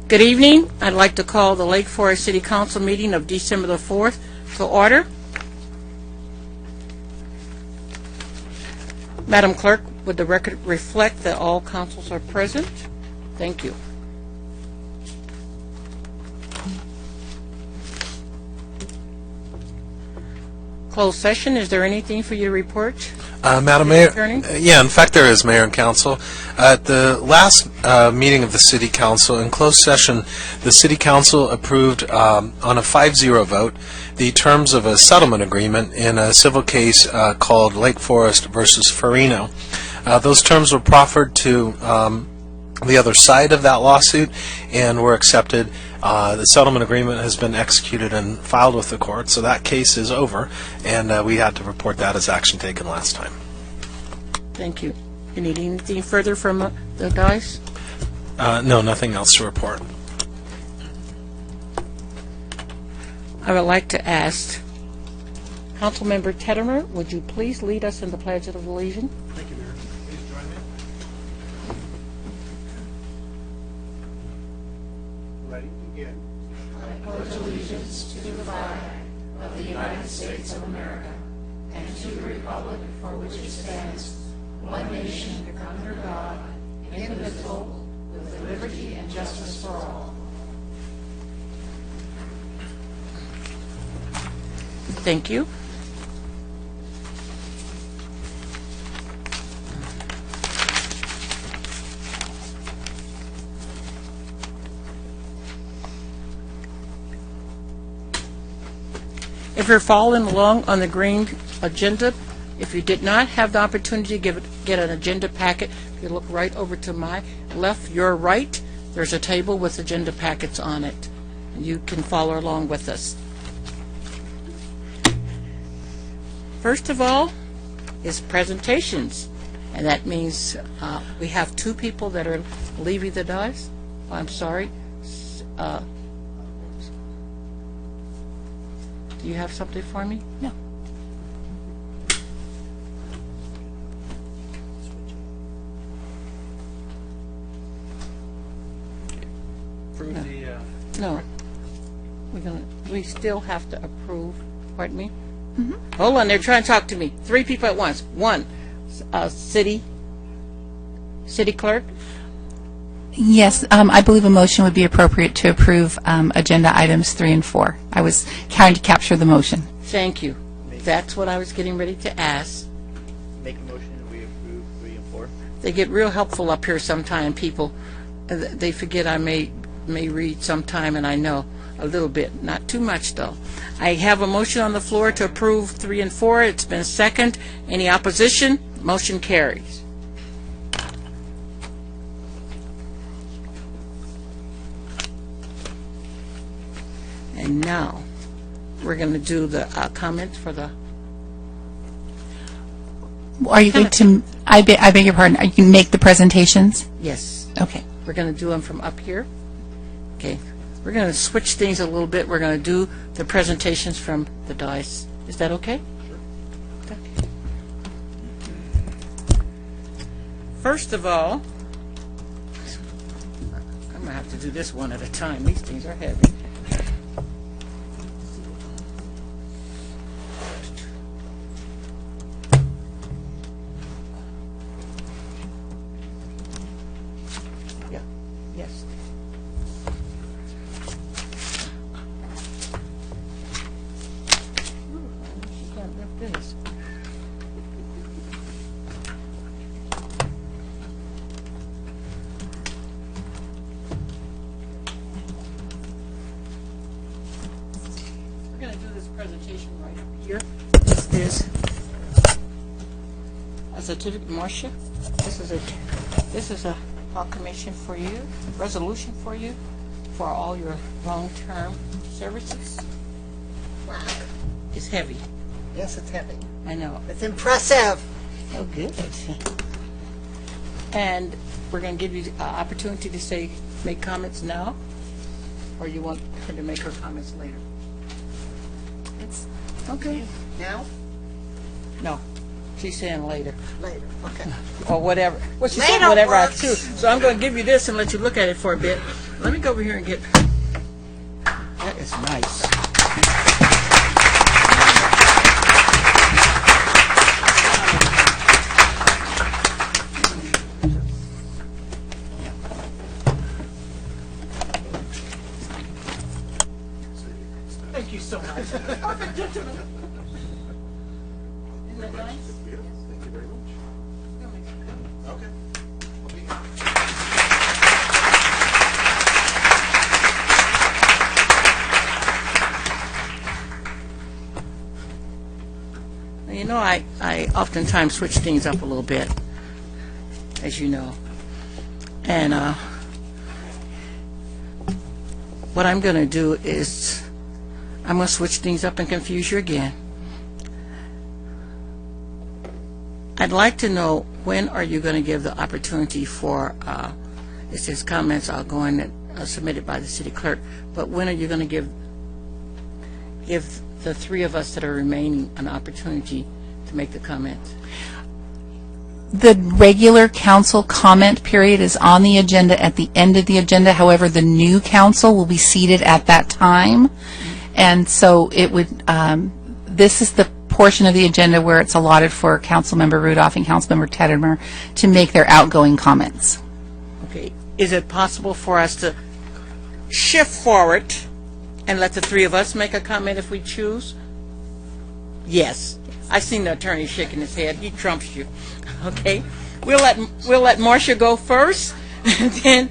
Good evening. I'd like to call the Lake Forest City Council meeting of December the 4th to order. Madam Clerk, would the record reflect that all councils are present? Thank you. Closed session, is there anything for you to report? Madam Mayor, Attorney? yeah, in fact there is, Mayor and Council. At the last meeting of the City Council, in closed session, the City Council approved on a 5-0 vote the terms of a settlement agreement in a civil case called Lake Forest versus Farino. Those terms were proffered to the other side of that lawsuit and were accepted. The settlement agreement has been executed and filed with the court, so that case is over, and we had to report that as action taken last time. Thank you. You need anything further from the guys? No, nothing else to report. I would like to ask Councilmember Teddemer, would you please lead us in the Pledge of Allegiance? Thank you, Mayor. Please join me. Ready? Begin. I pledge allegiance to the flag of the United States of America and to the republic for which it stands, one nation, under God, indivisible, with liberty and justice for all. Thank you. If you're following along on the green agenda, if you did not have the opportunity to get an agenda packet, if you look right over to my left, your right, there's a table with agenda packets on it. You can follow along with us. First of all is presentations, and that means we have two people that are leaving the dais. I'm sorry. Do you have something for me? No. No. We still have to approve. Pardon me? Mm-hmm. Hold on, they're trying to talk to me. Three people at once. One, city clerk. Yes, I believe a motion would be appropriate to approve agenda items 3 and 4. I was trying to capture the motion. Thank you. That's what I was getting ready to ask. Make a motion that we approve 3 and 4. They get real helpful up here sometime, people. They forget I may read sometime, and I know a little bit. Not too much, though. I have a motion on the floor to approve 3 and 4. It's been seconded. Any opposition? Motion carries. And now we're going to do the comments for the... Are you going to, I beg your pardon, are you make the presentations? Yes. Okay. We're going to do them from up here. Okay. We're going to switch things a little bit. We're going to do the presentations from the dais. Is that okay? Sure. Okay. First of all, I'm going to have to do this one at a time. These things are heavy. Yeah. Yes. This. We're going to do this presentation right up here. This is a certificate, Marcia. This is a proclamation for you, resolution for you, for all your long-term services. Wow. It's heavy. Yes, it's heavy. I know. It's impressive. Oh, good. And we're going to give you an opportunity to make comments now, or you want her to make her comments later? It's Okay. now? No. She's saying later. Later. Okay. Or whatever. Well, she said Later whatever I works. choose. So I'm going to give you this and let you look at it for a bit. Let me go over here and get... That is nice. Thank you so much. Perfect, gentlemen. Isn't that nice? Thank you very much. Okay. You know, I oftentimes switch things up a little bit, as you know. And what I'm going to do is I'm going to switch things up and confuse you again. I'd like to know, when are you going to give the opportunity for, it says comments are going that submitted by the city clerk, but when are you going to give the three of us that are remaining an opportunity to make the comments? The regular council comment period is on the agenda at the end of the agenda. However, the new council will be seated at that time. And so it would, this is the portion of the agenda where it's allotted for Councilmember Rudolph and Councilmember Teddemer to make their outgoing comments. Okay. Is it possible for us to shift forward and let the three of us make a comment if we choose? Yes. I seen the attorney shaking his head. He trumps you. Okay. We'll let Marcia go first, and then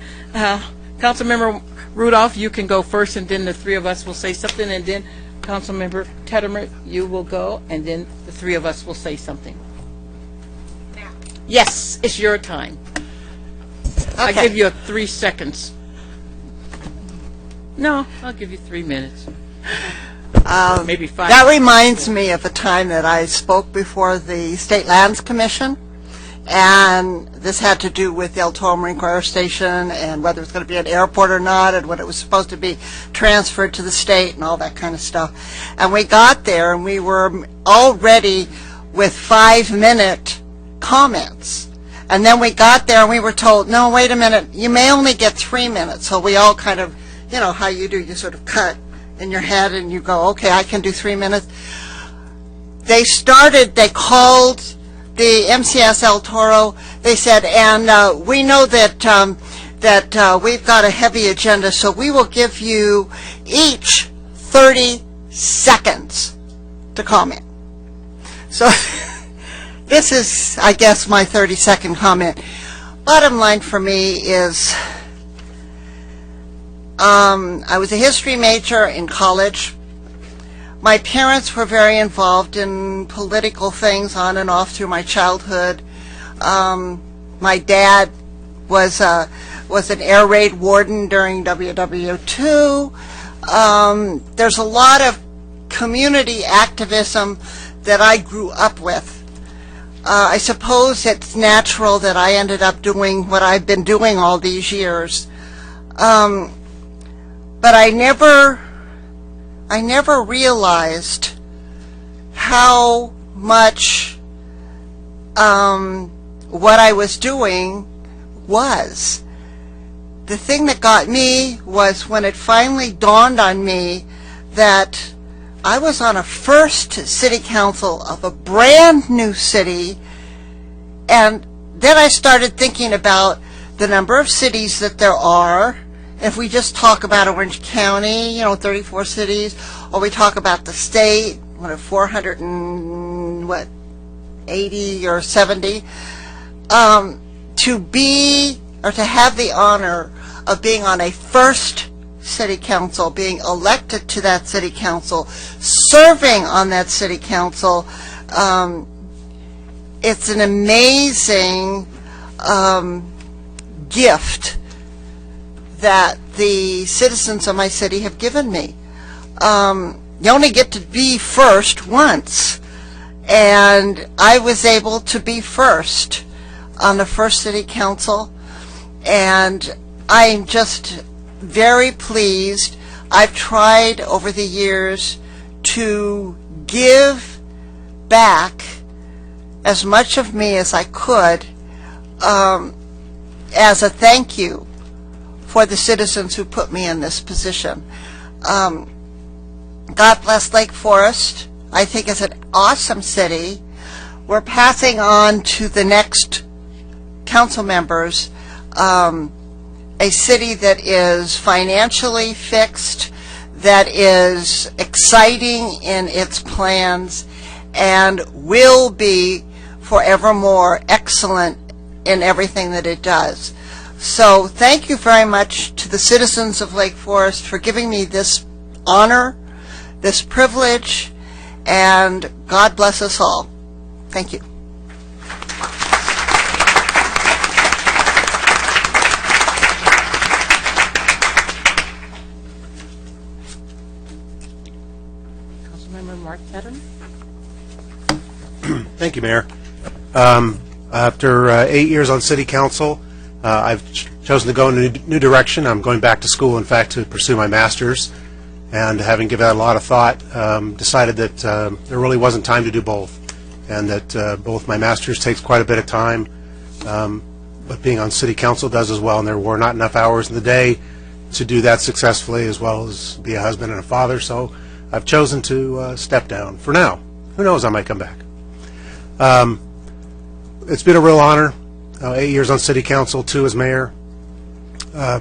Councilmember Rudolph, you can go first, and then the three of us will say something, and then Councilmember Teddemer, you will go, and then the three of us will say something. Yes, it's your time. I'll give you 3 seconds. No, I'll give you 3 minutes. Maybe 5. That reminds me of a time that I spoke before the State Lands Commission, and this had to do with the El Toro Marine Corps Air Station and whether it's going to be an airport or not, and when it was supposed to be transferred to the state and all that kind of stuff. And we got there, and we were all ready with 5-minute comments. And then we got there, and we were told, no, wait a minute, you may only get 3 minutes. So we all kind of, you know, how you do, you sort of cut in your head, and you go, okay, I can do 3 minutes. They called the MCS El Toro. They said, and we know that we've got a heavy agenda, so we will give you each 30 seconds to comment. So this is, I guess, my 30-second comment. Bottom line for me is, I was a history major in college. My parents were very involved in political things on and off through my childhood. My dad was an air raid warden during WW2. There's a lot of community activism that I grew up with. I suppose it's natural that I ended up doing what I've been doing all these years. But I never realized how much what I was doing was. The thing that got me was when it finally dawned on me that I was on a first city council of a brand new city, and then I started thinking about the number of cities that there are. If we just talk about Orange County, 34 cities, or we talk about the state, 480 or 70, to have the honor of being on a first city council, being elected to that city council, serving on that city council, it's an amazing gift that the citizens of my city have given me. You only get to be first once, and I was able to be first on the first city council, and I'm just very pleased. I've tried over the years to give back as much of me as I could as a thank you for the citizens who put me in this position. God bless Lake Forest. I think it's an awesome city. We're passing on to the next council members a city that is financially fixed, that is exciting in its plans, and will be forevermore excellent in everything that it does. So thank you very much to the citizens of Lake Forest for giving me this honor, this privilege, and God bless us all. Thank you. Councilmember Mark Fetterman. Thank you, Mayor. After 8 years on City Council, I've chosen to go in a new direction. I'm going back to school, in fact, to pursue my master's. And having given that a lot of thought, decided that there really wasn't time to do both. And that both my master's takes quite a bit of time, but being on City Council does as well. And there were not enough hours in the day to do that successfully, as well as be a husband and a father. So I've chosen to step down for now. Who knows, I might come back. It's been a real honor. 8 years on City Council, 2 as mayor. I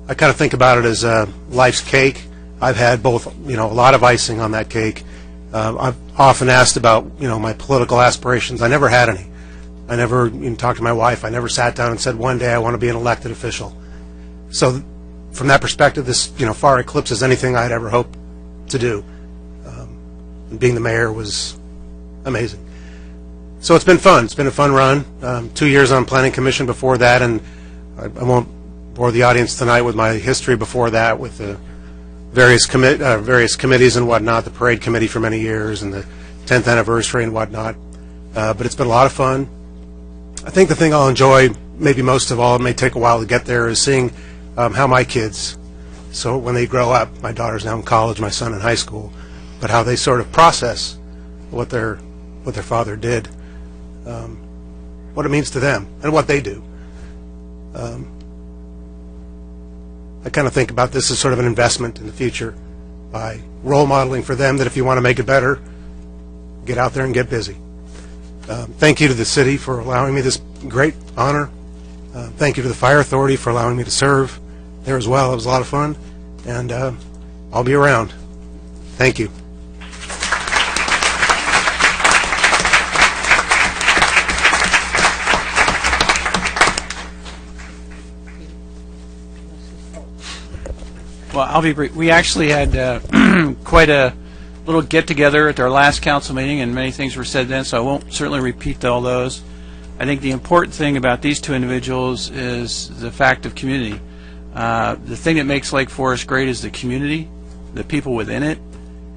kind of think about it as life's cake. I've had both, a lot of icing on that cake. I've often asked about, my political aspirations. I never had any. I never even talked to my wife. I never sat down and said, one day I want to be an elected official. So from that perspective, this, far eclipses anything I'd ever hoped to do. And being the mayor was amazing. So it's been fun. It's been a fun run. 2 years on Planning Commission before that, and I won't bore the audience tonight with my history before that with the various committees and whatnot, the parade committee for many years and the 10th anniversary and whatnot. But it's been a lot of fun. I think the thing I'll enjoy maybe most of all, it may take a while to get there, is seeing how my kids, so when they grow up, my daughter's now in college, my son in high school, but how they sort of process what their father did, what it means to them and what they do. I kind of think about this as sort of an investment in the future by role modeling for them that if you want to make it better, get out there and get busy. Thank you to the city for allowing me this great honor. Thank you to the Fire Authority for allowing me to serve there as well. It was a lot of fun, and I'll be around. Thank you. Well, I'll be brief. We actually had quite a little get-together at our last council meeting, and many things were said then, so I won't certainly repeat all those. I think the important thing about these two individuals is the fact of community. The thing that makes Lake Forest great is the community, the people within it,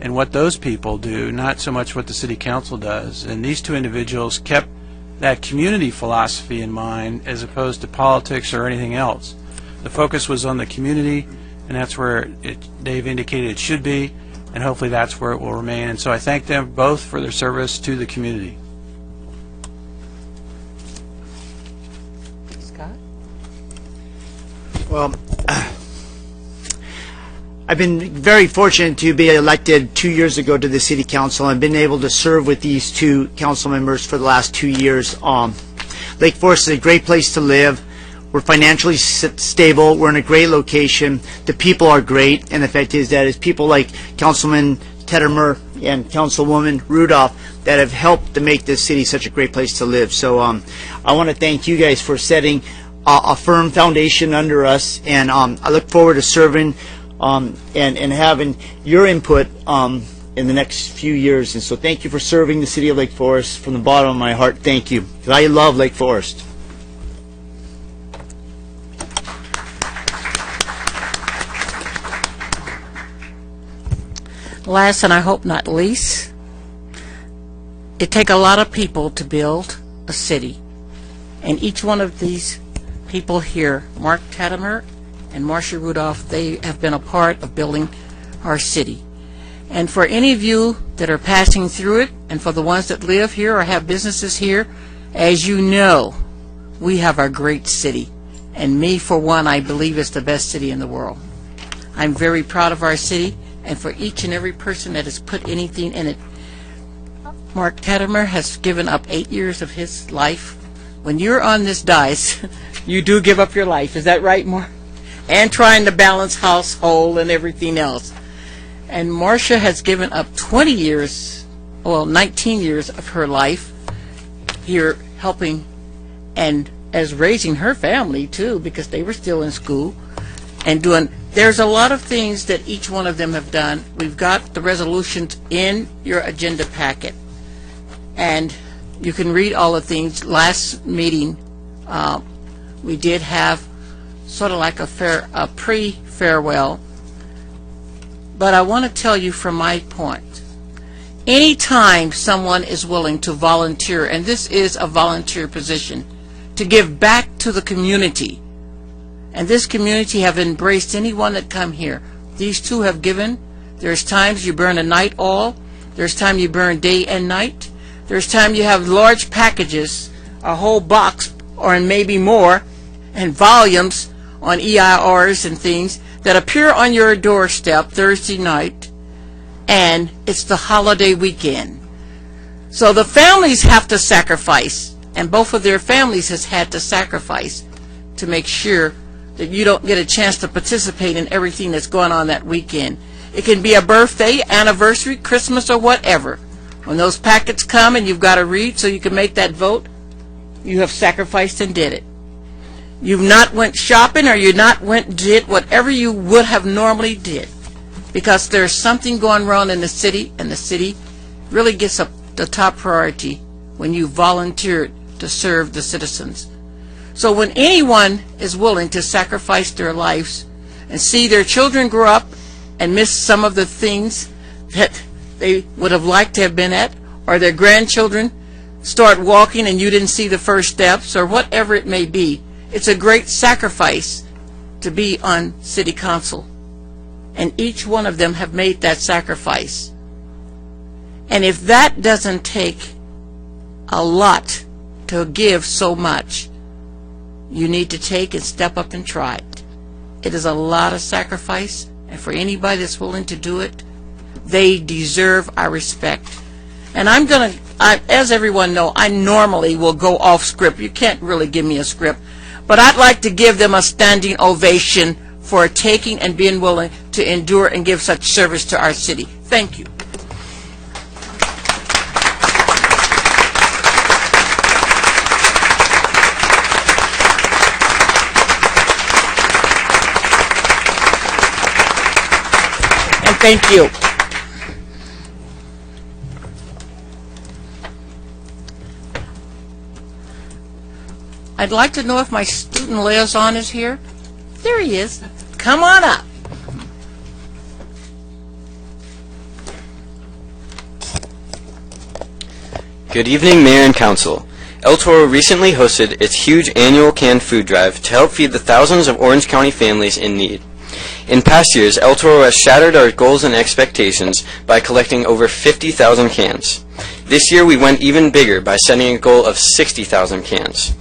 and what those people do, not so much what the city council does. And these two individuals kept that community philosophy in mind as opposed to politics or anything else. The focus was on the community, and that's where they've indicated it should be, and hopefully that's where it will remain. And so I thank them both for their service to the community. Scott? Well, I've been very fortunate to be elected 2 years ago to the City Council. I've been able to serve with these two council members for the last 2 years. Lake Forest is a great place to live. We're financially stable. We're in a great location. The people are great, and the fact is that it's people like Councilman Teddemer and Councilwoman Rudolph that have helped to make this city such a great place to live. So I want to thank you guys for setting a firm foundation under us, and I look forward to serving and having your input in the next few years. And so thank you for serving the city of Lake Forest from the bottom of my heart. Thank you, because I love Lake Forest. Last, and I hope not least, it takes a lot of people to build a city. And each one of these people here, Mark Taddemer and Marcia Rudolph, they have been a part of building our city. And for any of you that are passing through it, and for the ones that live here or have businesses here, as you know, we have a great city. And me, for one, I believe it's the best city in the world. I'm very proud of our city, and for each and every person that has put anything in it. Mark Tadimer has given up 8 years of his life. When you're on this dais, you do give up your life. Is that right, Mark? And trying to balance household and everything else. And Marcia has given up 20 years, well, 19 years of her life here helping and as raising her family, too, because they were still in school and doing. There's a lot of things that each one of them have done. We've got the resolutions in your agenda packet. And you can read all the things. Last meeting, we did have sort of like a pre-farewell. But I want to tell you from my point, anytime someone is willing to volunteer, and this is a volunteer position, to give back to the community, and this community have embraced anyone that come here. These two have given. There's times you burn a night oil. There's time you burn day and night. There's time you have large packages, a whole box, or maybe more, and volumes on EIRs and things that appear on your doorstep Thursday night, and it's the holiday weekend. So the families have to sacrifice, and both of their families has had to sacrifice to make sure that you don't get a chance to participate in everything that's going on that weekend. It can be a birthday, anniversary, Christmas, or whatever. When those packets come and you've got to read so you can make that vote, you have sacrificed and did it. You've not went shopping, or you not went did whatever you would have normally did, because there's something going wrong in the city, and the city really gets the top priority when you volunteer to serve the citizens. So when anyone is willing to sacrifice their lives and see their children grow up and miss some of the things that they would have liked to have been at, or their grandchildren start walking and you didn't see the first steps, or whatever it may be, it's a great sacrifice to be on city council. And each one of them have made that sacrifice. And if that doesn't take a lot to give so much, you need to take and step up and try it. It is a lot of sacrifice, and for anybody that's willing to do it, they deserve our respect. And as everyone knows, I normally will go off script. You can't really give me a script. But I'd like to give them a standing ovation for taking and being willing to endure and give such service to our city. Thank you. And thank you. I'd like to know if my student liaison is here. There he is. Come on up. Good evening, Mayor and Council. El Toro recently hosted its huge annual canned food drive to help feed the thousands of Orange County families in need. In past years, El Toro has shattered our goals and expectations by collecting over 50,000 cans. This year we went even bigger by setting a goal of 60,000 cans.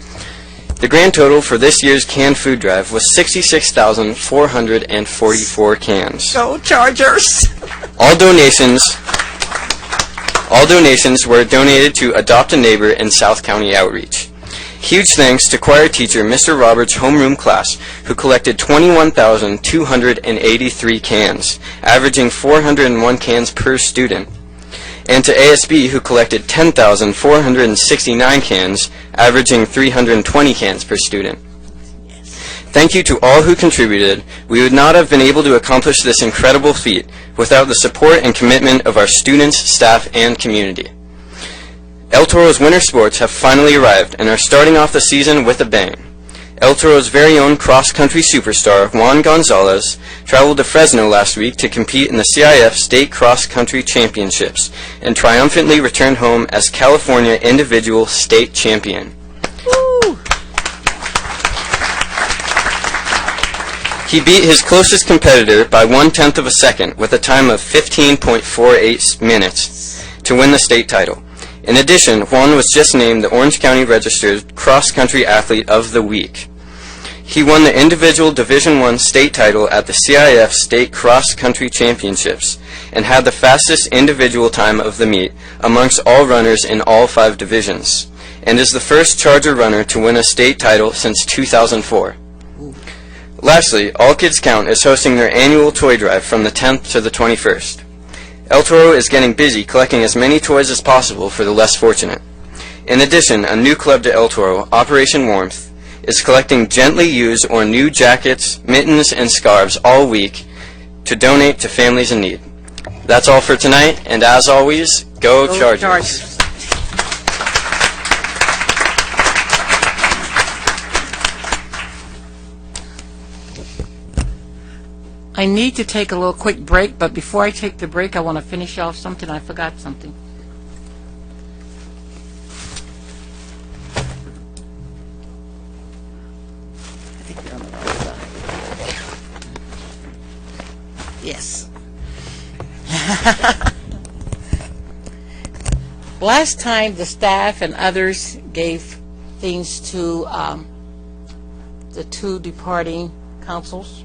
The grand total for this year's canned food drive was 66,444 cans. Go Chargers! All donations were donated to Adopt a Neighbor and South County Outreach. Huge thanks to choir teacher Mr. Roberts' homeroom class, who collected 21,283 cans, averaging 401 cans per student, and to ASB, who collected 10,469 cans, averaging 320 cans per student. Thank you to all who contributed. We would not have been able to accomplish this incredible feat without the support and commitment of our students, staff, and community. El Toro's winter sports have finally arrived and are starting off the season with a bang. El Toro's very own cross-country superstar, Juan Gonzalez, traveled to Fresno last week to compete in the CIF State Cross Country Championships and triumphantly returned home as California Individual State Champion. Woo! He beat his closest competitor by 1/10 of a second with a time of 15.48 minutes to win the state title. In addition, Juan was just named the Orange County Registered Cross Country Athlete of the Week. He won the individual Division I state title at the CIF State Cross Country Championships and had the fastest individual time of the meet amongst all runners in all 5 divisions, and is the first Charger runner to win a state title since 2004. Lastly, All Kids Count is hosting their annual toy drive from the 10th to the 21st. El Toro is getting busy collecting as many toys as possible for the less fortunate. In addition, a new club to El Toro, Operation Warmth, is collecting gently used or new jackets, mittens, and scarves all week to donate to families in need. That's all for tonight, and as always, go Chargers. I need to take a little quick break, but before I take the break, I want to finish off something. I forgot something. I think you're on the wrong side. Yes. Last time, the staff and others gave things to the 2 departing councils.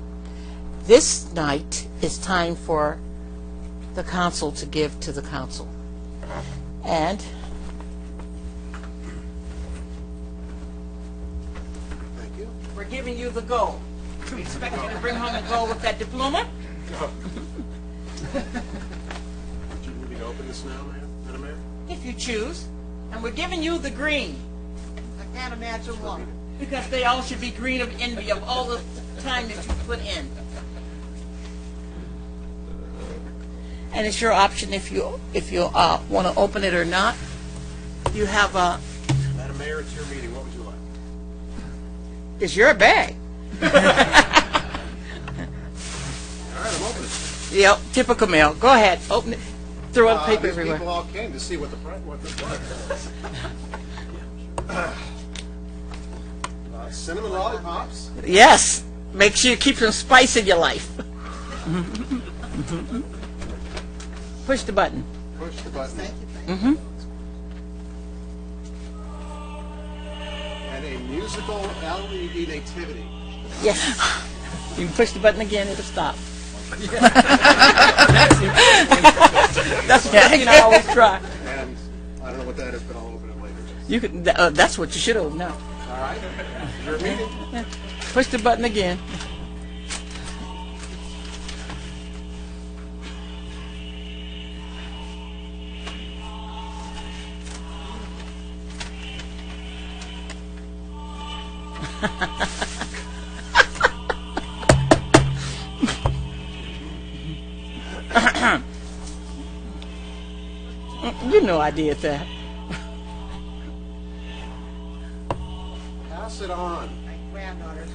This night is time for the council to give to the council. And Thank you. we're giving you the gold. We expect you to bring home the gold with that diploma. Would you need me to open this now, Madam Mayor? If you choose. And we're giving you the green. I can't imagine why. Because they all should be green of envy of all the time that you put in. And it's your option if you want to open it or not. You have a. Madam Mayor, it's your meeting. What would you like? It's your bag. All right, I'm opening. Yep, typical mail. Go ahead, open it. Throw the paper These everywhere. people all came to see what the cinnamon lollipops. Yes. Make sure you keep some spice in your life. Push the button. Push the button. Mm-hmm. And a musical LED nativity. Yes. You can push the button again, it'll stop. That's what I always try. And I don't know what that is, but I'll open it later. You can. That's what you should have now. All right. Your meeting. Push the button again. You know I did that. Pass it on.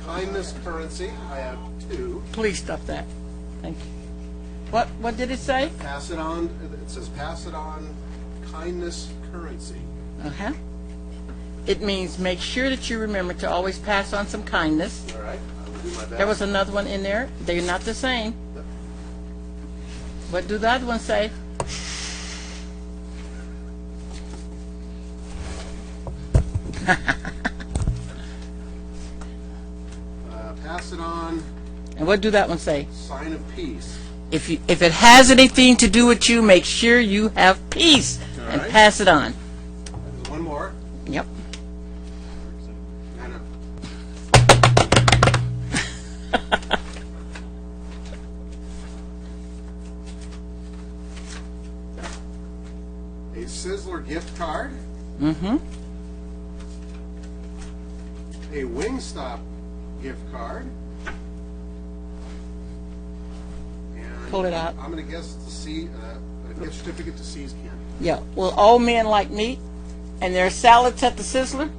Kindness currency. I have 2. Please stop that. Thank you. What did it say? Pass it on. It says pass it on. Kindness currency. Uh-huh. It means make sure that you remember to always pass on some kindness. All right. I will do my best. There was another one in there. They're not the same. What do the other one say? Pass it on. And what do that one say? Sign of peace. If it has anything to do with you, make sure you have peace and right. pass it on. There's one more. Yep. I know. A Sizzler gift card. Mm-hmm. A Wingstop gift card. And Pull it out. I'm going to guess it's a gift certificate to C's Candy. Yeah. Well, all men like meat, and there's salads at the Sizzler,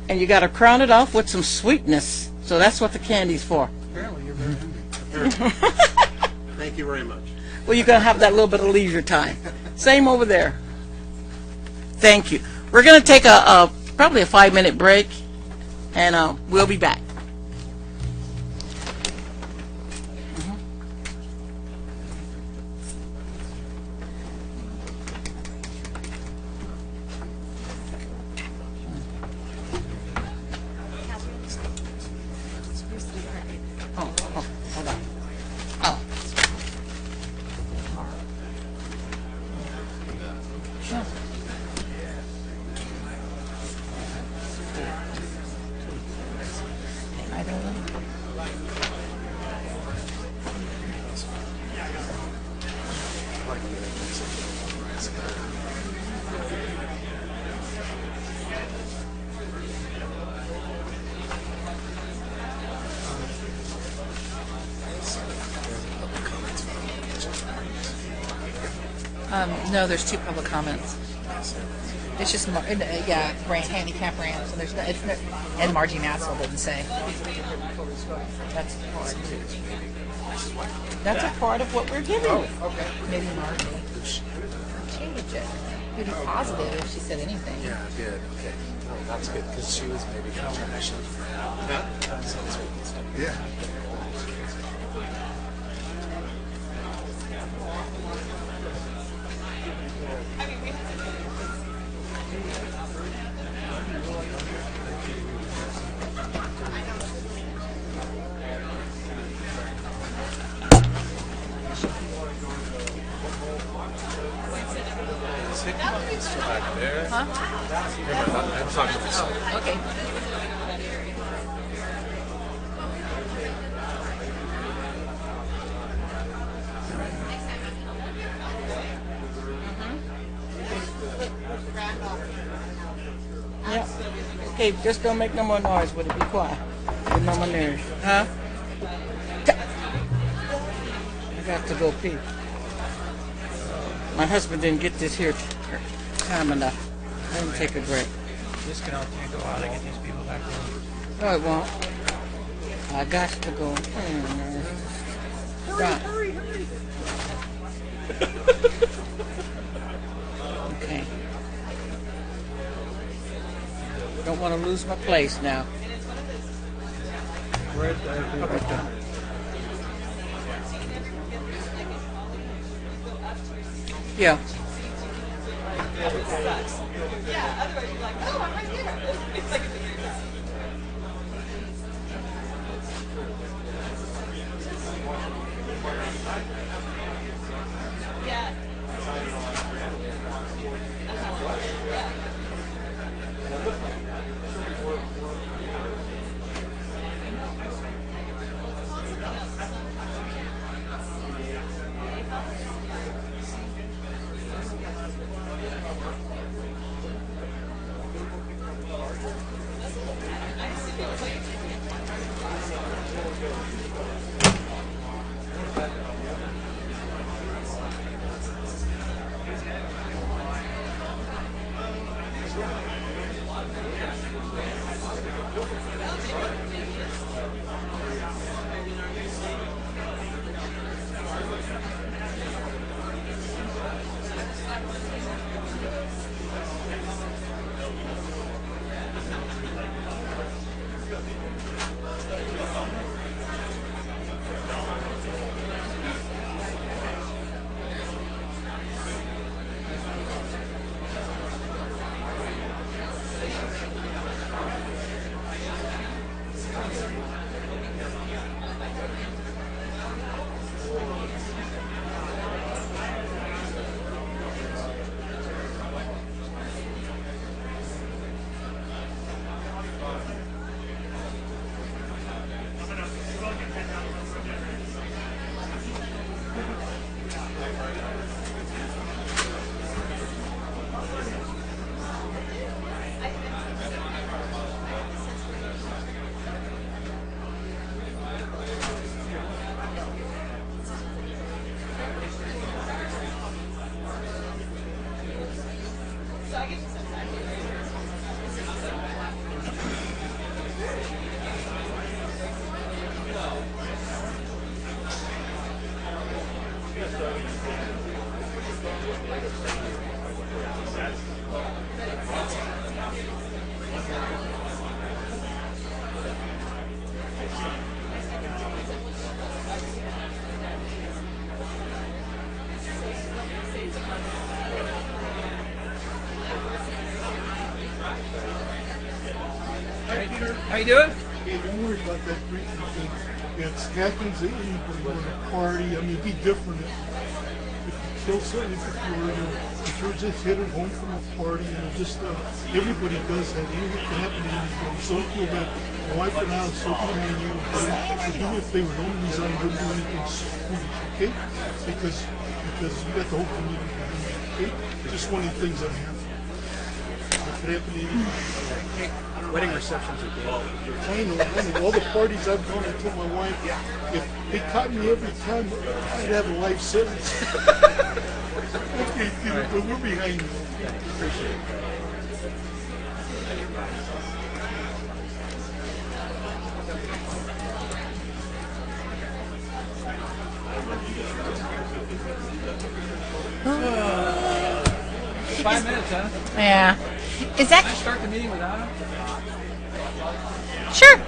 and you got to crown it off with some sweetness. So that's what the candy's for. Apparently you're very hungry. Thank you very much. Well, you're going to have that little bit of leisure time. Same over there. Thank you. We're going to take probably a 5-minute break, and we'll be back. No, there's 2 public comments. It's just, handicap ramps, and there's no, it's no, and Margie Massel didn't say. That's part. That's a part of what we're giving. Oh, okay. Maybe Margie. Change it. We'd be positive if she said anything. Yeah, good. Okay. Oh, that's good, because she was maybe controversial. Yeah. Okay. Yeah. Okay, just don't make no more noise. Would it be quiet? Get no more nerves. Huh? I got to go pee. My husband didn't get this here time enough. Let me take a break. This can all take a while to get these people back in. No, it won't. I got to go. Hurry. Okay. Don't want to lose my place now. Yeah. How you doing? Hey, don't worry about that drinking thing. It happens to anybody when a party. I mean, it'd be different if you kill someone, if you're just headed home from a party and just everybody does that. Anything can happen to anybody. So don't feel bad. My wife and I are so behind you, but do me a favor, don't resign, don't do anything foolish, okay? Because you got the whole community behind you, okay? Just one of the things that happen. If it happened to you, Wedding receptions are good. I know. All the parties I've gone, I told my wife, if they caught me every time, I'd have a life sentence. Okay, Peter, but we're behind you. Appreciate it. Five minutes, huh? Yeah. Is that... Can I start the meeting without him? Sure. Do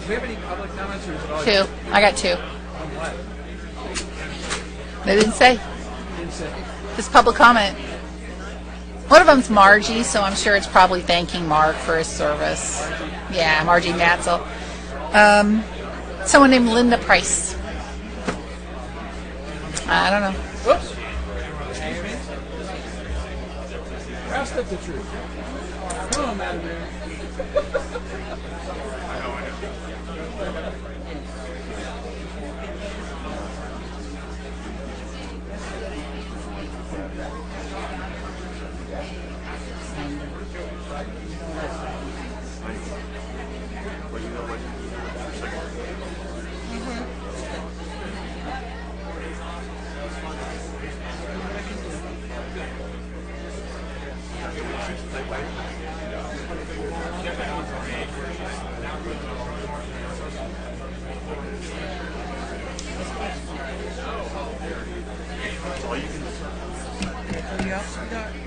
we have any public comments, or is it all... Two. I got two. On what? They didn't say. Didn't say. This public comment. One of them's Margie, so I'm sure it's probably thanking Mark for his service. Yeah, Margie Matzel. Someone named Linda Price. I don't know. Whoops. Rest of the truth. Come on, Madam Mayor.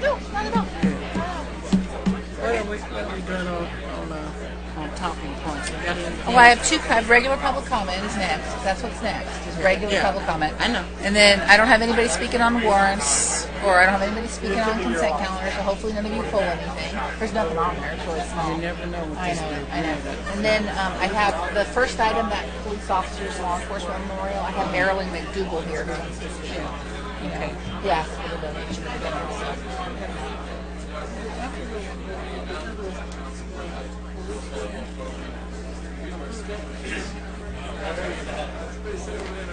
No, not at all. What are we doing on talking points? We got anything? Oh, I have regular public comment is next. That's what's next. Is regular Yeah, public comment. I know. And then I don't have anybody speaking on warrants, or I don't have anybody speaking on consent calendar, so hopefully none of you pull anything. There's nothing on there. It's really small. You never know what I this know, is. I know. And then I have the first item, that police officers law enforcement memorial. I have Marilyn McDougal here who wants to see it. Okay. Yeah, for the donation.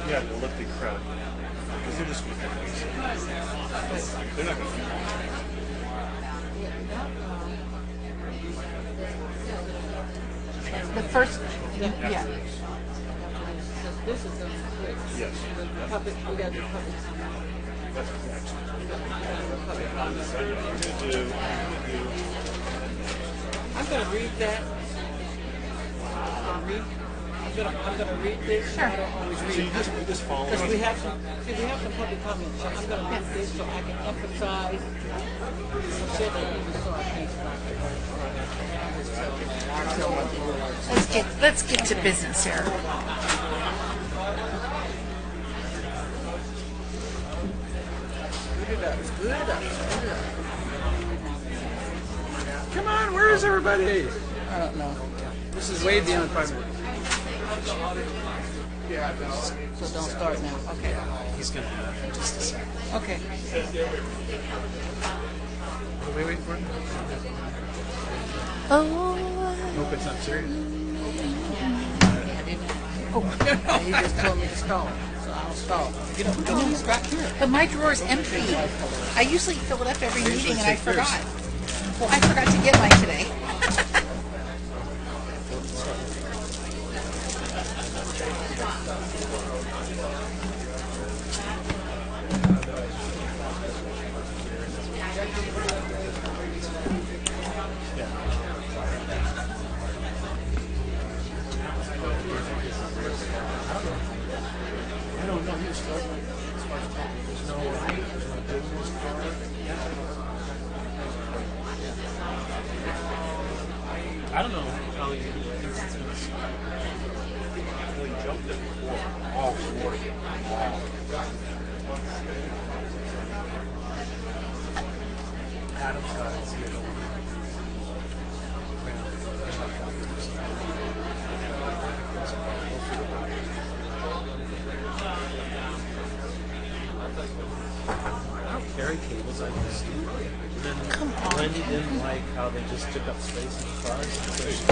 Yeah, the lifting crowd. Because they're just they're not going to The first, yeah. This is yes. puppet. We got to do puppet. That's next. I'm going to read that. I'm going to read this. Sure. I don't always read. So you just follow. Because we have some public comments, so I'm going to read this so I can emphasize. Said that even so I can't stop. Let's get to business here. Come on, where is everybody? I don't know. This is way beyond 5 minutes. So don't start now. Okay. He's going to do that in just a second. Okay. Are we waiting for him? Oh. Hope it's not serious. You just told me to stall, so I'll stall. You know, he's right here. But my drawer's empty. I usually fill it up every meeting and I forgot. Well, I forgot to get mine today. I don't know how you do it. We jumped it before. Oh, Lord. Adam's got it. I don't carry cables, I just do. And then Wendy didn't like how they just took up space in the cars. So she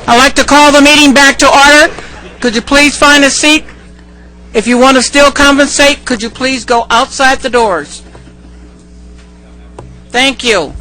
I'd like to call the meeting back to order. Could you please find a seat? If you want to still compensate, could you please go outside the doors? Thank you.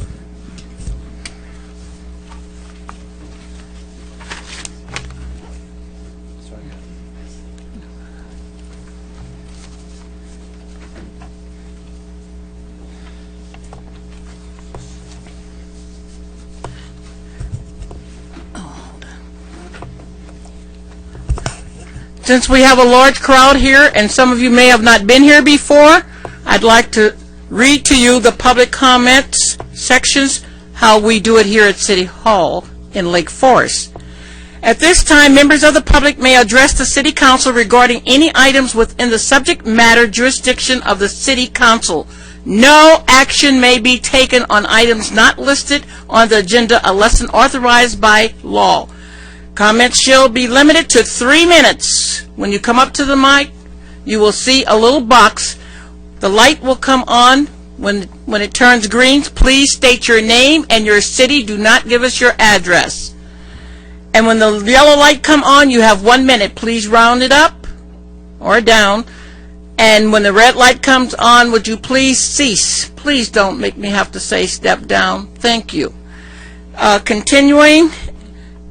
Since we have a large crowd here, and some of you may have not been here before, I'd like to read to you the public comments sections, how we do it here at City Hall in Lake Forest. At this time, members of the public may address the City Council regarding any items within the subject matter jurisdiction of the City Council. No action may be taken on items not listed on the agenda unless authorized by law. Comments shall be limited to 3 minutes. When you come up to the mic, you will see a little box. The light will come on. When it turns green, please state your name and your city. Do not give us your address. And when the yellow light come on, you have 1 minute. Please round it up or down. And when the red light comes on, would you please cease? Please don't make me have to say step down. Thank you. Continuing.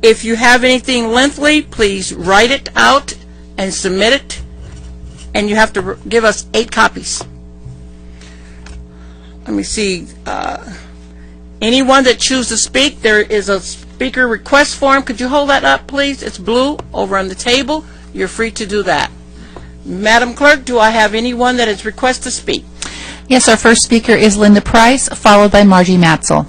If you have anything lengthy, please write it out and submit it, and you have to give us 8 copies. Let me see. Anyone that chooses to speak, there is a speaker request form. Could you hold that up, please? It's blue over on the table. You're free to do that. Madam Clerk, do I have anyone that is requested to speak? Yes, our first speaker is Linda Price, followed by Margie Matzel.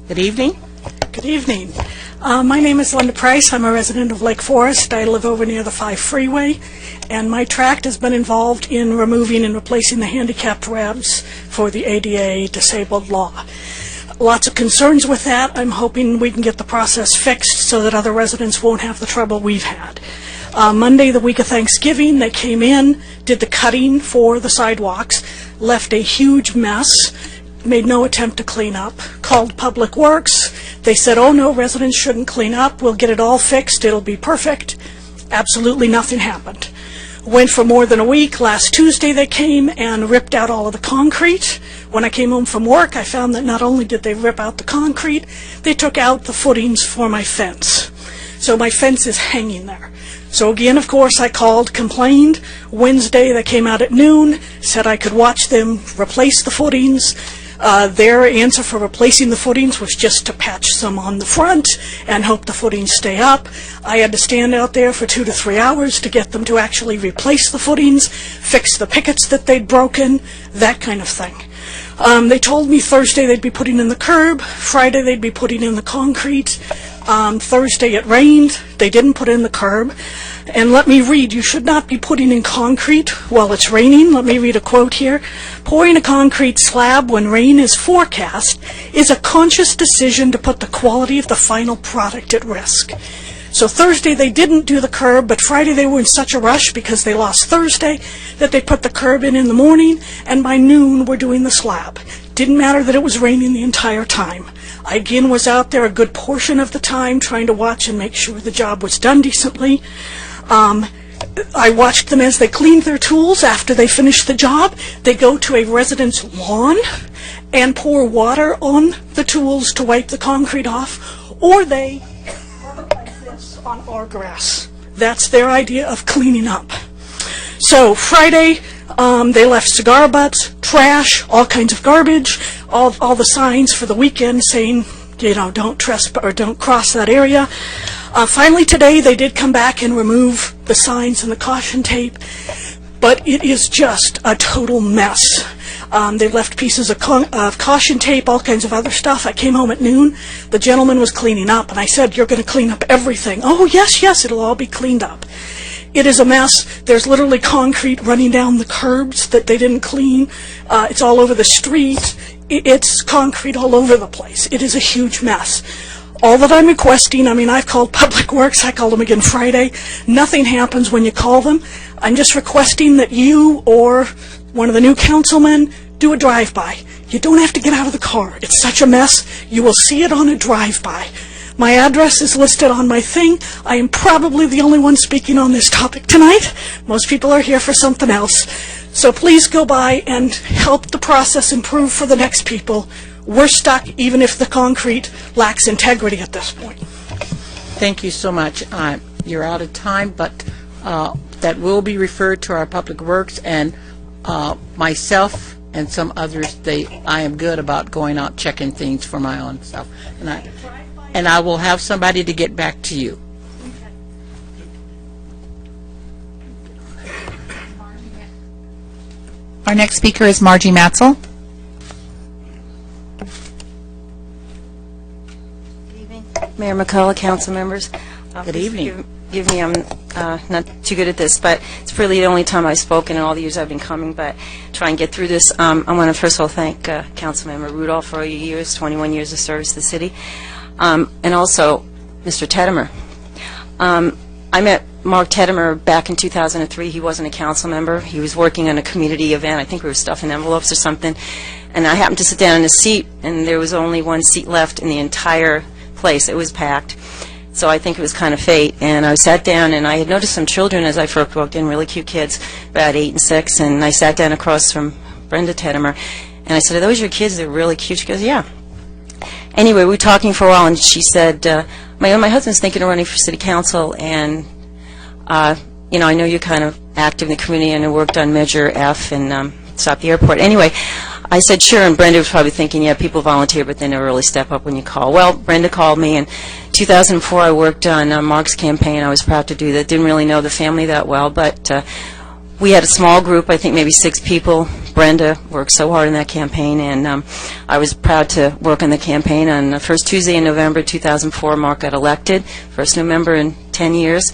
Good evening. Good evening. My name is Linda Price. I'm a resident of Lake Forest. I live over near the 5 freeway, and my tract has been involved in removing and replacing the handicapped ramps for the ADA disabled law. Lots of concerns with that. I'm hoping we can get the process fixed so that other residents won't have the trouble we've had. Monday, the week of Thanksgiving, they came in, did the cutting for the sidewalks, left a huge mess, made no attempt to clean up, called Public Works. They said, oh no, residents shouldn't clean up, we'll get it all fixed, it'll be perfect. Absolutely nothing happened. Went for more than a week. Last Tuesday they came and ripped out all of the concrete. When I came home from work, I found that not only did they rip out the concrete, they took out the footings for my fence. So my fence is hanging there. So again, of course, I called, complained. Wednesday they came out at noon, said I could watch them replace the footings. Their answer for replacing the footings was just to patch some on the front and hope the footings stay up. I had to stand out there for 2 to 3 hours to get them to actually replace the footings, fix the pickets that they'd broken, that kind of thing. They told me Thursday they'd be putting in the curb, Friday they'd be putting in the concrete. Thursday it rained, they didn't put in the curb. And let me read, you should not be putting in concrete while it's raining. Let me read a quote here. Pouring a concrete slab when rain is forecast is a conscious decision to put the quality of the final product at risk. So Thursday they didn't do the curb, but Friday they were in such a rush because they lost Thursday that they put the curb in the morning, and by noon we're doing the slab. Didn't matter that it was raining the entire time. I again was out there a good portion of the time trying to watch and make sure the job was done decently. I watched them as they cleaned their tools. After they finished the job, they go to a resident's lawn and pour water on the tools to wipe the concrete off, or they rub it like this on our grass. That's their idea of cleaning up. So Friday, they left cigar butts, trash, all kinds of garbage, all the signs for the weekend saying, you know, don't trespass or don't cross that area. Finally today, they did come back and remove the signs and the caution tape, but it is just a total mess. They left pieces of caution tape, all kinds of other stuff. I came home at noon. The gentleman was cleaning up, and I said, you're going to clean up everything. Oh, yes, it'll all be cleaned up. It is a mess. There's literally concrete running down the curbs that they didn't clean. It's all over the street. It's concrete all over the place. It is a huge mess. All that I'm requesting, I mean, I've called Public Works. I called them again Friday. Nothing happens when you call them. I'm just requesting that you or one of the new councilmen do a drive-by. You don't have to get out of the car. It's such a mess. You will see it on a drive-by. My address is listed on my thing. I am probably the only one speaking on this topic tonight. Most people are here for something else. So please go by and help the process improve for the next people. We're stuck even if the concrete lacks integrity at this point. Thank you so much. You're out of time, but that will be referred to our Public Works, and myself and some others, I am good about going out checking things for my own self. And I will have somebody to get back to you. Our next speaker is Margie Matzel. Mayor McCullough, council members. Good evening. Forgive me, I'm not too good at this, but it's really the only time I've spoken in all the years I've been coming, but try and get through this. I want to first of all thank Councilmember Rudolph for all your years, 21 years of service to the city, and also Mr. Teddimer. I met Mark Teddimer back in 2003. He wasn't a council member. He was working on a community event. I think we were stuffing envelopes or something, and I happened to sit down in a seat, and there was only one seat left in the entire place. It was packed. So I think it was kind of fate. And I sat down, and I had noticed some children as I first walked in, really cute kids, about 8 and 6, and I sat down across from Brenda Teddimer, and I said, are those your kids? They're really cute. She goes, yeah. Anyway, we were talking for a while, and she said, my husband's thinking of running for city council, and, you know, I know you're kind of active in the community, and I worked on Measure F and Stop the Airport. Anyway, I said, sure, and Brenda was probably thinking, yeah, people volunteer, but they never really step up when you call. Well, Brenda called me, and 2004 I worked on Mark's campaign. I was proud to do that. Didn't really know the family that well, but we had a small group, I think maybe 6 people. Brenda worked so hard in that campaign, and I was proud to work on the campaign. On the first Tuesday in November 2004, Mark got elected, first new member in 10 years,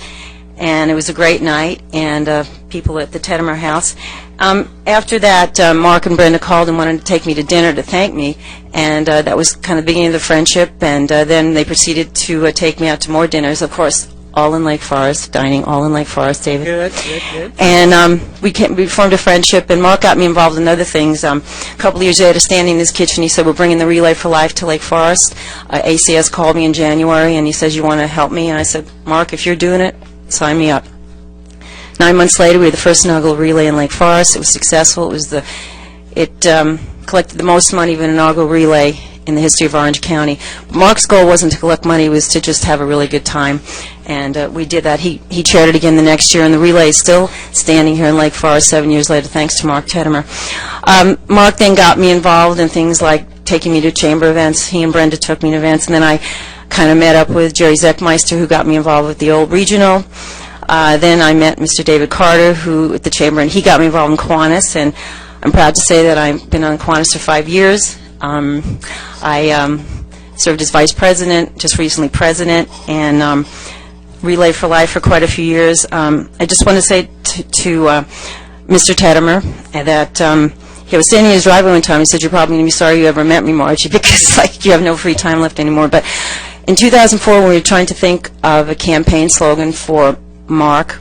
and it was a great night, and people at the Teddimer House. After that, Mark and Brenda called and wanted to take me to dinner to thank me, and that was kind of the beginning of the friendship, and then they proceeded to take me out to more dinners, of course, all in Lake Forest, dining all in Lake Forest, David. Good. And we formed a friendship, and Mark got me involved in other things. A couple of years later, standing in his kitchen, he said, we're bringing the Relay for Life to Lake Forest. ACS called me in January, and he says, you want to help me? And I said, Mark, if you're doing it, sign me up. 9 months later, we had the first inaugural relay in Lake Forest. It was successful. It collected the most money of an inaugural relay in the history of Orange County. Mark's goal wasn't to collect money, it was to just have a really good time, and we did that. He chaired it again the next year, and the relay is still standing here in Lake Forest 7 years later, thanks to Mark Teddemer. Mark then got me involved in things like taking me to chamber events. He and Brenda took me to events, and then I kind of met up with Jerry Zeckmeister, who got me involved with the old regional. Then I met Mr. David Carter, who at the chamber, and he got me involved in Kiwanis, and I'm proud to say that I've been on Kiwanis for 5 years. I served as vice president, just recently president, and Relay for Life for quite a few years. I just want to say to Mr. Teddemer that he was standing in his driveway one time. He said, "You're probably going to be sorry you ever met me, Margie, because like you have no free time left anymore." But in 2004, when we were trying to think of a campaign slogan for Mark,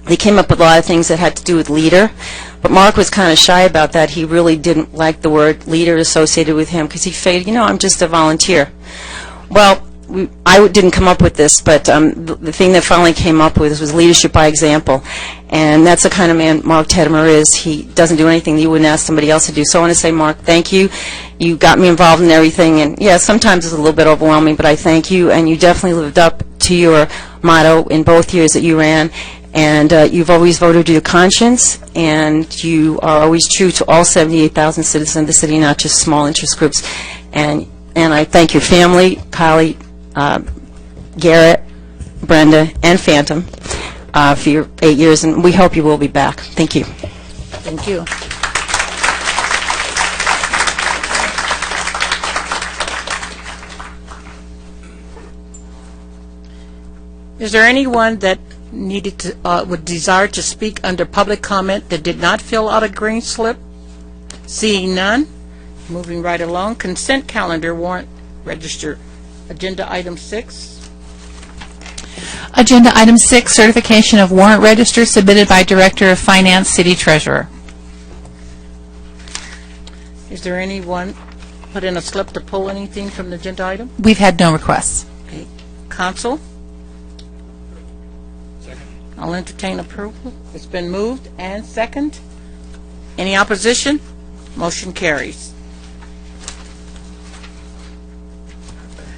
they came up with a lot of things that had to do with leader. But Mark was kind of shy about that. He really didn't like the word leader associated with him because he figured, I'm just a volunteer. Well, I didn't come up with this, but the thing that finally came up with was leadership by example. And that's the kind of man Mark Teddemer is. He doesn't do anything that you wouldn't ask somebody else to do. So I want to say, Mark, thank you. You got me involved in everything. And, yeah, sometimes it's a little bit overwhelming, but I thank you. And you definitely lived up to your motto in both years that you ran. And you've always voted to your conscience, and you are always true to all 78,000 citizens of the city, not just small interest groups. And I thank your family, Kylie, Garrett, Brenda, and Phantom for your 8 years, and we hope you will be back. Thank you. Thank you. Is there anyone that needed to, would desire to speak under public comment that did not fill out a green slip? Seeing none, moving right along. Consent calendar, warrant register. Agenda item 6. Agenda item 6, certification of warrant register submitted by Director of Finance, City Treasurer. Is there anyone put in a slip to pull anything from the agenda item? We've had no requests. Okay. Council? I'll entertain approval. It's been moved and second. Any opposition? Motion carries.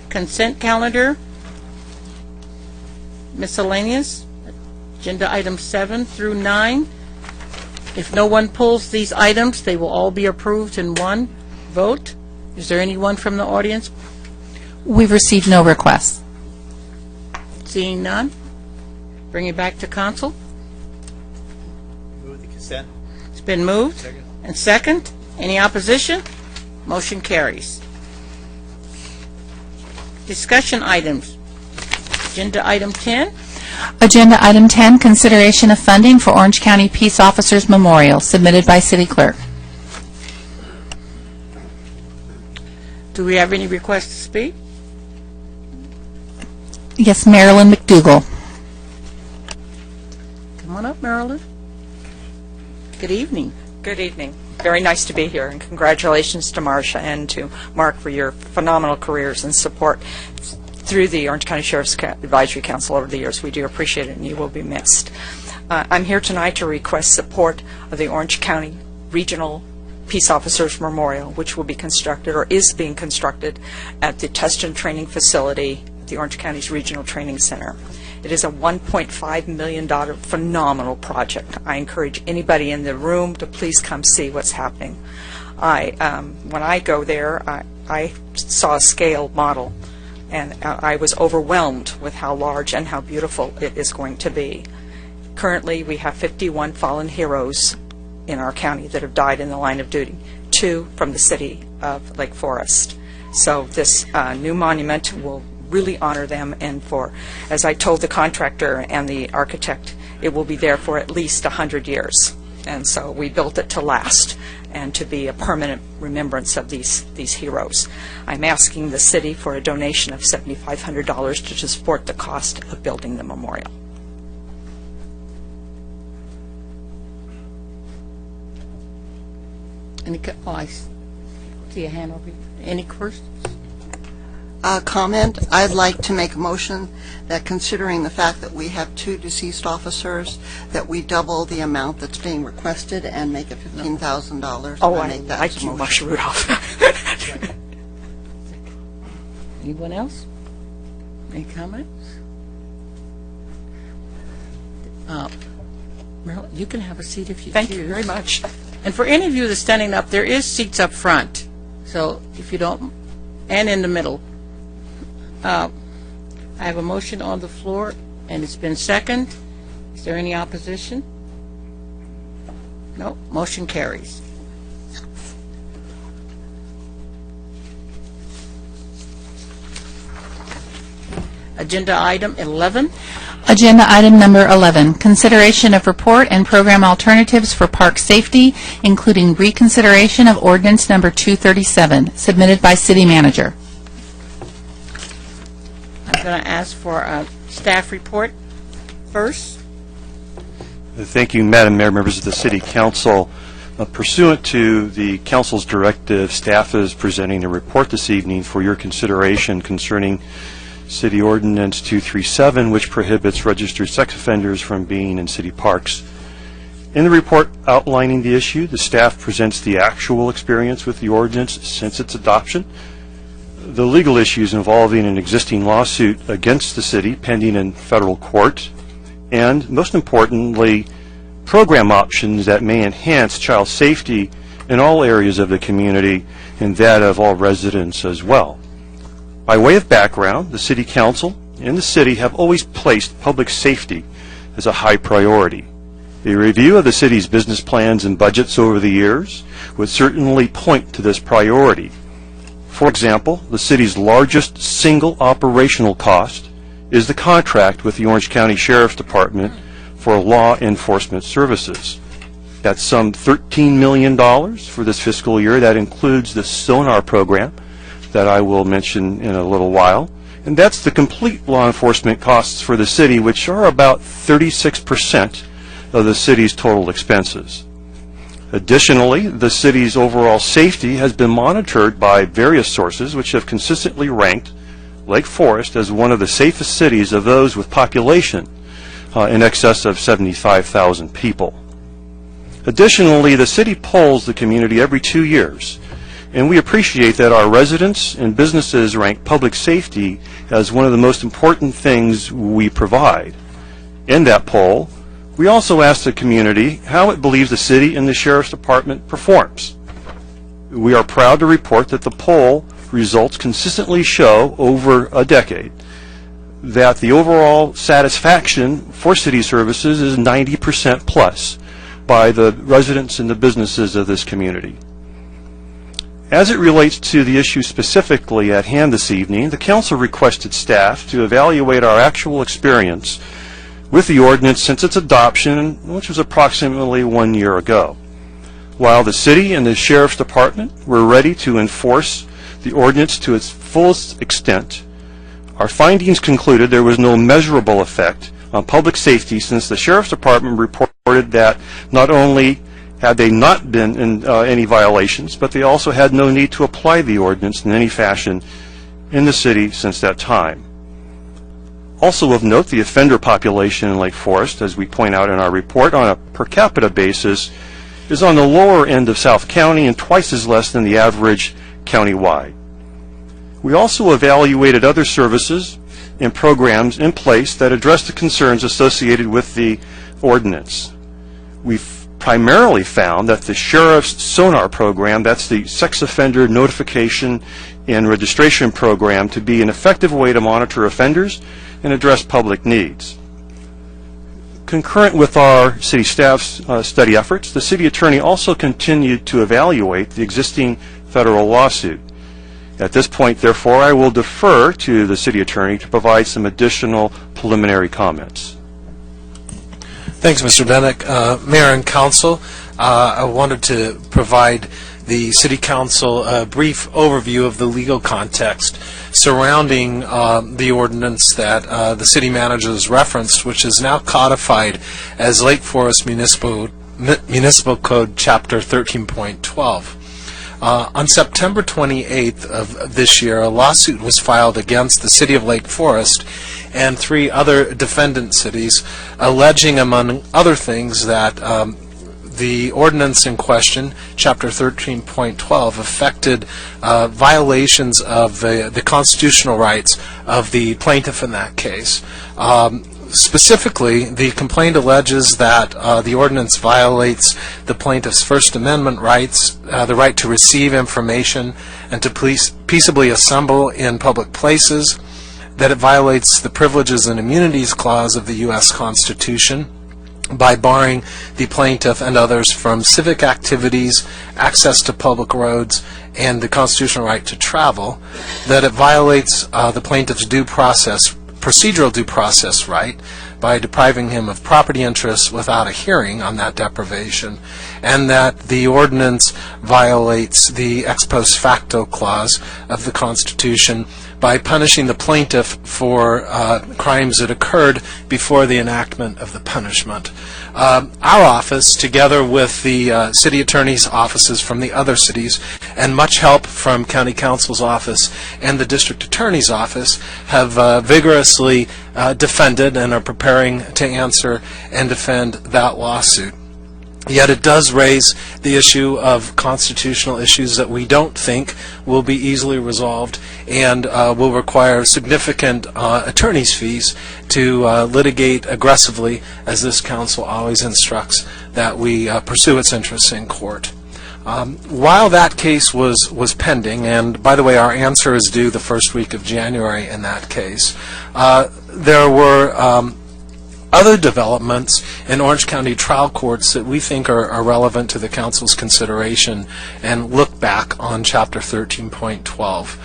Consent calendar. Miscellaneous. Agenda items 7 through 9. If no one pulls these items, they will all be approved in one vote. Is there anyone from the audience? We've received no requests. Seeing none. Bring it back to council. Move the consent. It's been moved. Second. And second. Any opposition? Motion carries. Discussion items. Agenda item 10. Agenda item 10, consideration of funding for Orange County Peace Officers Memorial, submitted by City Clerk. Do we have any requests to speak? Yes, Marilyn McDougall. Come on up, Marilyn. Good evening. Good evening. Very nice to be here, and congratulations to Marcia and to Mark for your phenomenal careers and support through the Orange County Sheriff's Advisory Council over the years. We do appreciate it, and you will be missed. I'm here tonight to request support of the Orange County Regional Peace Officers Memorial, which will be constructed or is being constructed at the Tustin Training Facility at the Orange County's Regional Training Center. It is a $1.5 million phenomenal project. I encourage anybody in the room to please come see what's happening. When I go there, I saw a scale model, and I was overwhelmed with how large and how beautiful it is going to be. Currently, we have 51 fallen heroes in our county that have died in the line of duty, 2 from the city of Lake Forest. So this new monument will really honor them, and as I told the contractor and the architect, it will be there for at least 100 years. And so we built it to last and to be a permanent remembrance of these heroes. I'm asking the city for a donation of $7,500 to support the cost of building the memorial. I see a hand over here. Any questions? Comment. I'd like to make a motion that, considering the fact that we have 2 deceased officers, that we double the amount that's being requested and make it $15,000. Oh, I like you, Marcia Rudolph. Anyone else? Any comments? Merrill, you can have a seat if you choose. Thank you very much. And for any of you that's standing up, there is seats up front. So if you don't, and in the middle. I have a motion on the floor, and it's been seconded. Is there any opposition? No, motion carries. Agenda item 11. Agenda item number 11, consideration of report and program alternatives for park safety, including reconsideration of ordinance number 237, submitted by City Manager. I'm going to ask for a staff report first. Thank you, Madam Mayor, members of the City Council. Pursuant to the Council's directive, staff is presenting a report this evening for your consideration concerning City Ordinance 237, which prohibits registered sex offenders from being in city parks. In the report outlining the issue, the staff presents the actual experience with the ordinance since its adoption, the legal issues involving an existing lawsuit against the city pending in federal court, and, most importantly, program options that may enhance child safety in all areas of the community and that of all residents as well. By way of background, the City Council and the City have always placed public safety as a high priority. A review of the City's business plans and budgets over the years would certainly point to this priority. For example, the City's largest single operational cost is the contract with the Orange County Sheriff's Department for law enforcement services. That's some $13 million for this fiscal year. That includes the sonar program that I will mention in a little while. And that's the complete law enforcement costs for the city, which are about 36% of the city's total expenses. Additionally, the city's overall safety has been monitored by various sources, which have consistently ranked Lake Forest as one of the safest cities of those with population in excess of 75,000 people. Additionally, the city polls the community every 2 years, and we appreciate that our residents and businesses rank public safety as one of the most important things we provide. In that poll, we also asked the community how it believes the city and the Sheriff's Department performs. We are proud to report that the poll results consistently show over a decade that the overall satisfaction for city services is 90% plus by the residents and the businesses of this community. As it relates to the issue specifically at hand this evening, the Council requested staff to evaluate our actual experience with the ordinance since its adoption, which was approximately 1 year ago. While the City and the Sheriff's Department were ready to enforce the ordinance to its fullest extent, our findings concluded there was no measurable effect on public safety since the Sheriff's Department reported that not only had they not been in any violations, but they also had no need to apply the ordinance in any fashion in the city since that time. Also of note, the offender population in Lake Forest, as we point out in our report, on a per capita basis, is on the lower end of South County and twice as less than the average countywide. We also evaluated other services and programs in place that address the concerns associated with the ordinance. We've primarily found that the Sheriff's Sonar program, that's the sex offender notification and registration program, to be an effective way to monitor offenders and address public needs. Concurrent with our city staff's study efforts, the city attorney also continued to evaluate the existing federal lawsuit. At this point, therefore, I will defer to the city attorney to provide some additional preliminary comments. Thanks, Mr. Bennick. Mayor and Council, I wanted to provide the City Council a brief overview of the legal context surrounding the ordinance that the City Manager has referenced, which is now codified as Lake Forest Municipal Code Chapter 13.12. On September 28th of this year, a lawsuit was filed against the City of Lake Forest and 3 other defendant cities, alleging, among other things, that the ordinance in question, Chapter 13.12, affected violations of the constitutional rights of the plaintiff in that case. Specifically, the complaint alleges that the ordinance violates the plaintiff's First Amendment rights, the right to receive information and to peaceably assemble in public places, that it violates the Privileges and Immunities Clause of the U.S. Constitution by barring the plaintiff and others from civic activities, access to public roads, and the constitutional right to travel, that it violates the plaintiff's procedural due process right by depriving him of property interests without a hearing on that deprivation, and that the ordinance violates the ex post facto clause of the Constitution by punishing the plaintiff for crimes that occurred before the enactment of the punishment. Our office, together with the city attorney's offices from the other cities, and much help from county counsel's office and the district attorney's office, have vigorously defended and are preparing to answer and defend that lawsuit. Yet it does raise the issue of constitutional issues that we don't think will be easily resolved and will require significant attorney's fees to litigate aggressively, as this council always instructs that we pursue its interests in court. While that case was pending, and by the way, our answer is due the first week of January in that case, there were other developments in Orange County trial courts that we think are relevant to the council's consideration and look back on Chapter 13.12.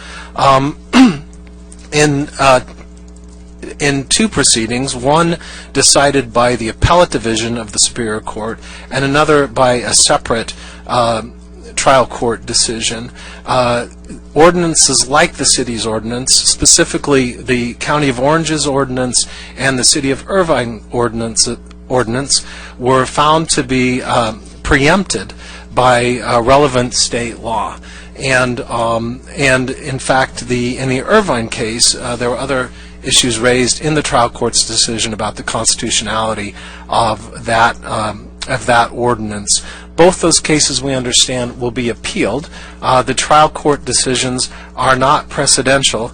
In two proceedings, one decided by the appellate division of the Superior Court and another by a separate trial court decision, ordinances like the city's ordinance, specifically the County of Orange's ordinance and the City of Irvine ordinance, were found to be preempted by relevant state law. And in fact, in the Irvine case, there were other issues raised in the trial court's decision about the constitutionality of that ordinance. Both those cases, we understand, will be appealed. The trial court decisions are not precedential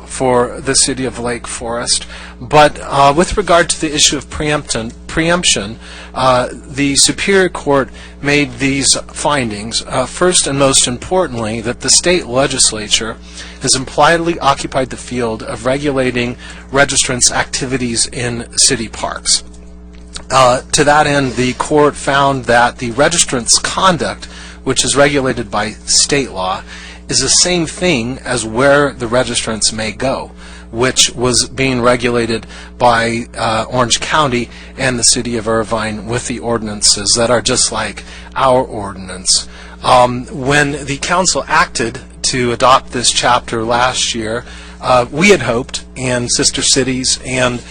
for the city of Lake Forest, but with regard to the issue of preemption, the Superior Court made these findings. First and most importantly, that the state legislature has impliedly occupied the field of regulating registrants' activities in city parks. To that end, the court found that the registrant's conduct, which is regulated by state law, is the same thing as where the registrants may go, which was being regulated by Orange County and the City of Irvine with the ordinances that are just like our ordinance. When the council acted to adopt this chapter last year, we had hoped, and sister cities and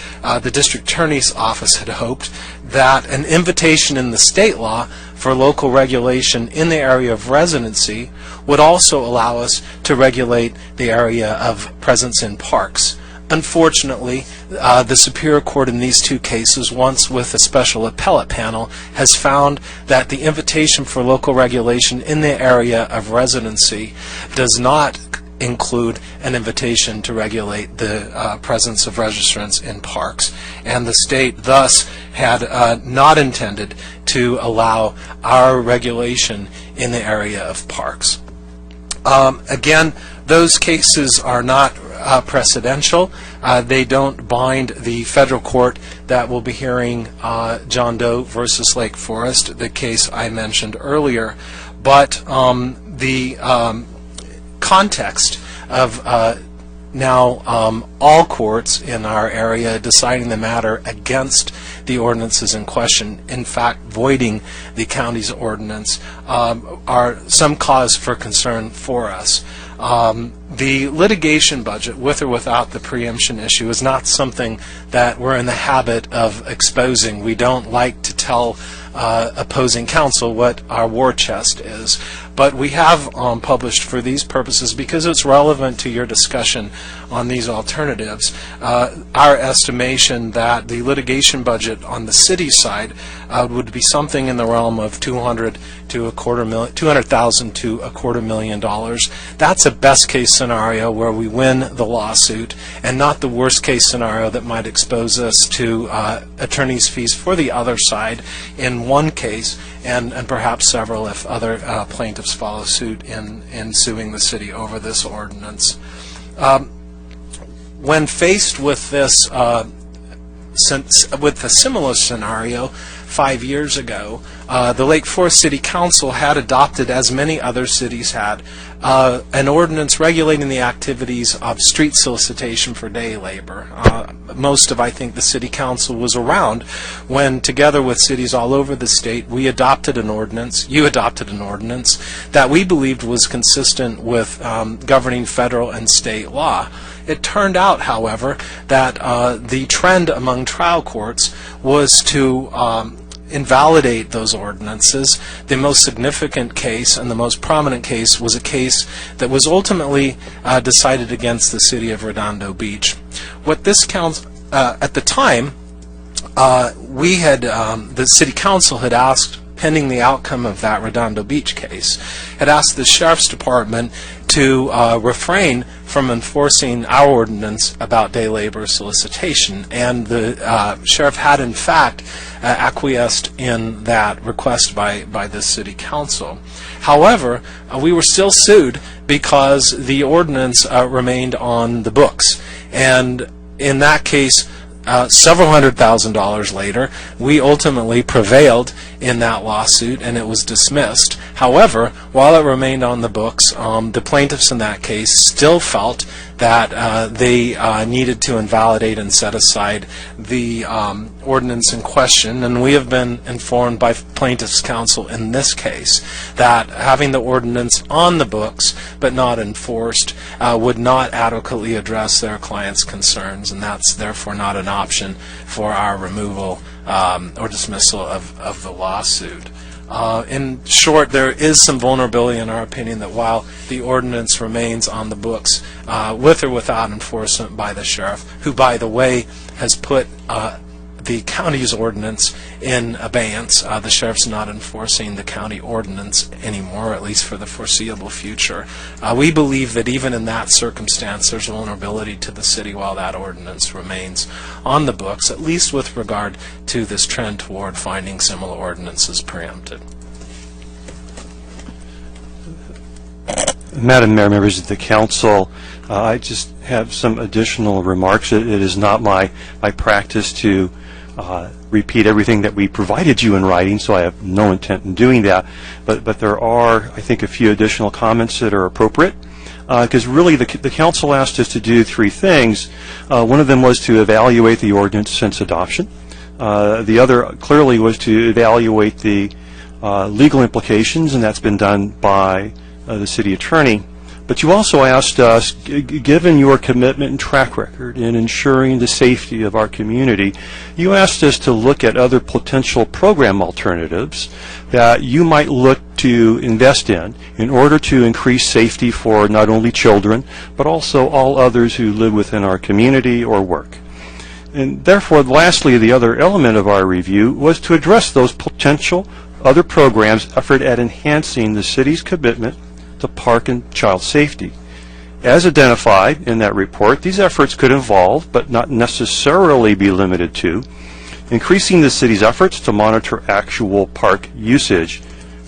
the district attorney's office had hoped, that an invitation in the state law for local regulation in the area of residency would also allow us to regulate the area of presence in parks. Unfortunately, the Superior Court in these two cases, once with a special appellate panel, has found that the invitation for local regulation in the area of residency does not include an invitation to regulate the presence of registrants in parks. And the state thus had not intended to allow our regulation in the area of parks. Again, those cases are not precedential. They don't bind the federal court that will be hearing John Doe versus Lake Forest, the case I mentioned earlier. But the context of now all courts in our area deciding the matter against the ordinances in question, in fact voiding the county's ordinance, are some cause for concern for us. The litigation budget, with or without the preemption issue, is not something that we're in the habit of exposing. We don't like to tell opposing counsel what our war chest is. but we have published for these purposes, because it's relevant to your discussion on these alternatives, our estimation that the litigation budget on the city side would be something in the realm of $200,000 to $250,000. That's a best case scenario where we win the lawsuit, and not the worst case scenario that might expose us to attorney's fees for the other side in one case, and perhaps several if other plaintiffs follow suit in suing the city over this ordinance. When faced with this, with a similar scenario 5 years ago, the Lake Forest City Council had adopted, as many other cities had, an ordinance regulating the activities of street solicitation for day labor. Most of, I think, the City Council was around when, together with cities all over the state, we adopted an ordinance, you adopted an ordinance, that we believed was consistent with governing federal and state law. It turned out, however, that the trend among trial courts was to invalidate those ordinances. The most significant case and the most prominent case was a case that was ultimately decided against the city of Redondo Beach. What this council, at the time, we had, the city council had asked, pending the outcome of that Redondo Beach case, had asked the sheriff's department to refrain from enforcing our ordinance about day labor solicitation, and the sheriff had in fact acquiesced in that request by the city council. However, we were still sued because the ordinance remained on the books, and in that case, several $100,000 later, we ultimately prevailed in that lawsuit, and it was dismissed. However, while it remained on the books, the plaintiffs in that case still felt that they needed to invalidate and set aside the ordinance in question, and we have been informed by plaintiffs' counsel in this case that having the ordinance on the books but not enforced would not adequately address their clients' concerns, and that's therefore not an option for our removal or dismissal of the lawsuit. In short, there is some vulnerability in our opinion that while the ordinance remains on the books, with or without enforcement by the sheriff, who, by the way, has put the county's ordinance in abeyance. The sheriff's not enforcing the county ordinance anymore, at least for the foreseeable future. We believe that even in that circumstance, there's vulnerability to the city while that ordinance remains on the books, at least with regard to this trend toward finding similar ordinances preempted. Madam Mayor, members of the council, I just have some additional remarks. It is not my practice to repeat everything that we provided you in writing, so I have no intent in doing that. But there are, I think, a few additional comments that are appropriate, because really the council asked us to do three things. One of them was to evaluate the ordinance since adoption. The other clearly was to evaluate the legal implications, and that's been done by the city attorney. But you also asked us, given your commitment and track record in ensuring the safety of our community, you asked us to look at other potential program alternatives that you might look to invest in order to increase safety for not only children, but also all others who live within our community or work. And therefore, lastly, the other element of our review was to address those potential other programs' effort at enhancing the city's commitment to park and child safety. As identified in that report, these efforts could involve, but not necessarily be limited to, increasing the city's efforts to monitor actual park usage.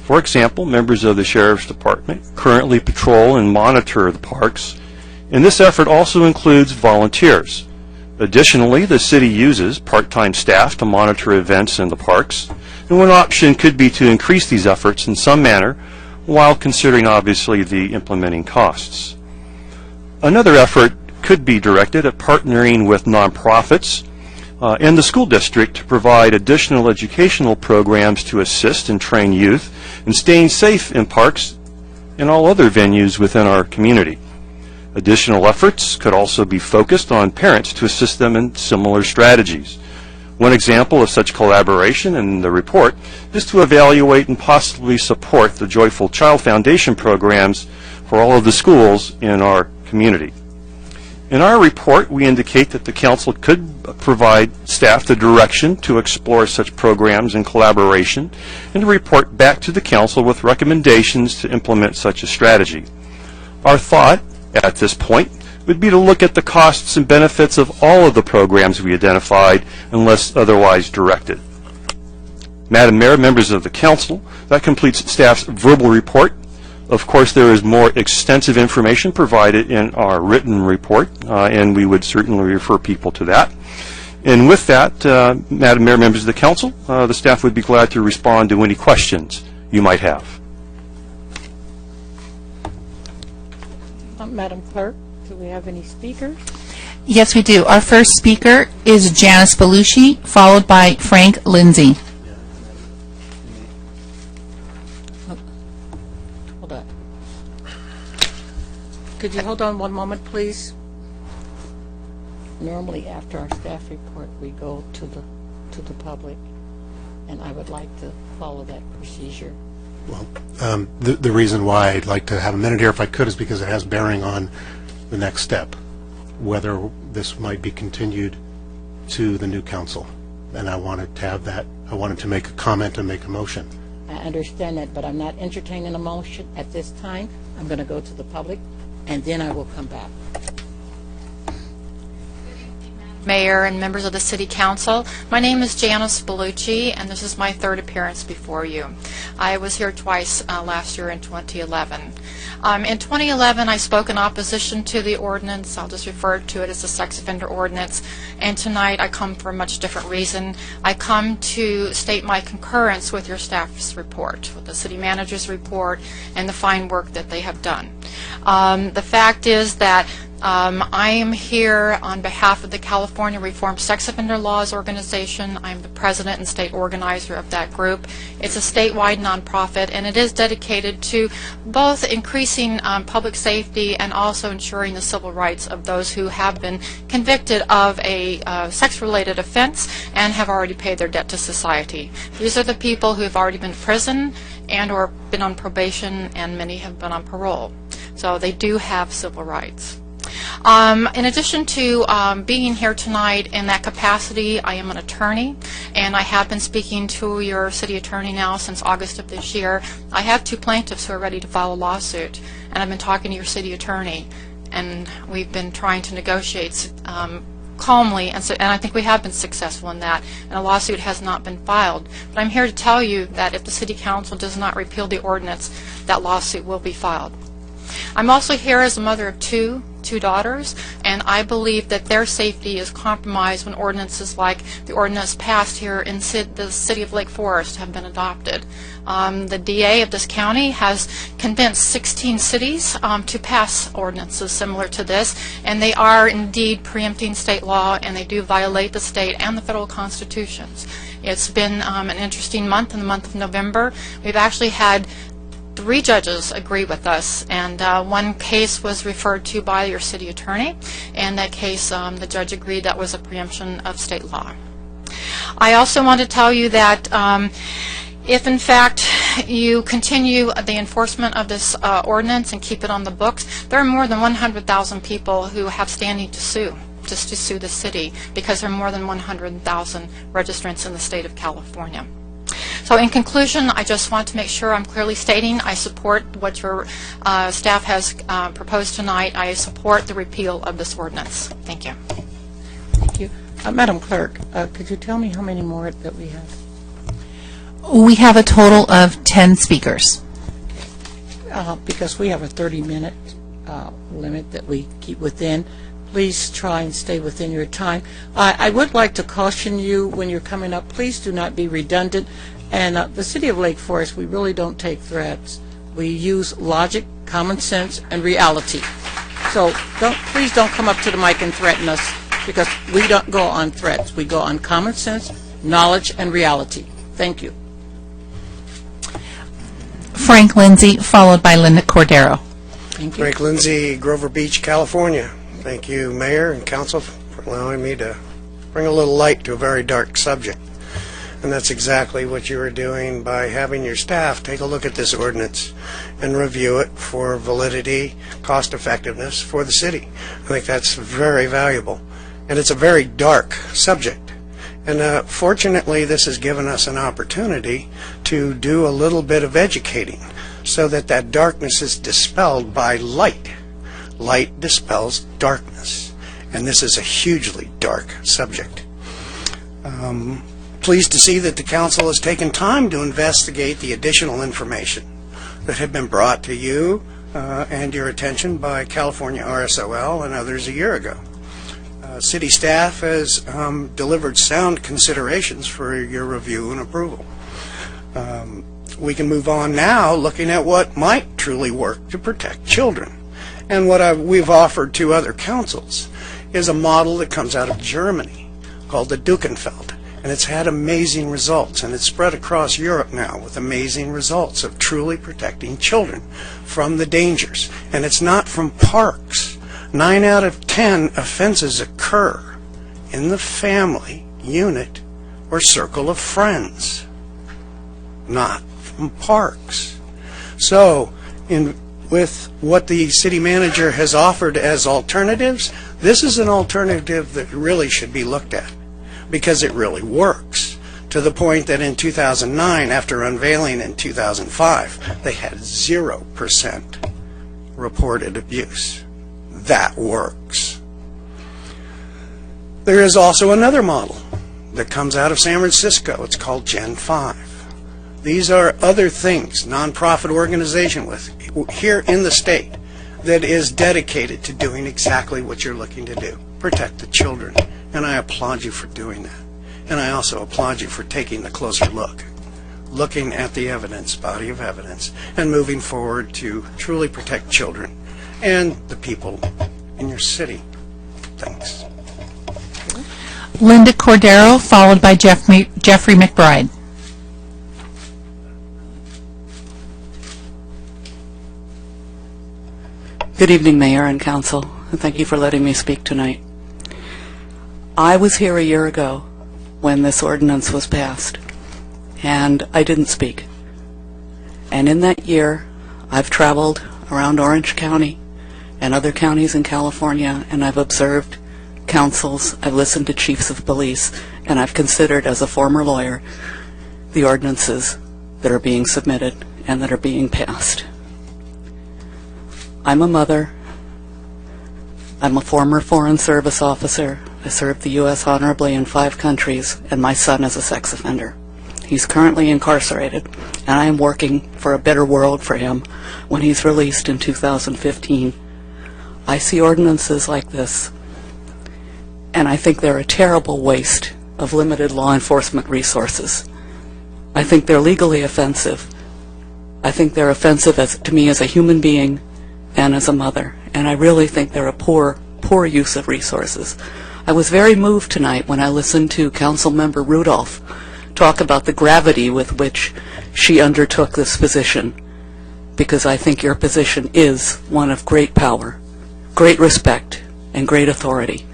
For example, members of the Sheriff's Department currently patrol and monitor the parks, and this effort also includes volunteers. Additionally, the city uses part-time staff to monitor events in the parks, and one option could be to increase these efforts in some manner while considering, obviously, the implementing costs. Another effort could be directed at partnering with nonprofits and the school district to provide additional educational programs to assist and train youth in staying safe in parks and all other venues within our community. Additional efforts could also be focused on parents to assist them in similar strategies. One example of such collaboration in the report is to evaluate and possibly support the Joyful Child Foundation programs for all of the schools in our community. In our report, we indicate that the council could provide staff the direction to explore such programs in collaboration and to report back to the council with recommendations to implement such a strategy. Our thought at this point would be to look at the costs and benefits of all of the programs we identified unless otherwise directed. Madam Mayor, members of the council, that completes staff's verbal report. Of course, there is more extensive information provided in our written report, and we would certainly refer people to that. And with that, Madam Mayor, members of the council, the staff would be glad to respond to any questions you might have. Madam Clerk, do we have any speakers? Yes, we do. Our first speaker is Janice Belushi, followed by Frank Lindsay. Hold on. Could you hold on one moment, please? Normally, after our staff report, we go to the public, and I would like to follow that procedure. Well, the reason why I'd like to have a minute here, if I could, is because it has bearing on the next step, whether this might be continued to the new council. And I wanted to have that, I wanted to make a comment and make a motion. I understand that, but I'm not entertaining a motion at this time. I'm going to go to the public, and then I will come back. Mayor and members of the City Council. My name is Janice Belushi, and this is my third appearance before you. I was here twice last year in 2011. In 2011, I spoke in opposition to the ordinance. I'll just refer to it as the sex offender ordinance. And tonight, I come for a much different reason. I come to state my concurrence with your staff's report, with the city manager's report, and the fine work that they have done. The fact is that I am here on behalf of the California Reformed Sex Offender Laws Organization. I'm the president and state organizer of that group. It's a statewide nonprofit, and it is dedicated to both increasing public safety and also ensuring the civil rights of those who have been convicted of a sex-related offense and have already paid their debt to society. These are the people who have already been in prison and or been on probation, and many have been on parole. So they do have civil rights. In addition to being here tonight in that capacity, I am an attorney, and I have been speaking to your city attorney now since August of this year. I have two plaintiffs who are ready to file a lawsuit, and I've been talking to your city attorney, and we've been trying to negotiate calmly, and I think we have been successful in that, and a lawsuit has not been filed. But I'm here to tell you that if the City Council does not repeal the ordinance, that lawsuit will be filed. I'm also here as a mother of two daughters, and I believe that their safety is compromised when ordinances like the ordinance passed here in the city of Lake Forest have been adopted. The DA of this county has convinced 16 cities to pass ordinances similar to this, and they are indeed preempting state law, and they do violate the state and the federal constitutions. It's been an interesting month in the month of November. We've actually had 3 judges agree with us, and one case was referred to by your city attorney, and that case the judge agreed that was a preemption of state law. I also want to tell you that if in fact you continue the enforcement of this ordinance and keep it on the books, there are more than 100,000 people who have standing to sue, just to sue the city, because there are more than 100,000 registrants in the state of California. So in conclusion, I just want to make sure I'm clearly stating I support what your staff has proposed tonight. I support the repeal of this ordinance. Thank you. Thank you. Madam Clerk, could you tell me how many more that we have? We have a total of 10 speakers. Because we have a 30-minute limit that we keep within, please try and stay within your time. I would like to caution you when you're coming up, please do not be redundant. And the City of Lake Forest, we really don't take threats. We use logic, common sense, and reality. So please don't come up to the mic and threaten us, because we don't go on threats. We go on common sense, knowledge, and reality. Thank you. Frank Lindsay, followed by Linda Cordero. Thank you. Frank Lindsay, Grover Beach, California. Thank you, Mayor and Council, for allowing me to bring a little light to a very dark subject. And that's exactly what you are doing by having your staff take a look at this ordinance and review it for validity, cost effectiveness for the city. I think that's very valuable. And it's a very dark subject. And fortunately, this has given us an opportunity to do a little bit of educating so that that darkness is dispelled by light. Light dispels darkness. And this is a hugely dark subject. Pleased to see that the council has taken time to investigate the additional information that had been brought to you and your attention by California RSOL and others a year ago. City staff has delivered sound considerations for your review and approval. We can move on now looking at what might truly work to protect children. And what we've offered to other councils is a model that comes out of Germany called the Dukenfeld. And it's had amazing results, and it's spread across Europe now with amazing results of truly protecting children from the dangers. And it's not from parks. 9 out of 10 offenses occur in the family, unit, or circle of friends, not from parks. So, with what the city manager has offered as alternatives, this is an alternative that really should be looked at, because it really works, to the point that in 2009, after unveiling in 2005, they had 0% reported abuse. That works. There is also another model that comes out of San Francisco. It's called Gen 5. These are other things, nonprofit organization here in the state that is dedicated to doing exactly what you're looking to do, protect the children. And I applaud you for doing that. And I also applaud you for taking a closer look, looking at the evidence, body of evidence, and moving forward to truly protect children and the people in your city. Thanks. Linda Cordero, followed by Jeffrey McBride. Good evening, Mayor and Council, and thank you for letting me speak tonight. I was here a year ago when this ordinance was passed, and I didn't speak. And in that year, I've traveled around Orange County and other counties in California, and I've observed councils, I've listened to chiefs of police, and I've considered, as a former lawyer, the ordinances that are being submitted and that are being passed. I'm a mother. I'm a former Foreign Service officer. I served the U.S. honorably in 5 countries, and my son is a sex offender. He's currently incarcerated, and I am working for a better world for him when he's released in 2015. I see ordinances like this, and I think they're a terrible waste of limited law enforcement resources. I think they're legally offensive. I think they're offensive to me as a human being and as a mother, and I really think they're a poor use of resources. I was very moved tonight when I listened to Councilmember Rudolph talk about the gravity with which she undertook this position, because I think your position is one of great power, great respect, and great authority.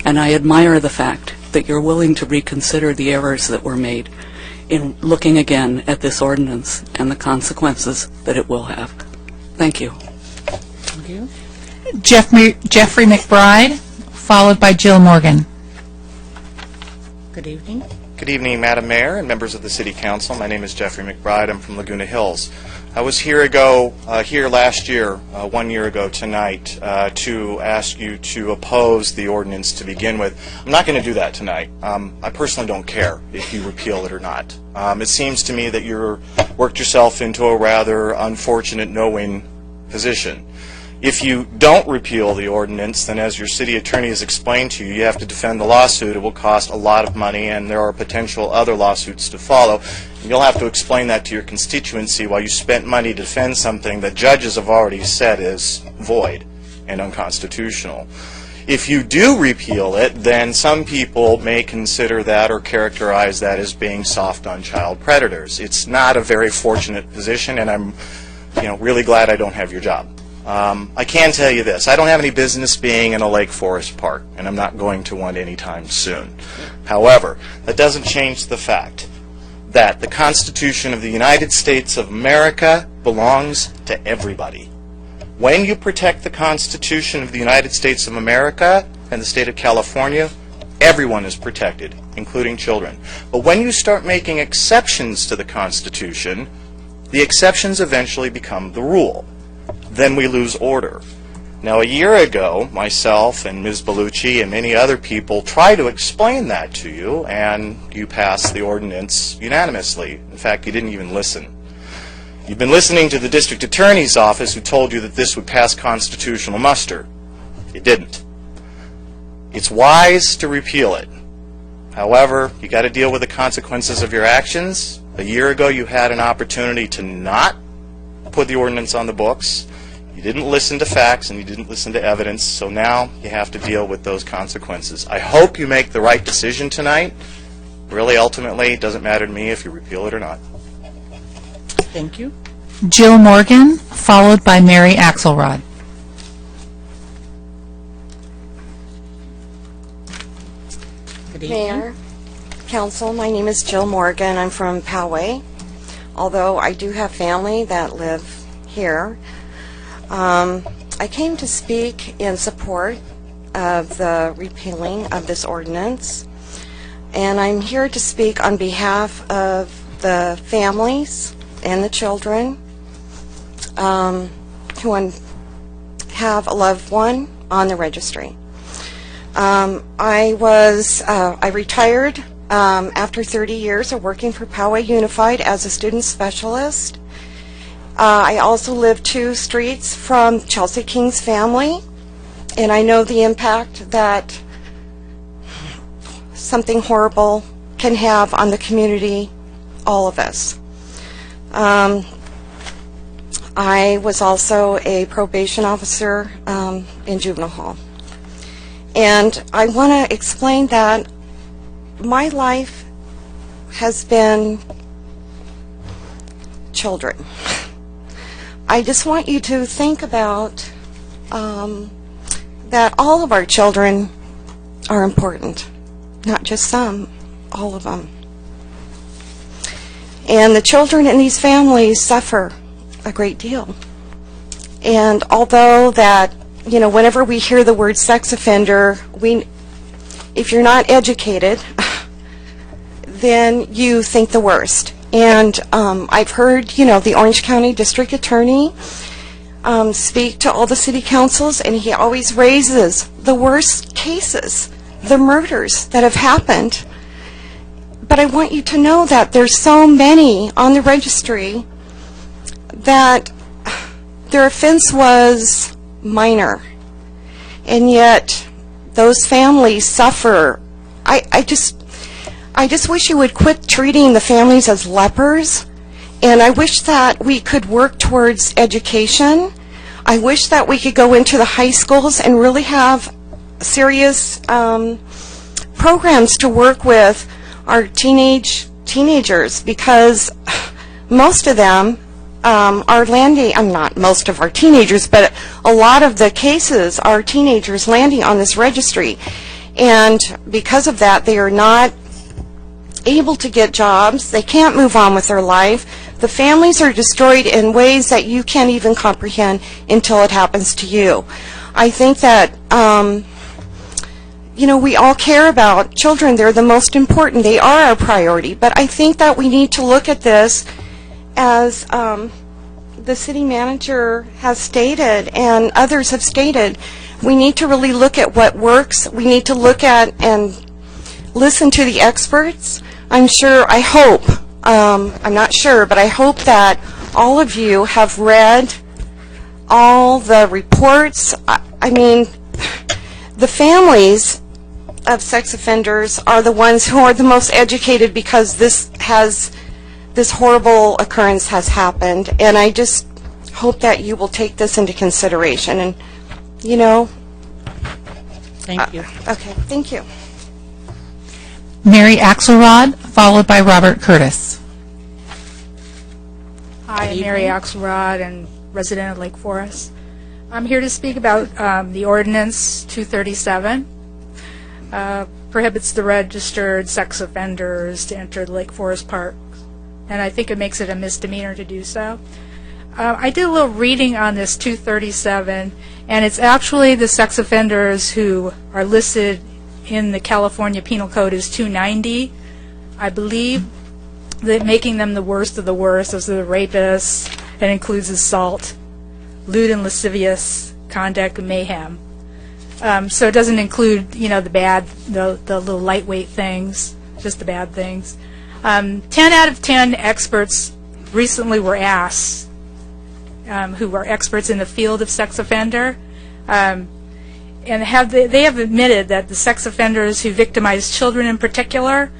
And I admire the fact that you're willing to reconsider the errors that were made in looking again at this ordinance and the consequences that it will have. Thank you. Thank you. Jeffrey McBride, followed by Jill Morgan. Good evening. Good evening, Madam Mayor and members of the City Council. My name is Jeffrey McBride. I'm from Laguna Hills. I was here last year, 1 year ago tonight, to ask you to oppose the ordinance to begin with. I'm not going to do that tonight. I personally don't care if you repeal it or not. It seems to me that you've worked yourself into a rather unfortunate no-win position. If you don't repeal the ordinance, then as your city attorney has explained to you, you have to defend the lawsuit. It will cost a lot of money, and there are potential other lawsuits to follow. And you'll have to explain that to your constituency while you spent money to defend something that judges have already said is void and unconstitutional. If you do repeal it, then some people may consider that or characterize that as being soft on child predators. It's not a very fortunate position, and I'm really glad I don't have your job. I can tell you this. I don't have any business being in a Lake Forest park, and I'm not going to one anytime soon. However, that doesn't change the fact that the Constitution of the United States of America belongs to everybody. When you protect the Constitution of the United States of America and the state of California, everyone is protected, including children. But when you start making exceptions to the Constitution, the exceptions eventually become the rule. Then we lose order. Now, a year ago, myself and Ms. Bellucci and many other people tried to explain that to you, and you passed the ordinance unanimously. In fact, you didn't even listen. You've been listening to the district attorney's office who told you that this would pass constitutional muster. It didn't. It's wise to repeal it. However, you got to deal with the consequences of your actions. A year ago, you had an opportunity to not put the ordinance on the books. You didn't listen to facts and you didn't listen to evidence, so now you have to deal with those consequences. I hope you make the right decision tonight. Really, ultimately, it doesn't matter to me if you repeal it or not. Thank you. Jill Morgan, followed by Mary Axelrod. Good evening. Mayor, Council, my name is Jill Morgan. I'm from Poway, although I do have family that live here. I came to speak in support of the repealing of this ordinance, and I'm here to speak on behalf of the families and the children who have a loved one on the registry. I retired after 30 years of working for Poway Unified as a student specialist. I also live 2 streets from Chelsea King's family, and I know the impact that something horrible can have on the community, all of us. I was also a probation officer in juvenile hall. And I want to explain that my life has been children. I just want you to think about that all of our children are important, not just some, all of them. And the children in these families suffer a great deal. And although that, you know, whenever we hear the word sex offender, if you're not educated, then you think the worst. And I've heard, you know, the Orange County District Attorney speak to all the city councils, and he always raises the worst cases, the murders that have happened. But I want you to know that there's so many on the registry that their offense was minor, and yet those families suffer. I just wish you would quit treating the families as lepers, and I wish that we could work towards education. I wish that we could go into the high schools and really have serious programs to work with our teenagers, because most of them are landing, not most of our teenagers, but a lot of the cases are teenagers landing on this registry. And because of that, they are not able to get jobs. They can't move on with their life. The families are destroyed in ways that you can't even comprehend until it happens to you. I think that, you know, we all care about children. They're the most important. They are our priority. But I think that we need to look at this as the city manager has stated and others have stated. We need to really look at what works. We need to look at and listen to the experts. I'm not sure, but I hope that all of you have read all the reports. I mean, the families of sex offenders are the ones who are the most educated, because this horrible occurrence has happened, and I just hope that you will take this into consideration. And, you know, thank you. Okay, thank you. Mary Axelrod, followed by Robert Curtis. Hi, I'm Mary Axelrod and resident of Lake Forest. I'm here to speak about the Ordinance 237. Prohibits the registered sex offenders to enter the Lake Forest Park, and I think it makes it a misdemeanor to do so. I did a little reading on this 237, and it's actually the sex offenders who are listed in the California Penal Code as 290. I believe that making them the worst of the worst is the rapists. It includes assault, lewd and lascivious conduct, and mayhem. So it doesn't include, the bad, the little lightweight things, just the bad things. 10 out of 10 experts recently were asked, who are experts in the field of sex offender, and they have admitted that the sex offenders who victimize children in particular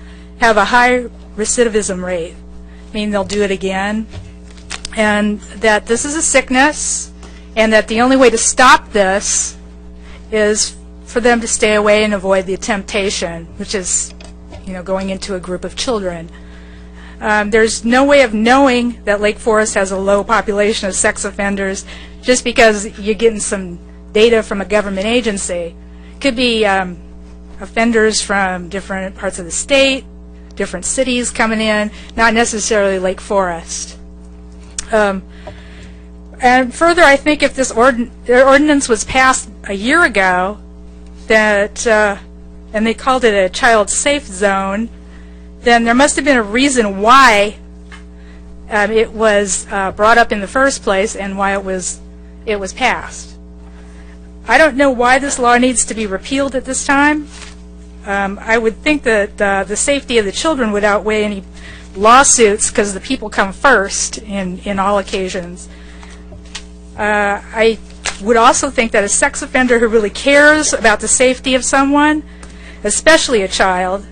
have a high recidivism rate, meaning they'll do it again, and that this is a sickness, and that the only way to stop this is for them to stay away and avoid the temptation, which is, going into a group of children. There's no way of knowing that Lake Forest has a low population of sex offenders just because you're getting some data from a government agency. Could be offenders from different parts of the state, different cities coming in, not necessarily Lake Forest. And further, I think if this ordinance was passed a year ago, and they called it a child safe zone, then there must have been a reason why it was brought up in the first place and why it was passed. I don't know why this law needs to be repealed at this time. I would think that the safety of the children would outweigh any lawsuits because the people come first in all occasions. I would also think that a sex offender who really cares about the safety of someone, especially a child,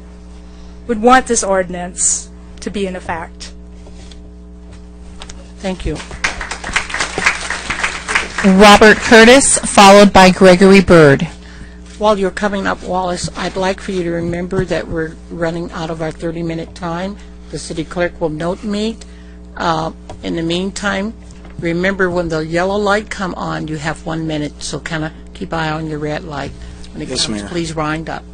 would want this ordinance to be in effect. Thank you. Robert Curtis, followed by Gregory Bird. While you're coming up, Wallace, I'd like for you to remember that we're running out of our 30-minute time. The city clerk will note meet. In the meantime, remember when the yellow light come on, you have 1 minute, so kind of keep eye on your red light. When it Yes, comes, Mayor. please wind up.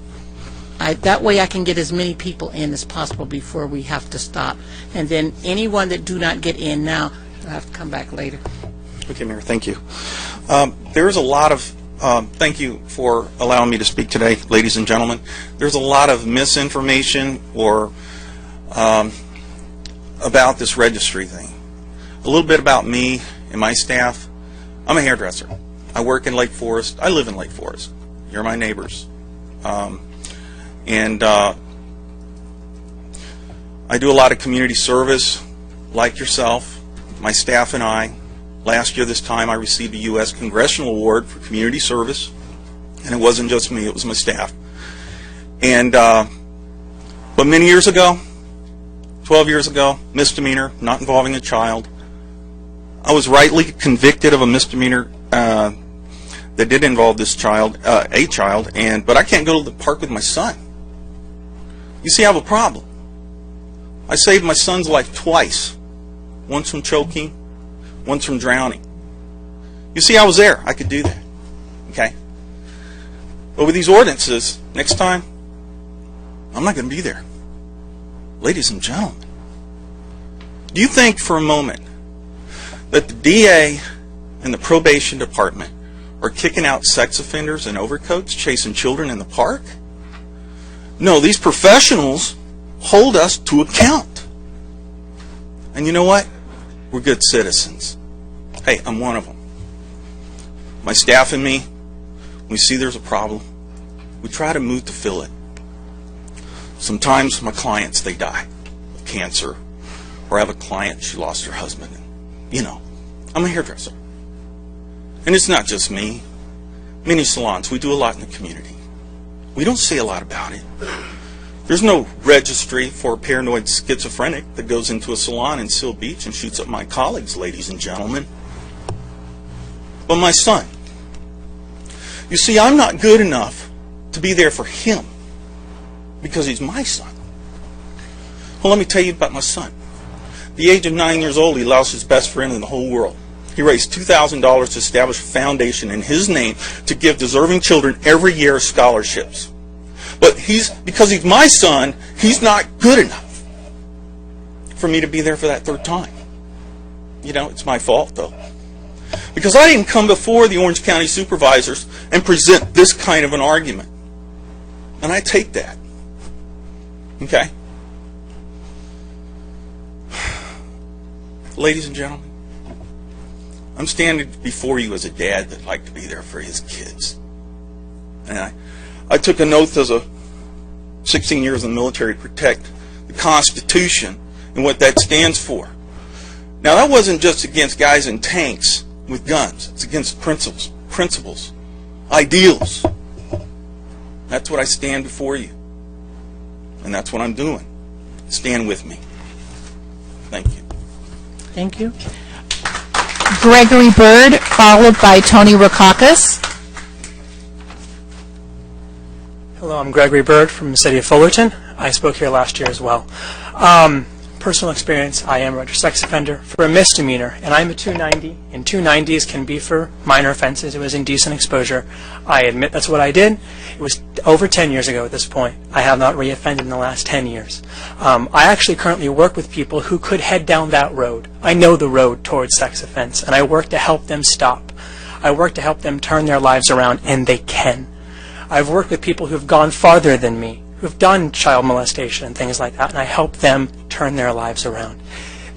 That way I can get as many people in as possible before we have to stop. And then anyone that do not get in now, you'll have to come back later. Okay, Mayor, thank you. There's a lot of, thank you for allowing me to speak today, ladies and gentlemen. There's a lot of misinformation or about this registry thing. A little bit about me and my staff. I'm a hairdresser. I work in Lake Forest. I live in Lake Forest. You're my neighbors. And I do a lot of community service, like yourself, my staff and I. Last year this time I received a U.S. Congressional Award for community service, and it wasn't just me, it was my staff. And but many years ago, 12 years ago, misdemeanor, not involving a child, I was rightly convicted of a misdemeanor that did involve this child, but I can't go to the park with my son. You see, I have a problem. I saved my son's life twice, once from choking, once from drowning. You see, I was there. I could do that. Okay? But with these ordinances, next time, I'm not going to be there. Ladies and gentlemen, do you think for a moment that the DA and the probation department are kicking out sex offenders in overcoats, chasing children in the park? No, these professionals hold us to account. And you know what? We're good citizens. Hey, I'm one of them. My staff and me, we see there's a problem. We try to move to fill it. Sometimes my clients, they die of cancer. Or I have a client, she lost her husband. You know, I'm a hairdresser. And it's not just me. Many salons, we do a lot in the community. We don't say a lot about it. There's no registry for a paranoid schizophrenic that goes into a salon in Seal Beach and shoots up my colleagues, ladies and gentlemen. But my son, you see, I'm not good enough to be there for him because he's my son. Well, let me tell you about my son. At the age of 9 years old, he lost his best friend in the whole world. He raised $2,000 to establish a foundation in his name to give deserving children every year scholarships. But because he's my son, he's not good enough for me to be there for that third time. You know, it's my fault, though. Because I didn't come before the Orange County supervisors and present this kind of an argument. And I take that. Okay? Ladies and gentlemen, I'm standing before you as a dad that liked to be there for his kids. And I took an oath as a 16 years in the military to protect the Constitution and what that stands for. Now, that wasn't just against guys in tanks with guns. It's against principles, ideals. That's what I stand before you. And that's what I'm doing. Stand with me. Thank you. Thank you. Gregory Bird, followed by Tony Rokakis. Hello, I'm Gregory Bird from the city of Fullerton. I spoke here last year as well. Personal experience, I am a registered sex offender for a misdemeanor, and I'm a 290, and 290s can be for minor offenses. It was indecent exposure. I admit that's what I did. It was over 10 years ago at this point. I have not reoffended in the last 10 years. I actually currently work with people who could head down that road. I know the road towards sex offense, and I work to help them stop. I work to help them turn their lives around, and they can. I've worked with people who have gone farther than me, who've done child molestation and things like that, and I help them turn their lives around.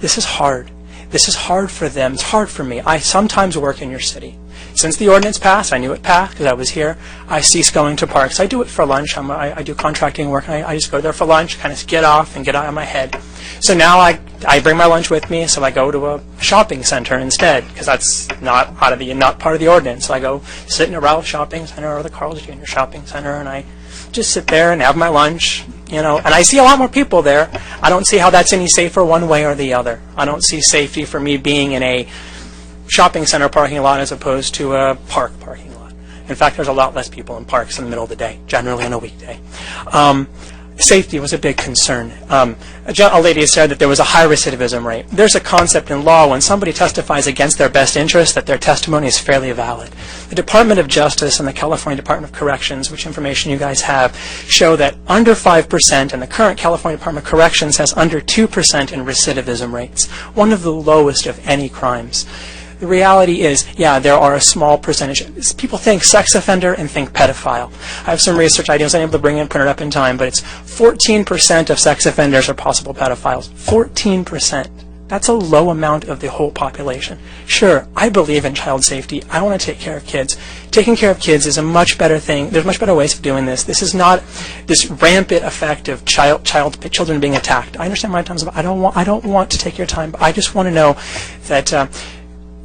This is hard. This is hard for them. It's hard for me. I sometimes work in your city. Since the ordinance passed, I knew it passed because I was here, I ceased going to parks. I do it for lunch. I do contracting work, and I just go there for lunch, kind of get off and get out of my head. So now I bring my lunch with me, so I go to a shopping center instead, because that's not part of the ordinance. So I go sit in a Ralph shopping center or the Carl's Jr. shopping center, and I just sit there and have my lunch, and I see a lot more people there. I don't see how that's any safer one way or the other. I don't see safety for me being in a shopping center parking lot as opposed to a park parking lot. In fact, there's a lot less people in parks in the middle of the day, generally on a weekday. Safety was a big concern. A lady said that there was a high recidivism rate. There's a concept in law when somebody testifies against their best interest that their testimony is fairly valid. The Department of Justice and the California Department of Corrections, which information you guys have, show that under 5%, and the current California Department of Corrections has under 2% in recidivism rates, one of the lowest of any crimes. The reality is, yeah, there are a small percentage. People think sex offender and think pedophile. I have some research I wasn't able to bring in, print it up in time, but it's 14% of sex offenders are possible pedophiles. 14%. That's a low amount of the whole population. Sure, I believe in child safety. I want to take care of kids. Taking care of kids is a much better thing. There's much better ways of doing this. This is not this rampant effect of children being attacked. I understand my times. I don't want to take your time, but I just want to know that.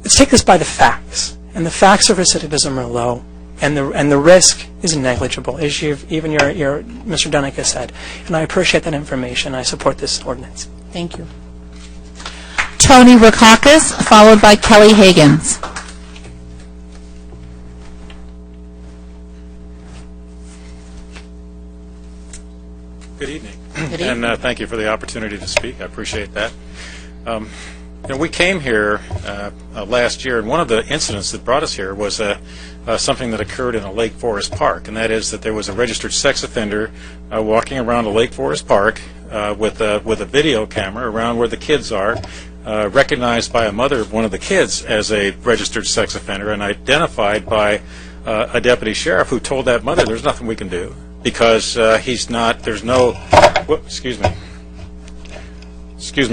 Let's take this by the facts, and the facts of recidivism are low, and the risk is negligible, as even your Mr. Dunica said. And I appreciate that information. I support this ordinance. Thank you. Tony Rokakis, followed by Kelly Higgins. Good evening. Good evening. And thank you for the opportunity to speak. I appreciate that. We came here last year, and one of the incidents that brought us here was something that occurred in a Lake Forest park, and that is that there was a registered sex offender walking around a Lake Forest park with a video camera around where the kids are, recognized by a mother of one of the kids as a registered sex offender, and identified by a deputy sheriff who told that mother, "There's nothing we can do because he's not. There's no." Whoop, excuse me,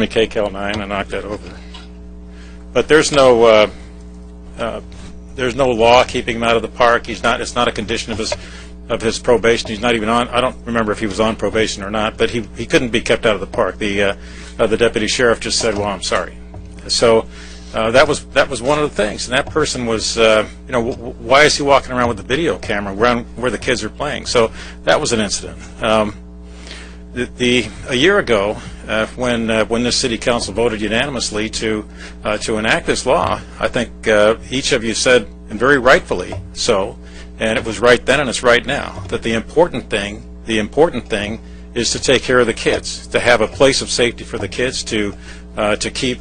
KCAL 9. I knocked that over. But there's no law keeping him out of the park. He's not. It's not a condition of his probation. He's not even on. I don't remember if he was on probation or not. But he couldn't be kept out of the park. The deputy sheriff just said, "Well, I'm sorry." So that was one of the things. And that person was, why is he walking around with the video camera around where the kids are playing? So that was an incident. A year ago, when this city council voted unanimously to enact this law, I think each of you said, and very rightfully so, and it was right then and it's right now, that the important thing is to take care of the kids, to have a place of safety for the kids, to to keep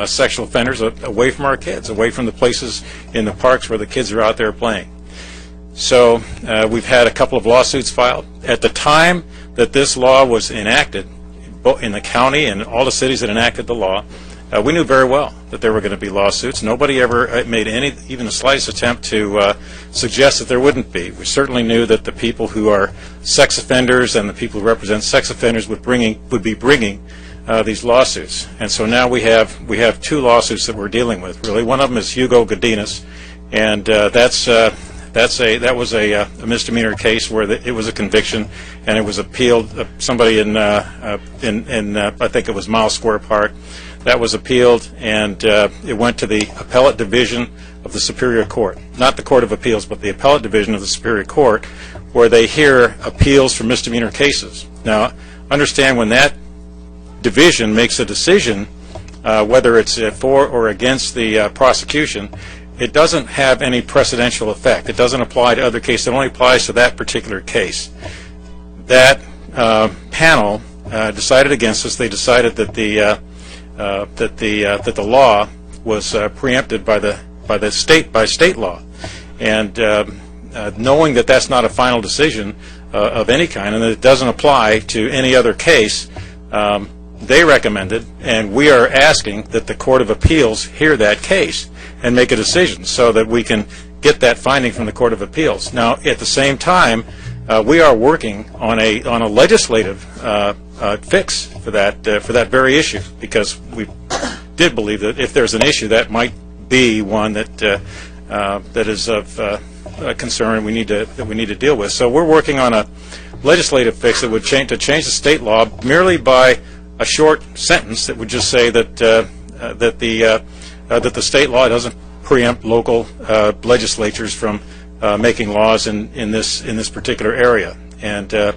sexual offenders away from our kids, away from the places in the parks where the kids are out there playing. So we've had a couple of lawsuits filed. At the time that this law was enacted, in the county and all the cities that enacted the law, we knew very well that there were going to be lawsuits. Nobody ever made even the slightest attempt to suggest that there wouldn't be. We certainly knew that the people who are sex offenders and the people who represent sex offenders would be bringing these lawsuits. And so now we have two lawsuits that we're dealing with. Really, one of them is Hugo Godinez, and that was a misdemeanor case where it was a conviction, and it was appealed. Somebody in I think it was Miles Square Park. That was appealed, and it went to the Appellate Division of the Superior Court, not the Court of Appeals, but the Appellate Division of the Superior Court, where they hear appeals for misdemeanor cases. Now, understand when that division makes a decision, whether it's for or against the prosecution, it doesn't have any precedential effect. It doesn't apply to other cases. It only applies to that particular case. That panel decided against us. They decided that the law was preempted by state law, and knowing that that's not a final decision of any kind, and that it doesn't apply to any other case, they recommended, and we are asking that the Court of Appeals hear that case and make a decision so that we can get that finding from the Court of Appeals. Now, at the same time, we are working on a legislative fix for that very issue, because we did believe that if there's an issue, that might be one that is of concern we need to deal with. So we're working on a legislative fix that would change the state law merely by a short sentence that would just say that the state law doesn't preempt local legislatures from making laws in this particular area. And so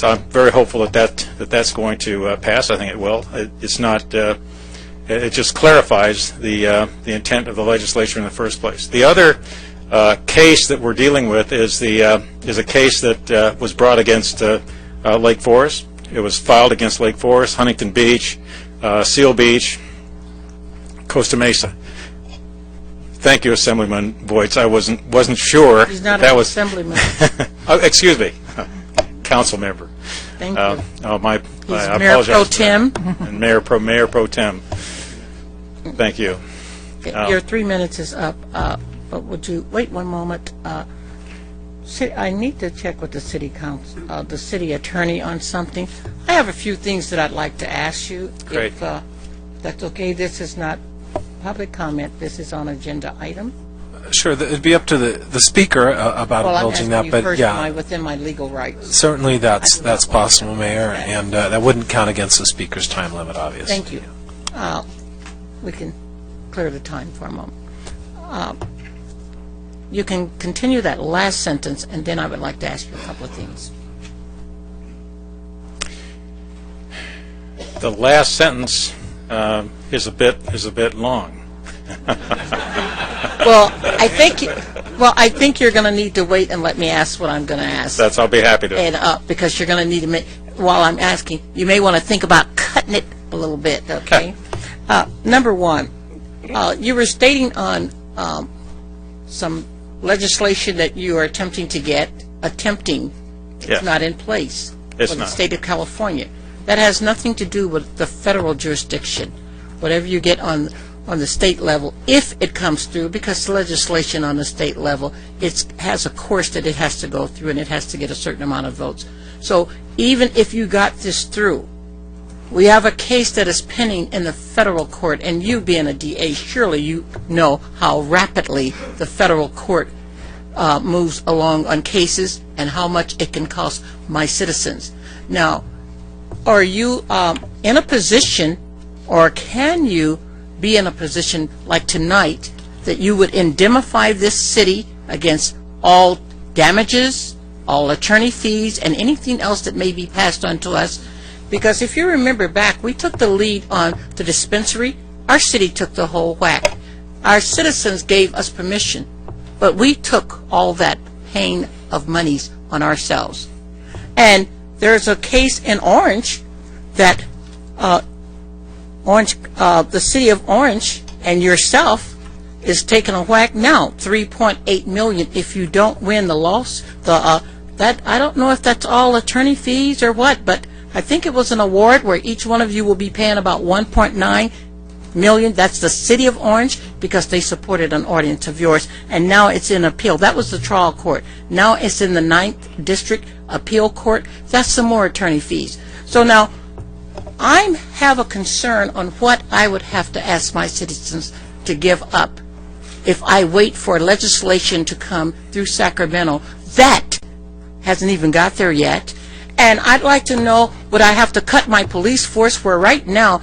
I'm very hopeful that's going to pass. I think it will. It's not. It just clarifies the intent of the legislature in the first place. The other case that we're dealing with is a case that was brought against Lake Forest. It was filed against Lake Forest, Huntington Beach, Seal Beach, Costa Mesa. Thank you, Assemblyman Voights. I wasn't sure. He's not that an was assemblyman. Oh, excuse me, council member. Thank you. He's I Mayor Pro Tem. And Mayor Pro Tem. Thank you. Your 3 minutes is up, but would you wait one moment? I need to check with the city council, the city attorney on something. I have a few things that I'd like to ask you. Great. If that's okay. This is not public comment. This is on agenda item. Sure, it'd be up to the speaker about indulging that, but first, yeah, within my legal rights. Certainly that's possible, Mayor, and that wouldn't count against the speaker's time limit, obviously. Thank you. We can clear the time for a moment. You can continue that last sentence, and then I would like to ask you a couple of things. The last sentence is a bit long. Well, I think you're going to need to wait and let me ask what I'm going to ask. I'll be happy to. And because you're going to need to while I'm asking, you may want to think about cutting it a little bit. Okay. Number one, you were stating on some legislation that you are attempting to get. It's not in place for the state of California. That has nothing to do with the federal jurisdiction. Whatever you get on the state level, if it comes through, because the legislation on the state level, it has a course that it has to go through, and it has to get a certain amount of votes. So even if you got this through, we have a case that is pending in the federal court, and you being a DA, surely you know how rapidly the federal court moves along on cases and how much it can cost my citizens. Now, are you in a position, or can you be in a position like tonight that you would indemnify this city against all damages, all attorney fees, and anything else that may be passed on to us? Because if you remember back, we took the lead on the dispensary. Our city took the whole whack. Our citizens gave us permission, but we took all that pain of monies on ourselves. And there's a case in Orange that the city of Orange and yourself is taking a whack now, $3.8 million if you don't win the loss. That I don't know if that's all attorney fees or what, but I think it was an award where each one of you will be paying about $1.9 million. That's the city of Orange because they supported an ordinance of yours, and now it's in appeal. That was the trial court. Now it's in the 9th District Appeal Court. That's some more attorney fees. So now I have a concern on what I would have to ask my citizens to give up if I wait for legislation to come through Sacramento. That hasn't even got there yet. And I'd like to know, would I have to cut my police force where right now,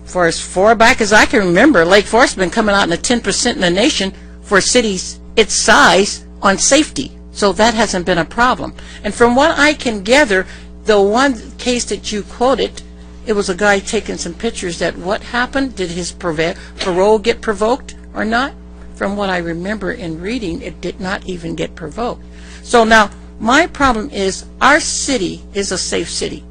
for as far back as I can remember, Lake Forest has been coming out in the 10% in the nation for cities its size on safety. So that hasn't been a problem. And from what I can gather, the one case that you quoted, it was a guy taking some pictures that what happened? Did his parole get provoked or not? From what I remember in reading, it did not even get provoked. So now, my problem is our city is a safe city.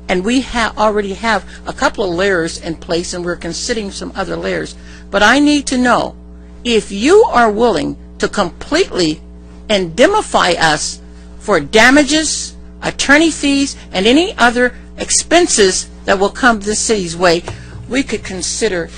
And we already have a couple of layers in place, and we're considering some other layers. But I need to know if you are willing to completely indemnify us for damages, attorney fees, and any other expenses that will come this city's way. We could consider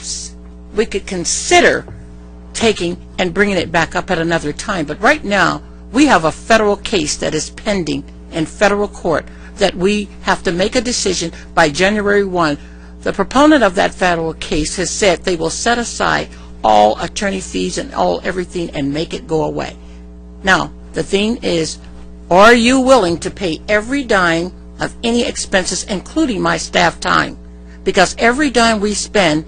taking and bringing it back up at another time. But right now, we have a federal case that is pending in federal court that we have to make a decision by January 1. The proponent of that federal case has said they will set aside all attorney fees and all everything and make it go away. Now, the thing is, are you willing to pay every dime of any expenses, including my staff time? Because every dime we spend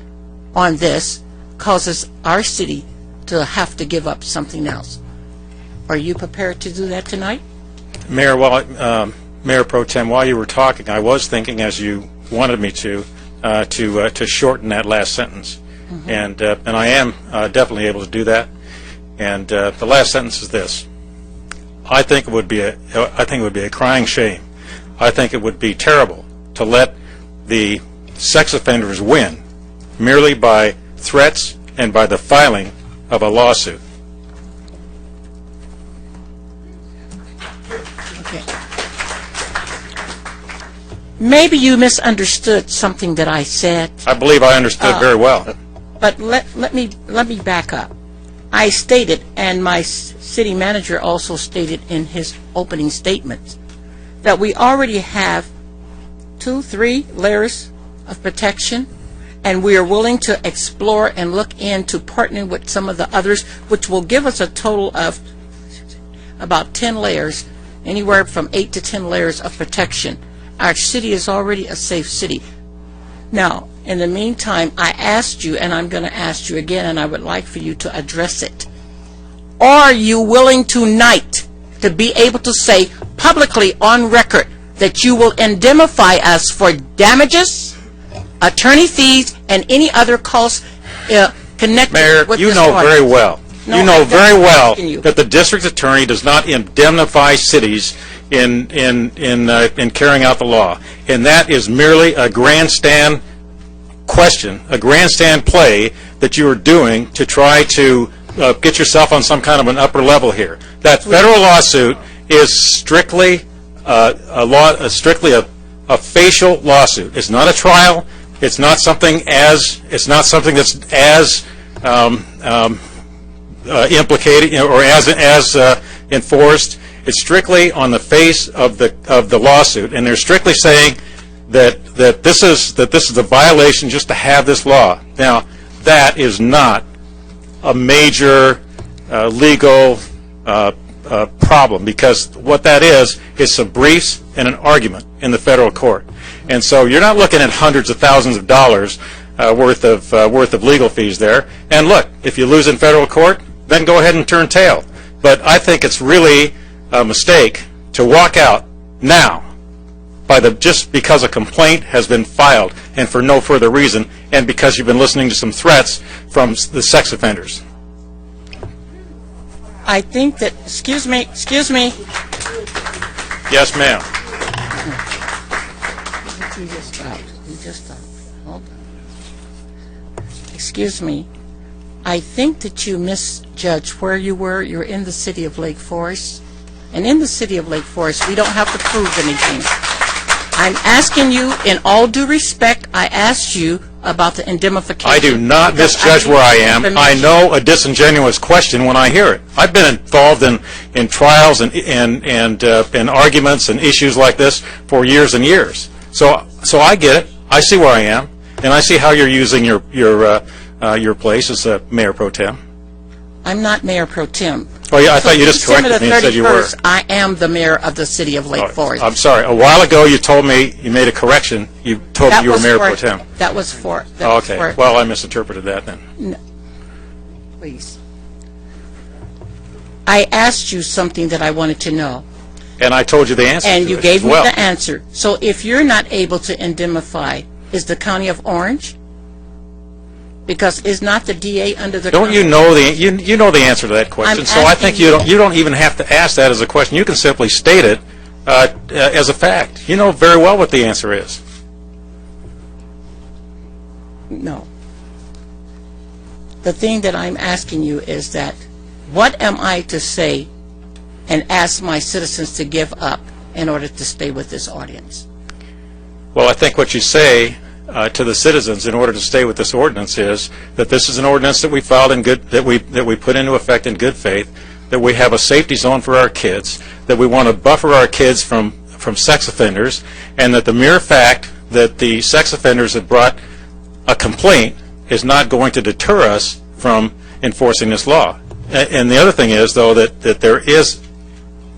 on this causes our city to have to give up something else. Are you prepared to do that tonight? Mayor, Mayor Pro Tem, while you were talking, I was thinking, as you wanted me to shorten that last sentence, and I am definitely able to do that. And the last sentence is this: I think it would be a crying shame. I think it would be terrible to let the sex offenders win merely by threats and by the filing of a lawsuit. Okay. Maybe you misunderstood something that I said. I believe I understood very well. But let me back up. I stated, and my city manager also stated in his opening statements, that we already have 2-3 layers of protection, and we are willing to explore and look into partnering with some of the others, which will give us a total of about 10 layers, anywhere from 8 to 10 layers of protection. Our city is already a safe city. Now, in the meantime, I asked you, and I'm going to ask you again, and I would like for you to address it. Are you willing tonight to be able to say publicly on record that you will indemnify us for damages, attorney fees, and any other costs connected Mayor, with you this know ordinance? very well. No, you know very well you. that the district attorney does not indemnify cities in carrying out the law, and that is merely a grandstand question, a grandstand play that you are doing to try to get yourself on some kind of an upper level here. That federal lawsuit is strictly a facial lawsuit. It's not a trial. It's not something that's as implicated or as enforced. It's strictly on the face of the lawsuit, and they're strictly saying that this is a violation just to have this law. Now, that is not a major legal problem, because what that is some briefs and an argument in the federal court. And so you're not looking at hundreds of thousands of dollars worth of legal fees there. And look, if you lose in federal court, then go ahead and turn tail. But I think it's really a mistake to walk out now just because a complaint has been filed and for no further reason, and because you've been listening to some threats from the sex offenders. I think that, excuse me. Yes, ma'am. You just stopped. hold on. Excuse me. I think that you misjudged where you were. You're in the city of Lake Forest. And in the city of Lake Forest, we don't have to prove anything. I'm asking you, in all due respect, I asked you about the indemnification. I do not misjudge where I am. I know a disingenuous question when I hear it. I've been involved in trials and arguments and issues like this for years and years. So I get it. I see where I am, and I see how you're using your place as Mayor Pro Tem. I'm not Mayor Pro Tem. Oh, yeah, I thought you just corrected me and said you were. I am the mayor of the city of Lake Forest. I'm sorry. A while ago, you told me, you made a correction. You told me you were Mayor Pro Tem. That was for... Okay. Well, I misinterpreted that then. No. Please. I asked you something that I wanted to know. And I told you the answer. And you gave me the answer. So if you're not able to indemnify, is the County of Orange? Because is not the DA under the... Don't you know you know the answer to that question? So I think you don't even have to ask that as a question. You can simply state it as a fact. You know very well what the answer is. No. The thing that I'm asking you is that what am I to say and ask my citizens to give up in order to stay with this audience? Well, I think what you say to the citizens in order to stay with this ordinance is that this is an ordinance that we filed in good, that we put into effect in good faith, that we have a safety zone for our kids, that we want to buffer our kids from sex offenders, and that the mere fact that the sex offenders have brought a complaint is not going to deter us from enforcing this law. And the other thing is, though, that there is,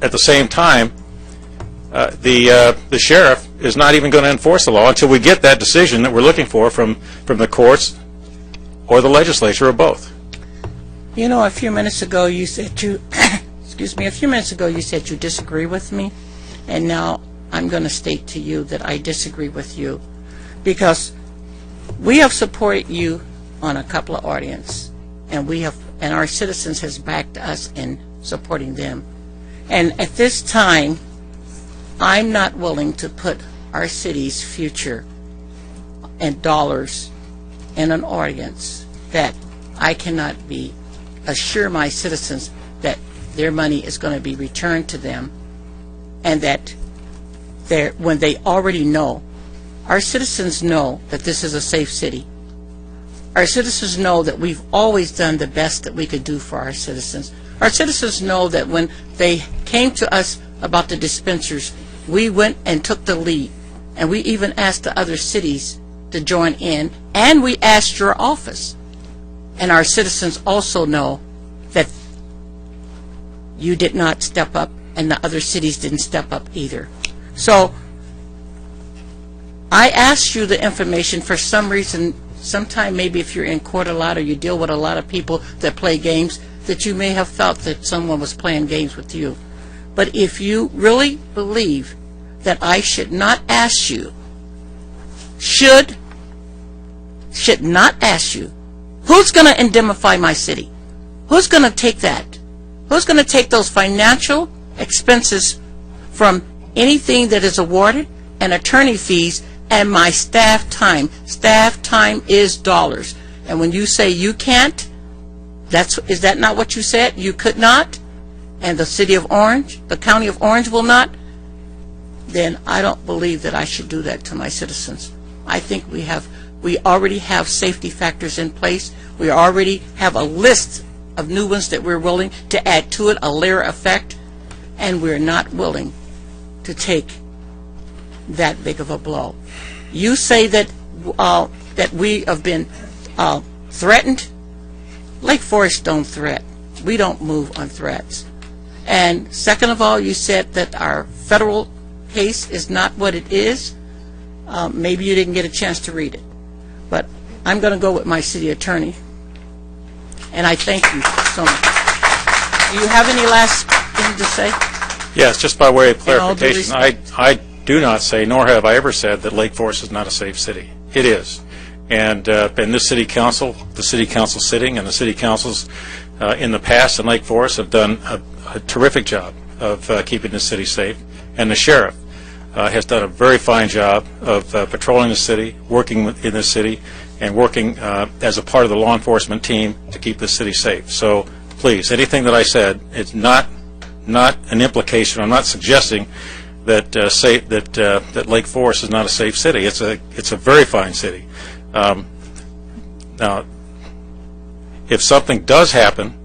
at the same time, the sheriff is not even going to enforce the law until we get that decision that we're looking for from the courts or the legislature or both. You know, a few minutes ago you said you, excuse me, a few minutes ago you said you disagree with me, and now I'm going to state to you that I disagree with you, because we have supported you on a couple of ordinances, and our citizens has backed us in supporting them. And at this time, I'm not willing to put our city's future and dollars in an ordinance that I cannot assure my citizens that their money is going to be returned to them, and that when they already know, our citizens know that this is a safe city. Our citizens know that we've always done the best that we could do for our citizens. Our citizens know that when they came to us about the dispensers, we went and took the lead, and we even asked the other cities to join in, and we asked your office. And our citizens also know that you did not step up, and the other cities didn't step up either. So I asked you the information for some reason. Sometime maybe if you're in court a lot or you deal with a lot of people that play games, that you may have felt that someone was playing games with you. But if you really believe that I should not ask you, should not ask you, who's going to indemnify my city? Who's going to take that? Who's going to take those financial expenses from anything that is awarded and attorney fees and my staff time? Staff time is dollars. And when you say you can't, is that not what you said? You could not? And the city of Orange, the county of Orange will not? Then I don't believe that I should do that to my citizens. I think we already have safety factors in place. We already have a list of new ones that we're willing to add to it, a layer effect, and we're not willing to take that big of a blow. You say that we have been threatened. Lake Forest don't threat. We don't move on threats. And second of all, you said that our federal case is not what it is. Maybe you didn't get a chance to read it. But I'm going to go with my city attorney. And I thank you so much. Do you have any last thing to say? Yes, just by way of clarification, I do not say, nor have I ever said, that Lake Forest is not a safe city. It is. And this city council, the city council sitting, and the city councils in the past in Lake Forest have done a terrific job of keeping the city safe, and the sheriff. has done a very fine job of patrolling the city, working in the city, and working as a part of the law enforcement team to keep the city safe. So please, anything that I said, it's not an implication. I'm not suggesting that that Lake Forest is not a safe city. It's a very fine city. Now, if something does happen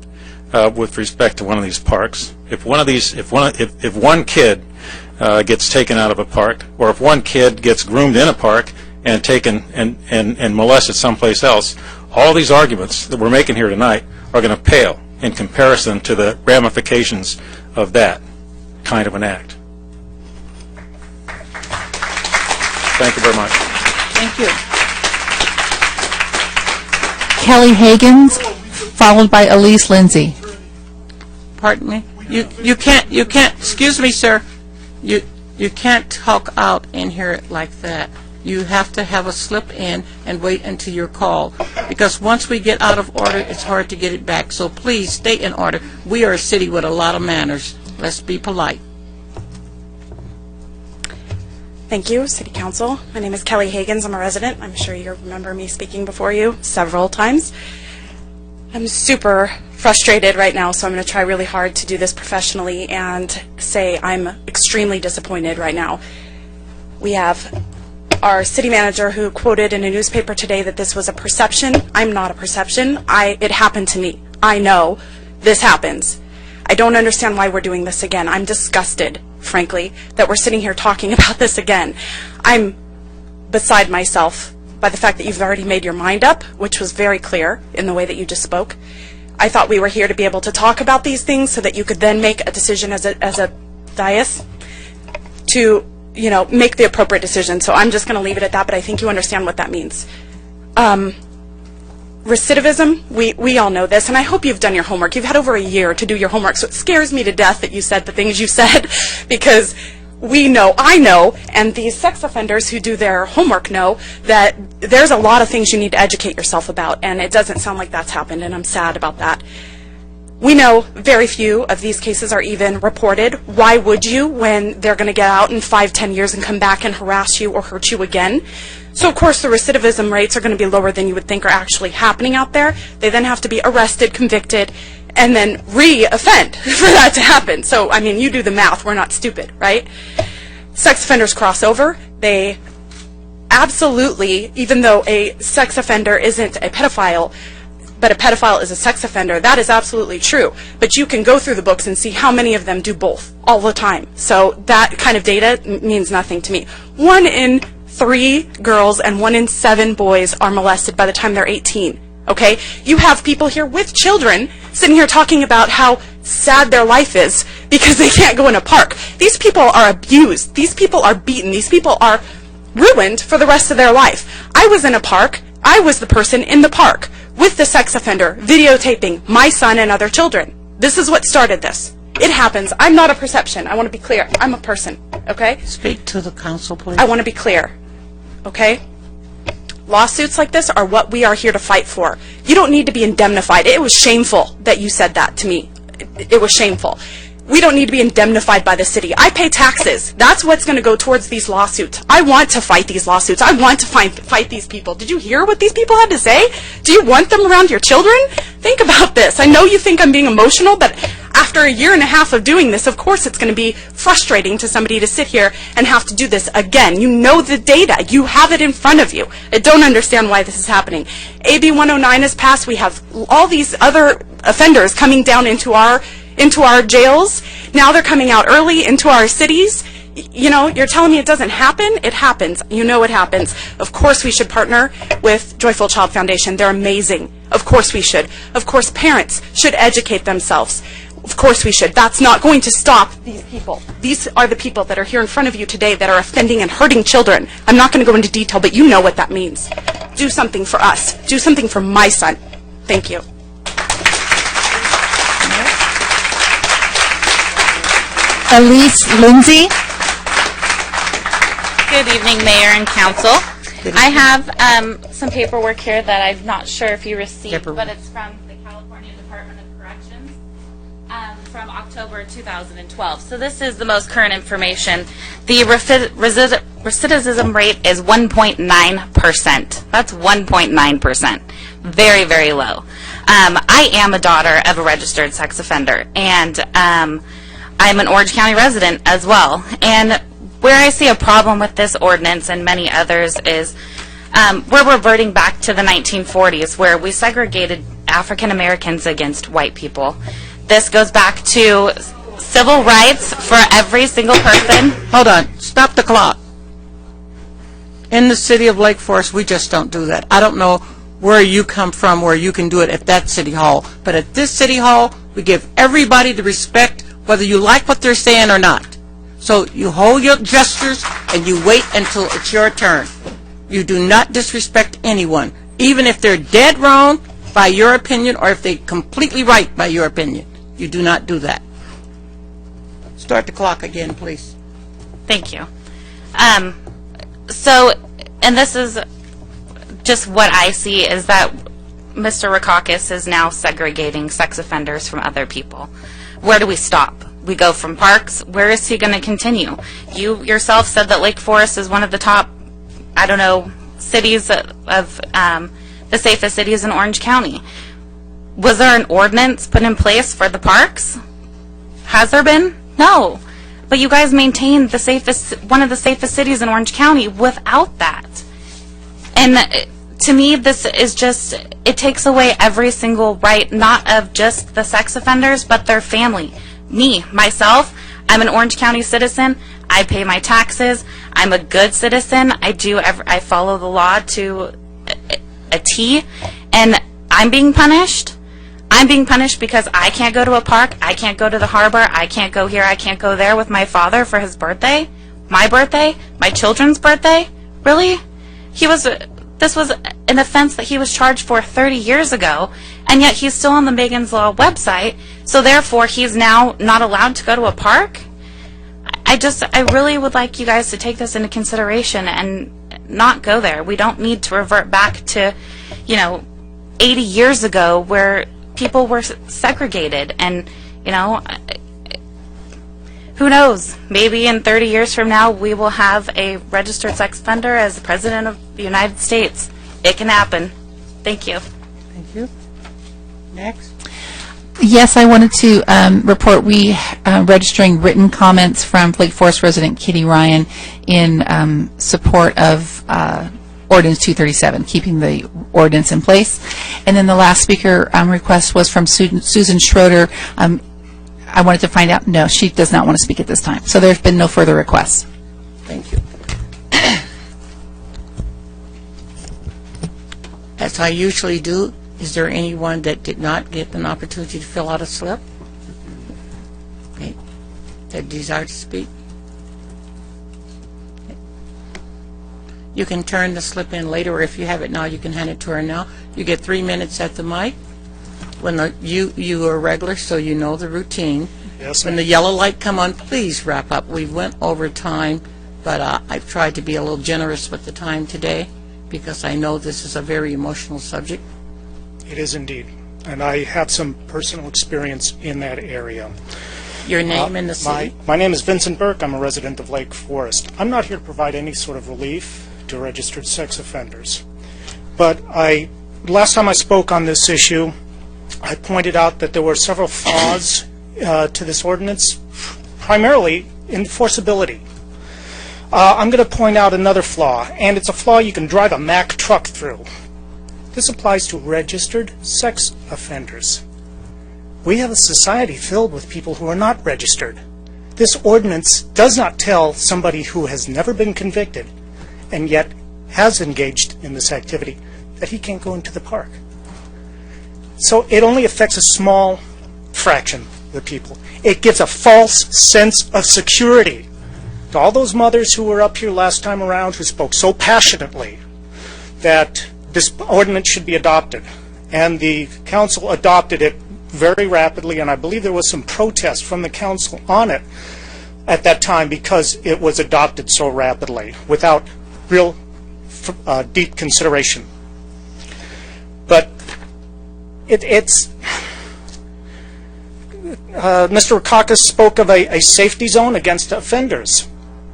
with respect to one of these parks, if one kid gets taken out of a park, or if one kid gets groomed in a park and taken and molested someplace else, all these arguments that we're making here tonight are going to pale in comparison to the ramifications of that kind of an act. Thank you very much. Thank you. Kelly Hagans, followed by Elise Lindsay. Pardon me? You can't, excuse me, sir. You can't talk out in here like that. You have to have a slip in and wait until your call, because once we get out of order, it's hard to get it back. So please stay in order. We are a city with a lot of manners. Let's be polite. Thank you, City Council. My name is Kelly Hagans. I'm a resident. I'm sure you remember me speaking before you several times. I'm super frustrated right now, so I'm going to try really hard to do this professionally and say I'm extremely disappointed right now. We have our city manager who quoted in a newspaper today that this was a perception. I'm not a perception. It happened to me. I know this happens. I don't understand why we're doing this again. I'm disgusted, frankly, that we're sitting here talking about this again. I'm beside myself by the fact that you've already made your mind up, which was very clear in the way that you just spoke. I thought we were here to be able to talk about these things so that you could then make a decision as a dais to, make the appropriate decision. So I'm just going to leave it at that, but I think you understand what that means. Recidivism, we all know this, and I hope you've done your homework. You've had over a year to do your homework, so it scares me to death that you said the things you said, because I know, and these sex offenders who do their homework know that there's a lot of things you need to educate yourself about, and it doesn't sound like that's happened, and I'm sad about that. We know very few of these cases are even reported. Why would you, when they're going to get out in 5-10 years and come back and harass you or hurt you again? So, of course, the recidivism rates are going to be lower than you would think are actually happening out there. They then have to be arrested, convicted, and then re-offend for that to happen. So, I mean, you do the math. We're not stupid, right? Sex offenders cross over. They absolutely, even though a sex offender isn't a pedophile, but a pedophile is a sex offender, that is absolutely true. But you can go through the books and see how many of them do both all the time. So that kind of data means nothing to me. 1 in 3 girls and 1 in 7 boys are molested by the time they're 18. Okay? You have people here with children sitting here talking about how sad their life is because they can't go in a park. These people are abused. These people are beaten. These people are ruined for the rest of their life. I was in a park. I was the person in the park with the sex offender videotaping my son and other children. This is what started this. It happens. I'm not a perception. I want to be clear. I'm a person. Okay? Speak to the council, please. I want to be clear. Okay? Lawsuits like this are what we are here to fight for. You don't need to be indemnified. It was shameful that you said that to me. It was shameful. We don't need to be indemnified by the city. I pay taxes. That's what's going to go towards these lawsuits. I want to fight these lawsuits. I want to fight these people. Did you hear what these people had to say? Do you want them around your children? Think about this. I know you think I'm being emotional, but after a year and a half of doing this, of course it's going to be frustrating to somebody to sit here and have to do this again. You know the data. You have it in front of you. I don't understand why this is happening. AB 109 is passed. We have all these other offenders coming down into our jails. Now they're coming out early into our cities. You know, you're telling me it doesn't happen? It happens. You know it happens. Of course we should partner with Joyful Child Foundation. They're amazing. Of course we should. Of course parents should educate themselves. Of course we should. That's not going to stop these people. These are the people that are here in front of you today that are offending and hurting children. I'm not going to go into detail, but you know what that means. Do something for us. Do something for my son. Thank you. Elise Lindsay. Good evening, Mayor and Council. I have some paperwork here that I'm not sure if you received, but it's from the California Department of Corrections. from October 2012. So this is the most current information. The recidivism rate is 1.9%. That's 1.9%. Very, very low. I am a daughter of a registered sex offender, and I'm an Orange County resident as well. And where I see a problem with this ordinance and many others is we're reverting back to the 1940s, where we segregated African Americans against white people. This goes back to civil rights for every single person. Hold on. Stop the clock. In the city of Lake Forest, we just don't do that. I don't know where you come from, where you can do it at that city hall. But at this city hall, we give everybody the respect, whether you like what they're saying or not. So you hold your gestures and you wait until it's your turn. You do not disrespect anyone, even if they're dead wrong by your opinion or if they're completely right by your opinion. You do not do that. Start the clock again, please. Thank you. So, and this is just what I see, is that Mr. Rakakis is now segregating sex offenders from other people. Where do we stop? We go from parks. Where is he going to continue? You yourself said that Lake Forest is one of the top, I don't know, cities of the safest cities in Orange County. Was there an ordinance put in place for the parks? Has there been? No. But you guys maintained the safest, one of the safest cities in Orange County without that. And to me, this is just, it takes away every single right, not of just the sex offenders, but their family. Me, myself, I'm an Orange County citizen. I pay my taxes. I'm a good citizen. I follow the law to a T. And I'm being punished. I'm being punished because I can't go to a park. I can't go to the harbor. I can't go here. I can't go there with my father for his birthday. My birthday. My children's birthday. Really? This was an offense that he was charged for 30 years ago, and yet he's still on the Megan's Law website, so therefore he's now not allowed to go to a park? I really would like you guys to take this into consideration and not go there. We don't need to revert back to, 80 years ago where people were segregated, and, who knows? Maybe in 30 years from now, we will have a registered sex offender as the President of the United States. It can happen. Thank you. Thank you. Next. Yes, I wanted to report we registering written comments from Lake Forest resident Kitty Ryan in support of Ordinance 237, keeping the ordinance in place. And then the last speaker request was from Susan Schroeder. I wanted to find out, no, she does not want to speak at this time. So there's been no further requests. Thank you. As I usually do, is there anyone that did not get an opportunity to fill out a slip? Okay. That desire to speak? Okay. You can turn the slip in later, or if you have it now, you can hand it to her now. You get 3 minutes at the mic. When you are regular, so you know the routine. Yes, when the yellow light come on, please wrap up. We went over time, but I've tried to be a little generous with the time today because I know this is a very emotional subject. It is indeed, and I have some personal experience in that area. Your name in the city? My name is Vincent Burke. I'm a resident of Lake Forest. I'm not here to provide any sort of relief to registered sex offenders, but last time I spoke on this issue, I pointed out that there were several flaws to this ordinance, primarily enforceability. I'm going to point out another flaw, and it's a flaw you can drive a Mack truck through. This applies to registered sex offenders. We have a society filled with people who are not registered. This ordinance does not tell somebody who has never been convicted and yet has engaged in this activity that he can't go into the park. So it only affects a small fraction of the people. It gives a false sense of security to all those mothers who were up here last time around who spoke so passionately that this ordinance should be adopted. And the council adopted it very rapidly, and I believe there was some protest from the council on it at that time because it was adopted so rapidly without real deep consideration. But Mr. Rakakis spoke of a safety zone against offenders.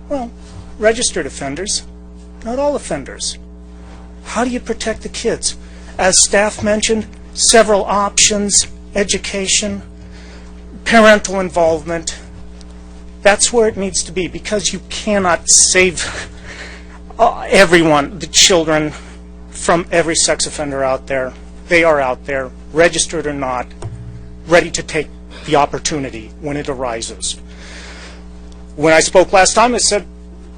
Well, registered offenders, not all offenders. How do you protect the kids? As staff mentioned, several options, education, parental involvement. That's where it needs to be, because you cannot save everyone, the children, from every sex offender out there. They are out there, registered or not, ready to take the opportunity when it arises. When I spoke last time, I said,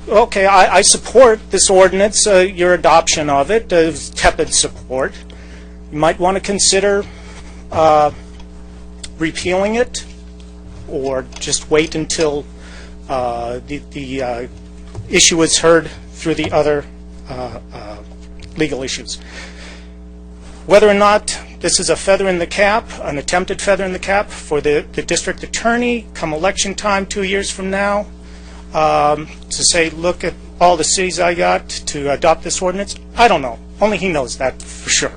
okay, I support this ordinance, your adoption of it, tepid support. You might want to consider repealing it, or just wait until the issue is heard through the other legal issues. Whether or not this is a feather in the cap, an attempted feather in the cap for the district attorney come election time 2 years from now, to say, look at all the cities I got to adopt this ordinance, I don't know. Only he knows that for sure.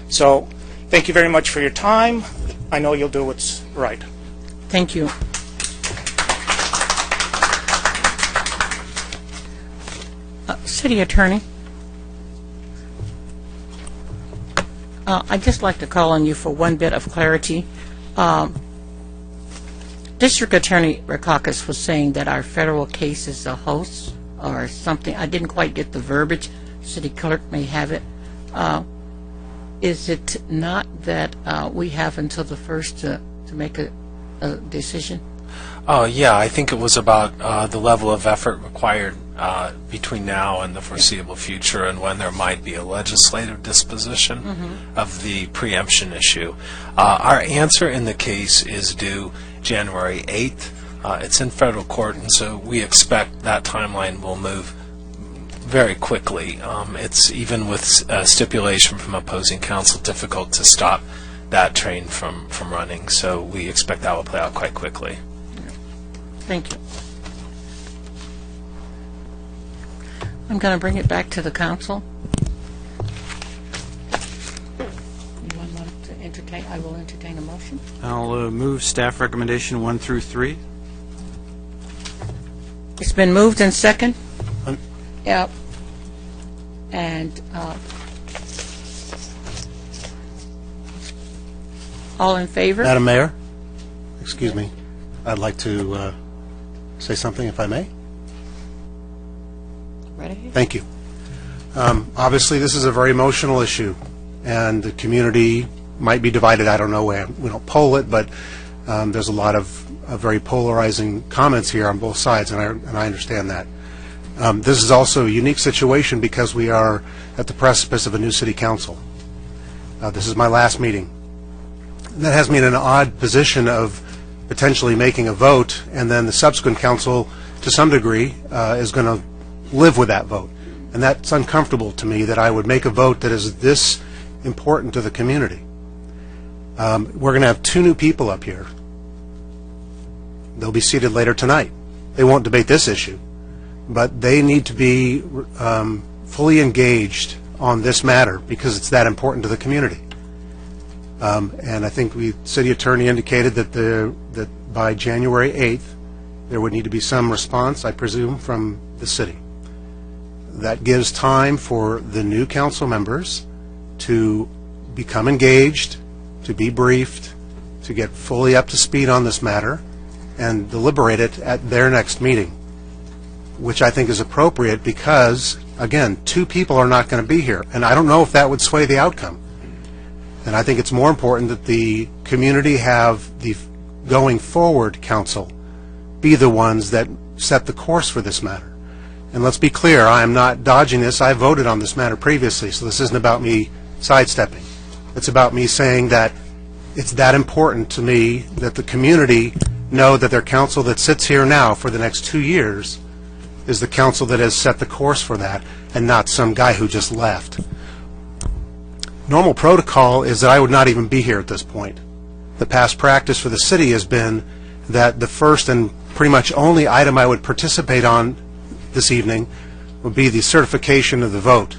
So thank you very much for your time. I know you'll do what's right. Thank you. City Attorney, I'd just like to call on you for one bit of clarity. District Attorney Rakakis was saying that our federal case is a host or something. I didn't quite get the verbiage. City Clerk may have it. Is it not that we have until the 1st to make a decision? Oh, yeah, I think it was about the level of effort required between now and the foreseeable future, and when there might be a legislative disposition of the preemption issue. Our answer in the case is due January 8th. It's in federal court, and so we expect that timeline will move very quickly. It's, even with stipulation from opposing counsel, difficult to stop that train from running, so we expect that will play out quite quickly. Thank you. I'm going to bring it back to the council. Anyone want to entertain? I will entertain a motion. I'll move staff recommendation 1 through 3. It's been moved and second. Yep. And all in favor? Madam Mayor, excuse me, I'd like to say something, if I may. Right ahead. Thank you. Obviously, this is a very emotional issue, and the community might be divided. I don't know where. We don't poll it, but there's a lot of very polarizing comments here on both sides, and I understand that. This is also a unique situation because we are at the precipice of a new city council. This is my last meeting. And that has me in an odd position of potentially making a vote, and then the subsequent council, to some degree, is going to live with that vote. And that's uncomfortable to me, that I would make a vote that is this important to the community. We're going to have 2 new people up here. They'll be seated later tonight. They won't debate this issue, but they need to be fully engaged on this matter because it's that important to the community. And I think the city attorney indicated that by January 8th, there would need to be some response, I presume, from the city. That gives time for the new council members to become engaged, to be briefed, to get fully up to speed on this matter, and deliberate it at their next meeting, which I think is appropriate because, again, 2 people are not going to be here, and I don't know if that would sway the outcome. And I think it's more important that the community have the going forward council be the ones that set the course for this matter. And let's be clear, I am not dodging this. I voted on this matter previously, so this isn't about me sidestepping. It's about me saying that it's that important to me that the community know that their council that sits here now for the next 2 years is the council that has set the course for that, and not some guy who just left. Normal protocol is that I would not even be here at this point. The past practice for the city has been that the first and pretty much only item I would participate on this evening would be the certification of the vote.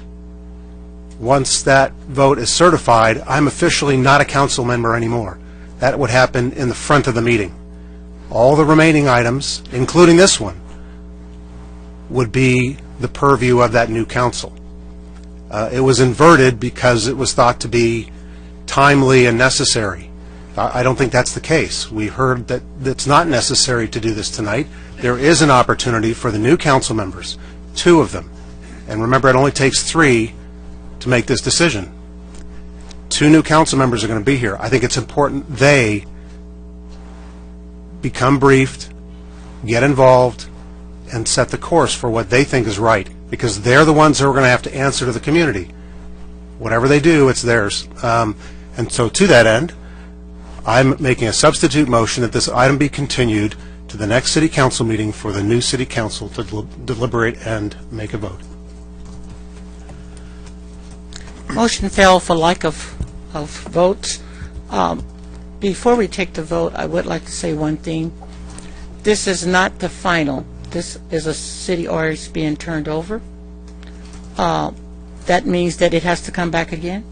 Once that vote is certified, I'm officially not a council member anymore. that would happen in the front of the meeting. All the remaining items, including this one, would be the purview of that new council. It was inverted because it was thought to be timely and necessary. I don't think that's the case. We heard that it's not necessary to do this tonight. There is an opportunity for the new council members, 2 of them, and remember, it only takes 3 to make this decision. 2 new council members are going to be here. I think it's important they become briefed, get involved, and set the course for what they think is right, because they're the ones who are going to have to answer to the community. Whatever they do, it's theirs. And so to that end, I'm making a substitute motion that this item be continued to the next city council meeting for the new city council to deliberate and make a vote. Motion fell for lack of votes. Before we take the vote, I would like to say one thing. This is not the final. This is a city ordinance being turned over. That means that it has to come back again.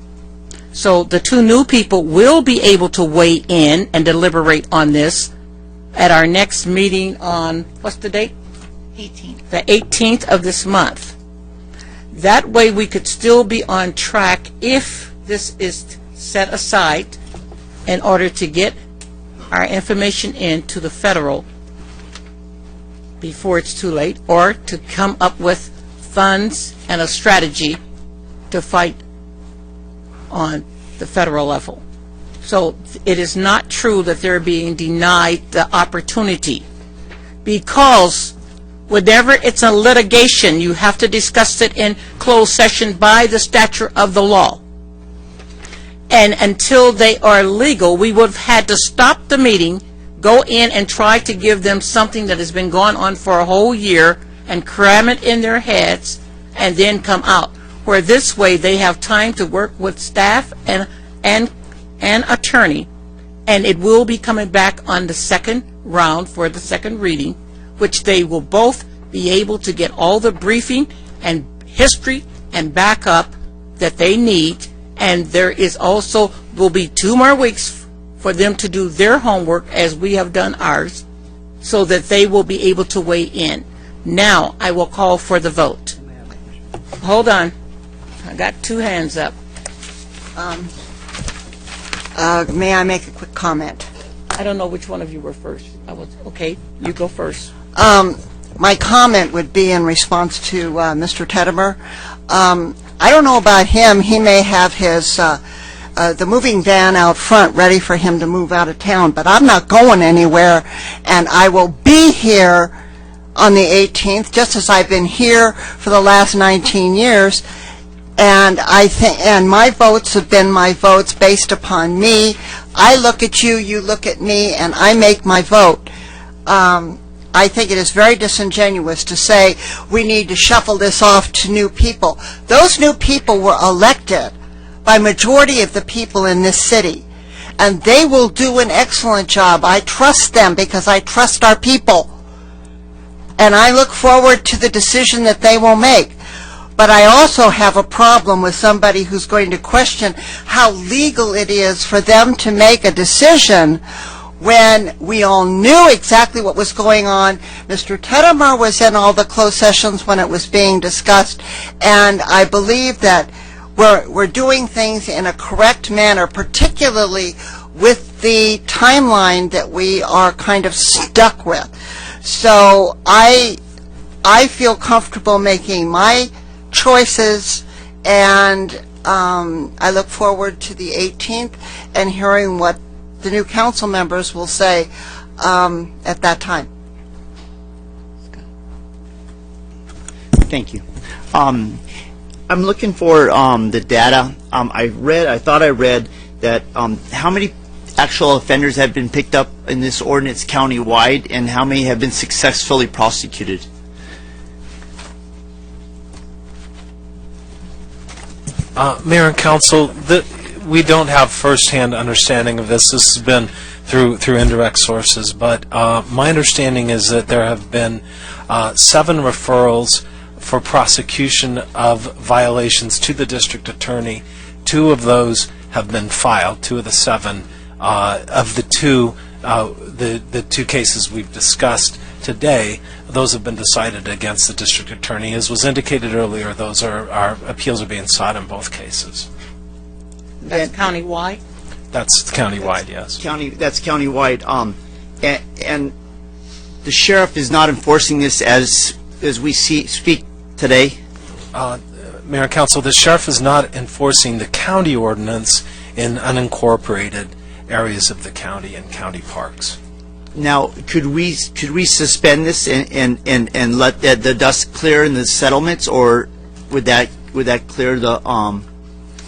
So the 2 new people will be able to weigh in and deliberate on this at our next meeting on, what's the date? 18th. The 18th of this month. That way we could still be on track if this is set aside in order to get our information into the federal before it's too late, or to come up with funds and a strategy to fight on the federal level. So it is not true that they're being denied the opportunity, because whenever it's a litigation, you have to discuss it in closed session by the stature of the law. And until they are legal, we would have had to stop the meeting, go in and try to give them something that has been going on for a whole year and cram it in their heads and then come out. Where this way they have time to work with staff and attorney, and it will be coming back on the second round for the second reading, which they will both be able to get all the briefing and history and backup that they need. And there is also will be 2 more weeks for them to do their homework as we have done ours, so that they will be able to weigh in. Now I will call for the vote. Hold on. I got 2 hands up. May I make a quick comment? I don't know which one of you were first. Okay, you go first. My comment would be in response to Mr. Tedimer. I don't know about him. He may have his the moving van out front ready for him to move out of town, but I'm not going anywhere, and I will be here on the 18th, just as I've been here for the last 19 years. And I think, and my votes have been my votes based upon me. I look at you, you look at me, and I make my vote. I think it is very disingenuous to say we need to shuffle this off to new people. Those new people were elected by majority of the people in this city, and they will do an excellent job. I trust them because I trust our people, and I look forward to the decision that they will make. But I also have a problem with somebody who's going to question how legal it is for them to make a decision when we all knew exactly what was going on. Mr. Tedimer was in all the closed sessions when it was being discussed, and I believe that we're doing things in a correct manner, particularly with the timeline that we are kind of stuck with. So I feel comfortable making my choices, and I look forward to the 18th and hearing what the new council members will say at that time. Thank you. I'm looking for the data. I thought I read that how many actual offenders have been picked up in this ordinance county-wide, and how many have been successfully prosecuted? Mayor and Council, we don't have first-hand understanding of this. This has been through indirect sources, but my understanding is that there have been 7 referrals for prosecution of violations to the district attorney. 2 of those have been filed, 2 of the 7. Of the two cases we've discussed today, those have been decided against the district attorney. As was indicated earlier, those our appeals are being sought in both cases. That's countywide? That's countywide, yes. That's countywide. And the sheriff is not enforcing this as we speak today? Mayor and Council, the sheriff is not enforcing the county ordinance in unincorporated areas of the county and county parks. Now, could we suspend this and let the dust clear in the settlements, or would that clear the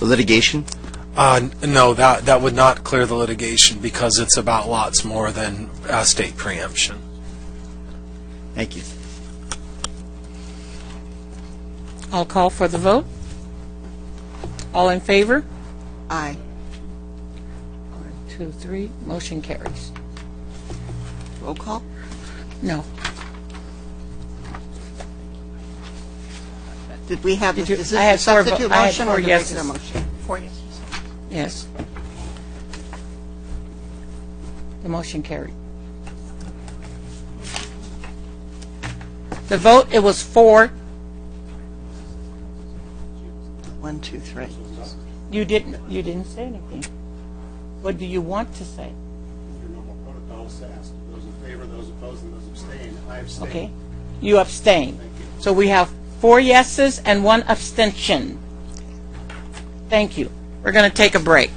litigation? No, that would not clear the litigation because it's about lots more than state preemption. Thank you. I'll call for the vote. All in favor? Aye. 1, 2, 3. Motion carries. Roll call? No. Did we have, is this I had a substitute I had motion or 4 the yeses. regular motion? 4 yeses. Yes. The motion carried. The vote, it was 4. 1, 2, 3. You didn't say anything. What do you want to say? Your normal protocol says those in favor, those opposed, and those abstain. I abstain. Okay. You abstain. Thank you. So we have 4 yeses and 1 abstention. Thank you. We're going to take a break.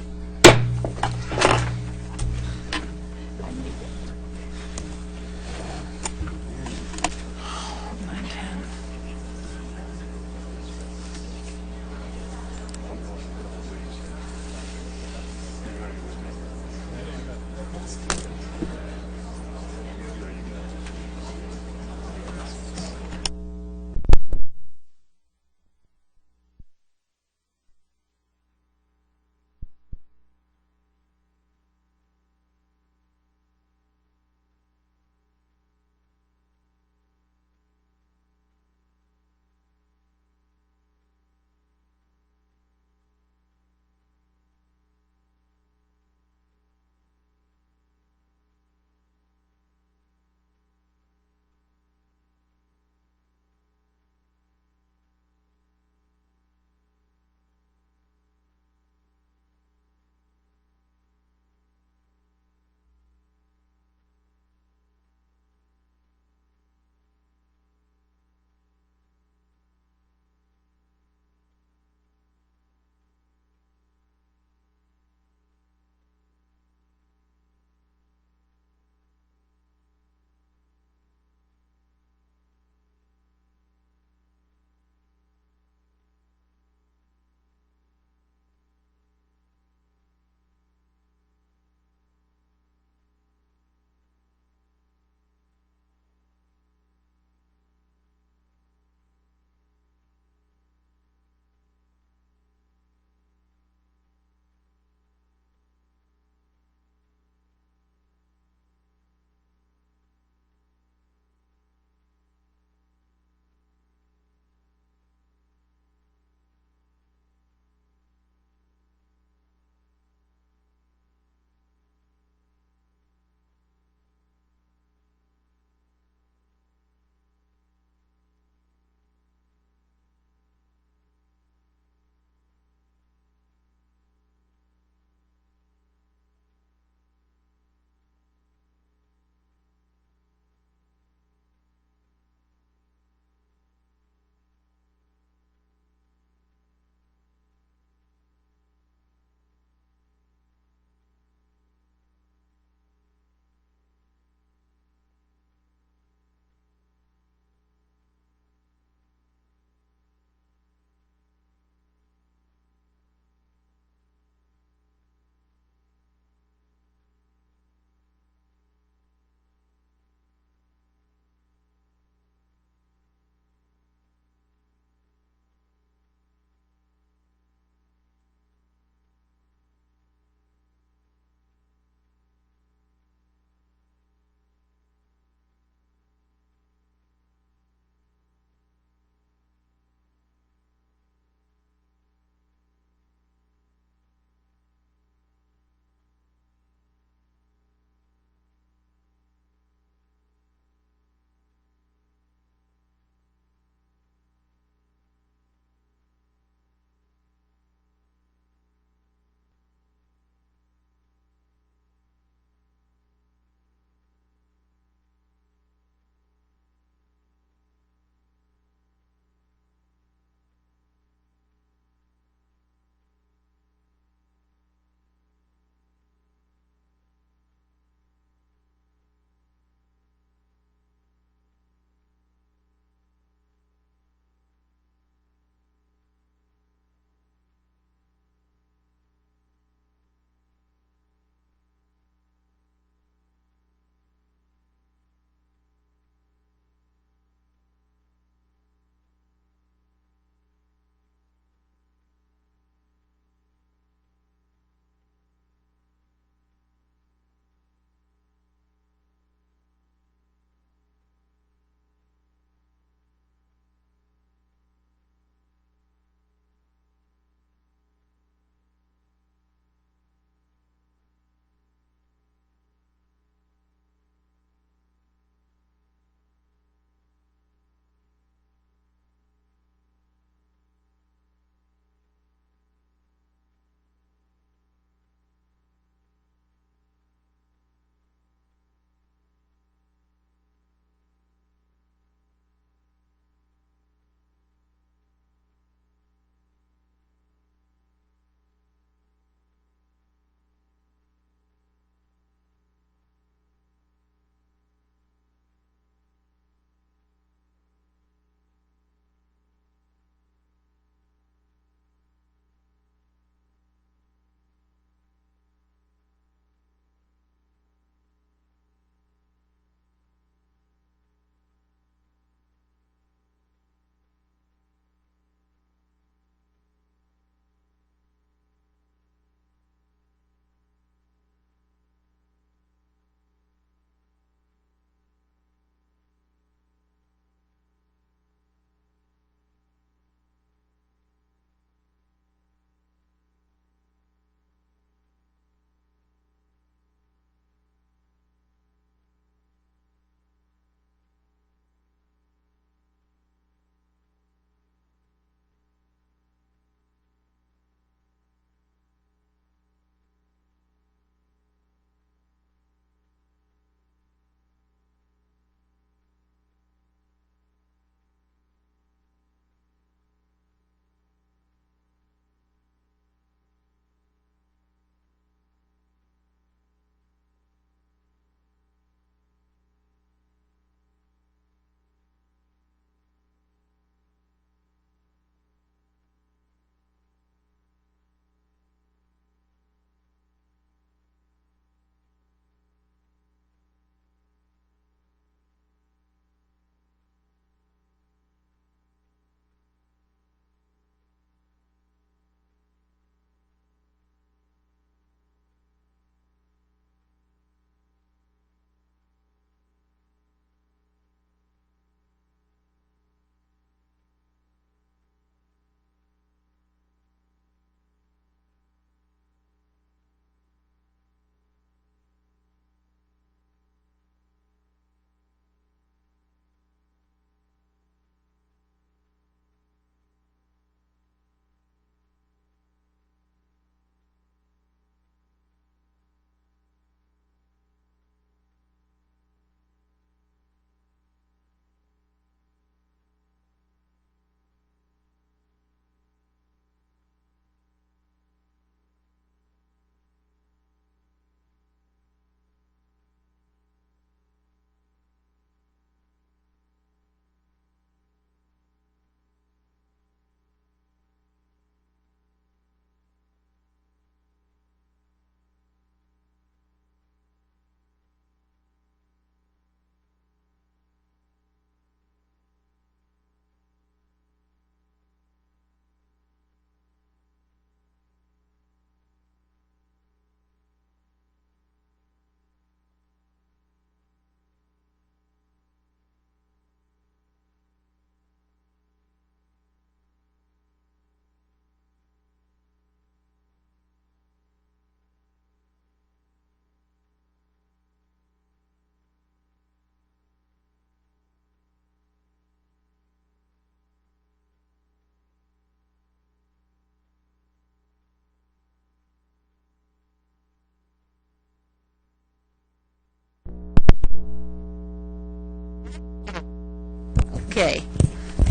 Okay.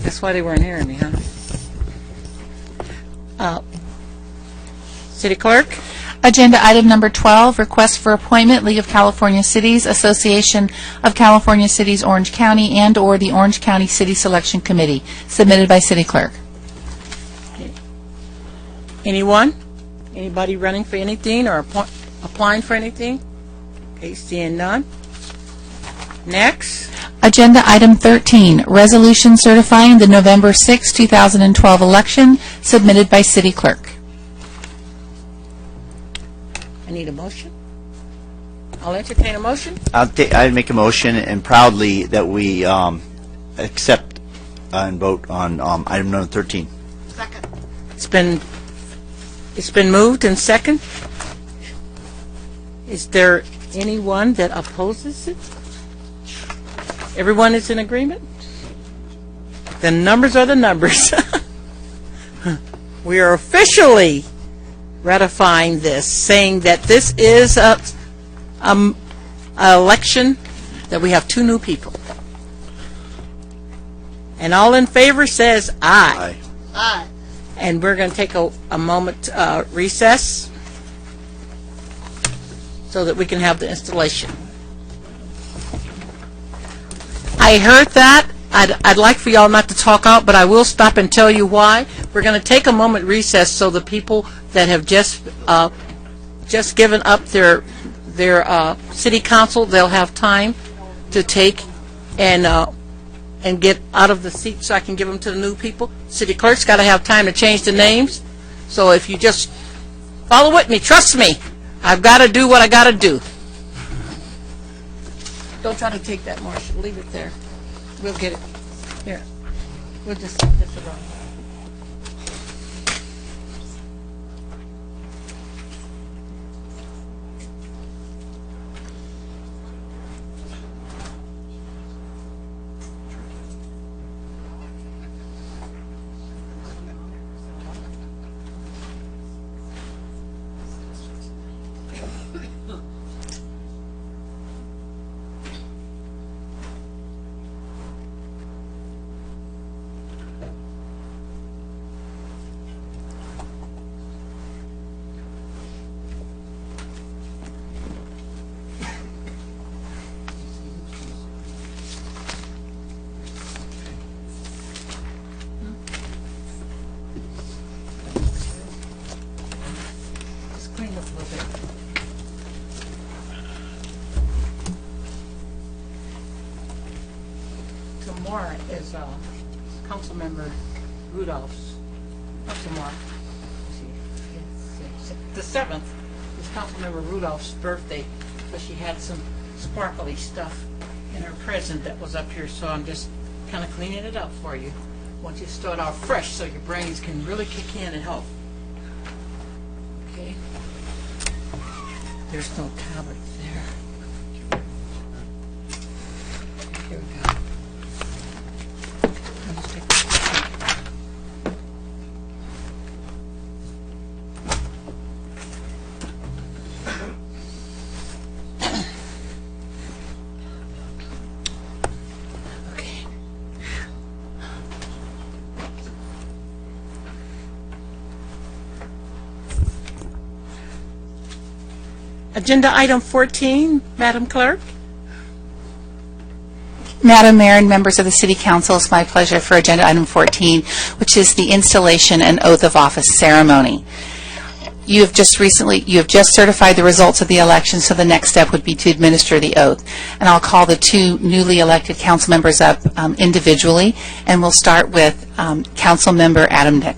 That's why they weren't hearing me, huh? City Clerk? Agenda item number 12, request for appointment, League of California Cities, Association of California Cities, Orange County, and/or the Orange County City Selection Committee, submitted by City Clerk. Anyone? Anybody running for anything or applying for anything? Okay, seeing none. Next. Agenda item 13, resolution certifying the November 6, 2012 election, submitted by City Clerk. I need a motion. I'll entertain a motion. I'd make a motion, and proudly, that we accept and vote on item number 13. Second. It's been moved and second. Is there anyone that opposes it? Everyone is in agreement? The numbers are the numbers. We are officially ratifying this, saying that this is a election that we have 2 new people. And all in favor says aye. Aye. And we're going to take a moment recess so that we can have the installation. I heard that. I'd like for y'all not to talk out, but I will stop and tell you why. We're going to take a moment recess so the people that have just given up their city council, they'll have time to take and get out of the seat so I can give them to the new people. City clerk's got to have time to change the names. So if you just follow with me, trust me, I've got to do what I got to do. Don't try to take that, Marcia. Leave it there. We'll get it. Here. We'll just set this around. Tomorrow is Councilmember Rudolph's. Not tomorrow. The 7th is Councilmember Rudolph's birthday, so she had some sparkly stuff in her present that was up here, so I'm just kind of cleaning it up for you. I want you to start off fresh so your brains can really kick in and help. Okay? There's no tablet there. Here we go. I'll just take this. Okay. Agenda item 14, Madam Clerk. Madam Mayor and members of the City Council, it's my pleasure for agenda item 14, which is the installation and oath of office ceremony. You have just certified the results of the election, so the next step would be to administer the oath. And I'll call the 2 newly elected council members up individually, and we'll start with Council Member Adam Nick.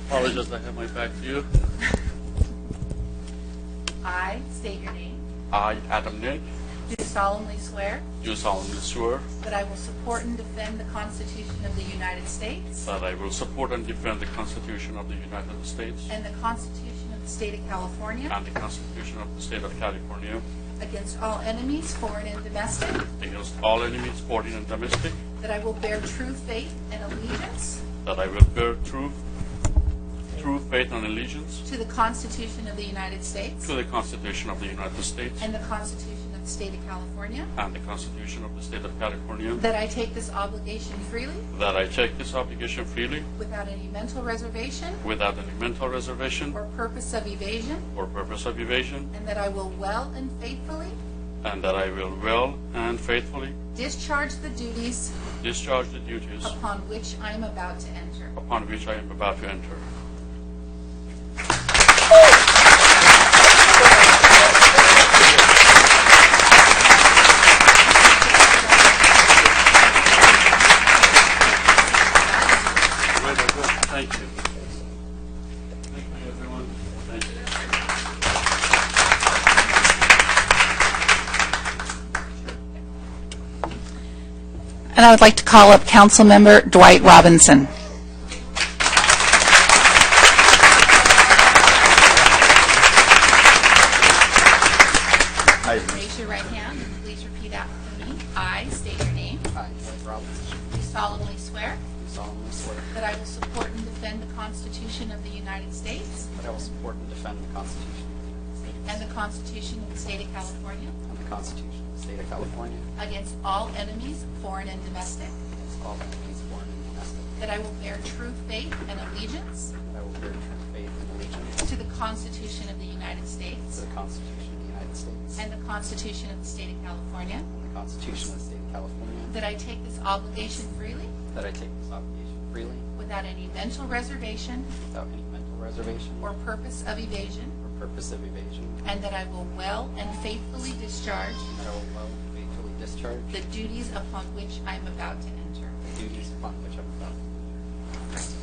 Apologize, I have my back to you. I state your name. I, Adam Nick, Do solemnly swear do solemnly swear that I will support and defend the Constitution of the United States that I will support and defend the Constitution of the United States and the Constitution of the State of California and the Constitution of the State of California against all enemies, foreign and domestic, against all enemies, foreign and domestic, that I will bear true faith and allegiance that I will bear true faith and allegiance to the Constitution of the United States to the Constitution of the United States and the Constitution of the State of California, and the Constitution of the State of California, that I take this obligation freely that I take this obligation freely without any mental reservation without any mental reservation or purpose of evasion, and that I will well and faithfully discharge the duties upon which I am about to enter. Thank you. Thank you, everyone. Thank you. And I would like to call up Councilmember Dwight Robinson. Raise your right hand and please repeat after me. I state your name. I, Dwight Robinson, Do solemnly swear do solemnly swear that I will support and defend the Constitution of the United States that I will support and defend the Constitution and the Constitution of the State of California and the Constitution of the State of California against all enemies, foreign and domestic, against all enemies, foreign and domestic, that I will bear true faith and allegiance that I will bear true faith and allegiance to the Constitution of the United to States the Constitution of the United States and the Constitution of the State of California, and the Constitution of the State of California, that I take this obligation freely that I take this obligation freely without any mental reservation without any mental reservation or purpose of evasion, or purpose of evasion, and that I will well and faithfully discharge and that I will well and faithfully discharge the duties upon which I am about to enter. the duties upon which I'm about to enter.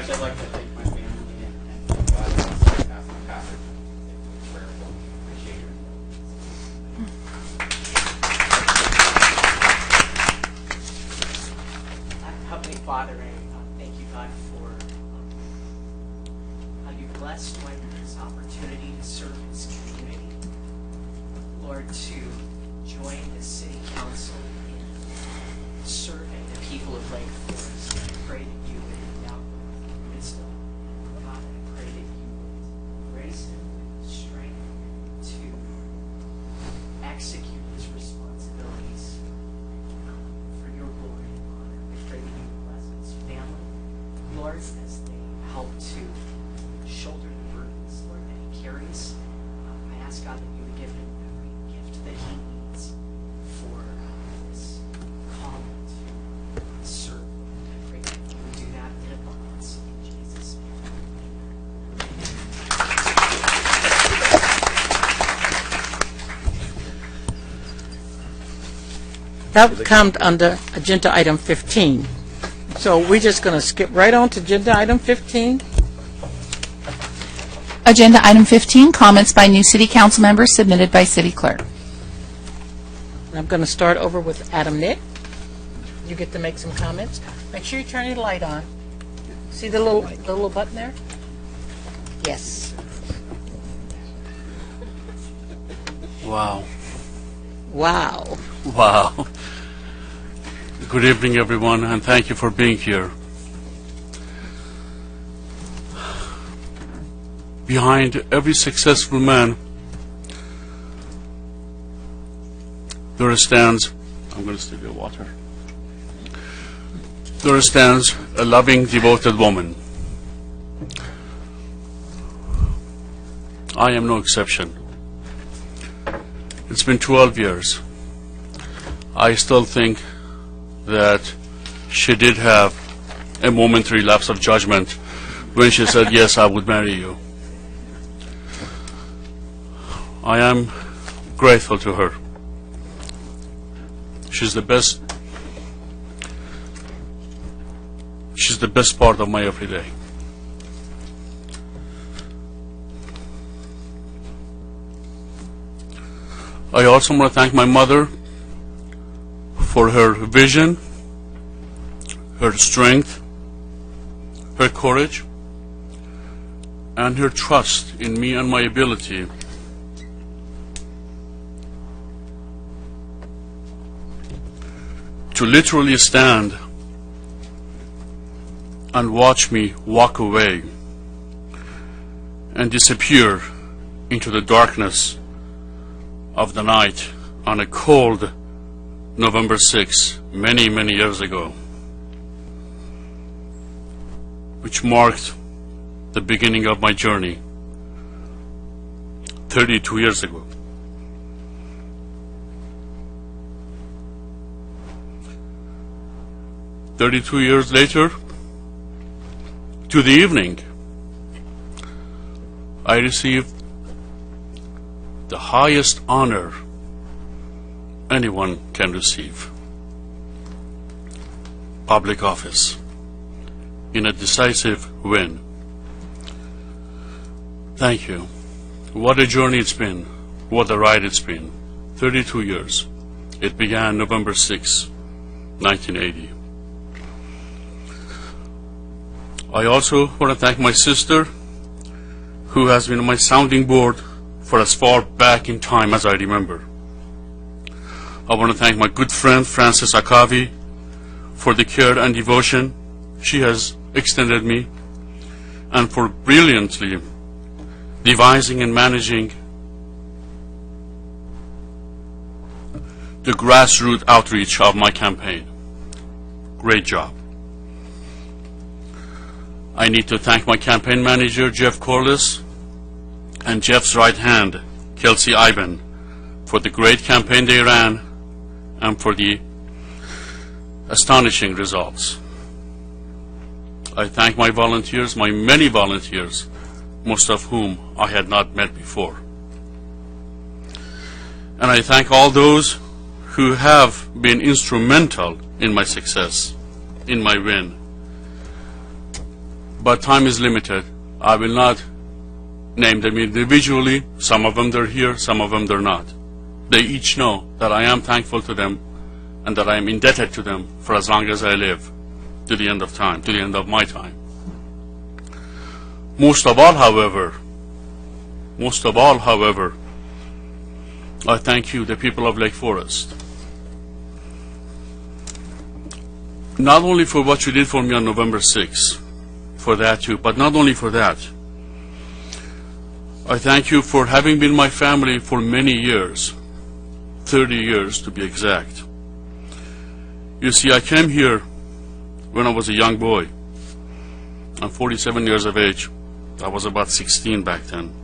I'd like to thank my family and God for passing the passage. Thank you for appreciate your Heavenly Father, I thank you, God, for how you blessed my this opportunity to serve this community. Lord, to join the City Council in serving the people of Lake Forest. I pray that you would endow wisdom. God, I pray that you would grace him with strength to execute his responsibilities for your glory and honor. I pray that you bless his family, Lord, as they help to shoulder the burdens, Lord, that he carries. I ask, God, that you would give him every gift that he needs for this calling to serve. I pray that you would do that in abundance. In Jesus' That would come under agenda item 15. So we're just going to skip right on to agenda item 15. Agenda item 15, comments by new city council members submitted by city clerk. And I'm going to start over with Adam Nick. You get to make some comments. Make sure you turn your light on. See the little button there? Yes. Wow. Wow. Wow. Good evening, everyone, and thank you for being here. Behind every successful man, there stands, I'm going to steal your water. There stands a loving, devoted woman. I am no exception. It's been 12 years. I still think that she did have a momentary lapse of judgment when she said, yes, I would marry you. I am grateful to her. She's the best part of my everyday. I also want to thank my mother for her vision, her strength, her courage, and her trust in me and my ability to literally stand and watch me walk away and disappear into the darkness of the night on a cold November 6, many, many years ago, which marked the beginning of my journey 32 years ago. "32 years later, to the evening, I received the highest honor anyone can receive, public office, in a decisive win. Thank you. What a journey it's been. What a ride it's been. 32 years. It began November 6, 1980. I also want to thank my sister, who has been my sounding board for as far back in time as I remember. I want to thank my good friend, Frances Akavi, for the care and devotion she has extended me, and for brilliantly devising and managing the grassroots outreach of my campaign. Great job. I need to thank my campaign manager, Jeff Corliss, and Jeff's right hand, Kelsey Ivan, for the great campaign they ran and for the astonishing results. I thank my volunteers, my many volunteers, most of whom I had not met before. And I thank all those who have been instrumental in my success, in my win. But time is limited. I will not name them individually. Some of them they're here, some of them they're not. They each know that I am thankful to them and that I am indebted to them for as long as I live, to the end of time, to the end of my time. Most of all, however, I thank you, the people of Lake Forest. Not only for what you did for me on November 6th, for that too, but not only for that. I thank you for having been my family for many years, 30 years to be exact. You see, I came here when I was a young boy. I'm 47 years of age. I was about 16 back then.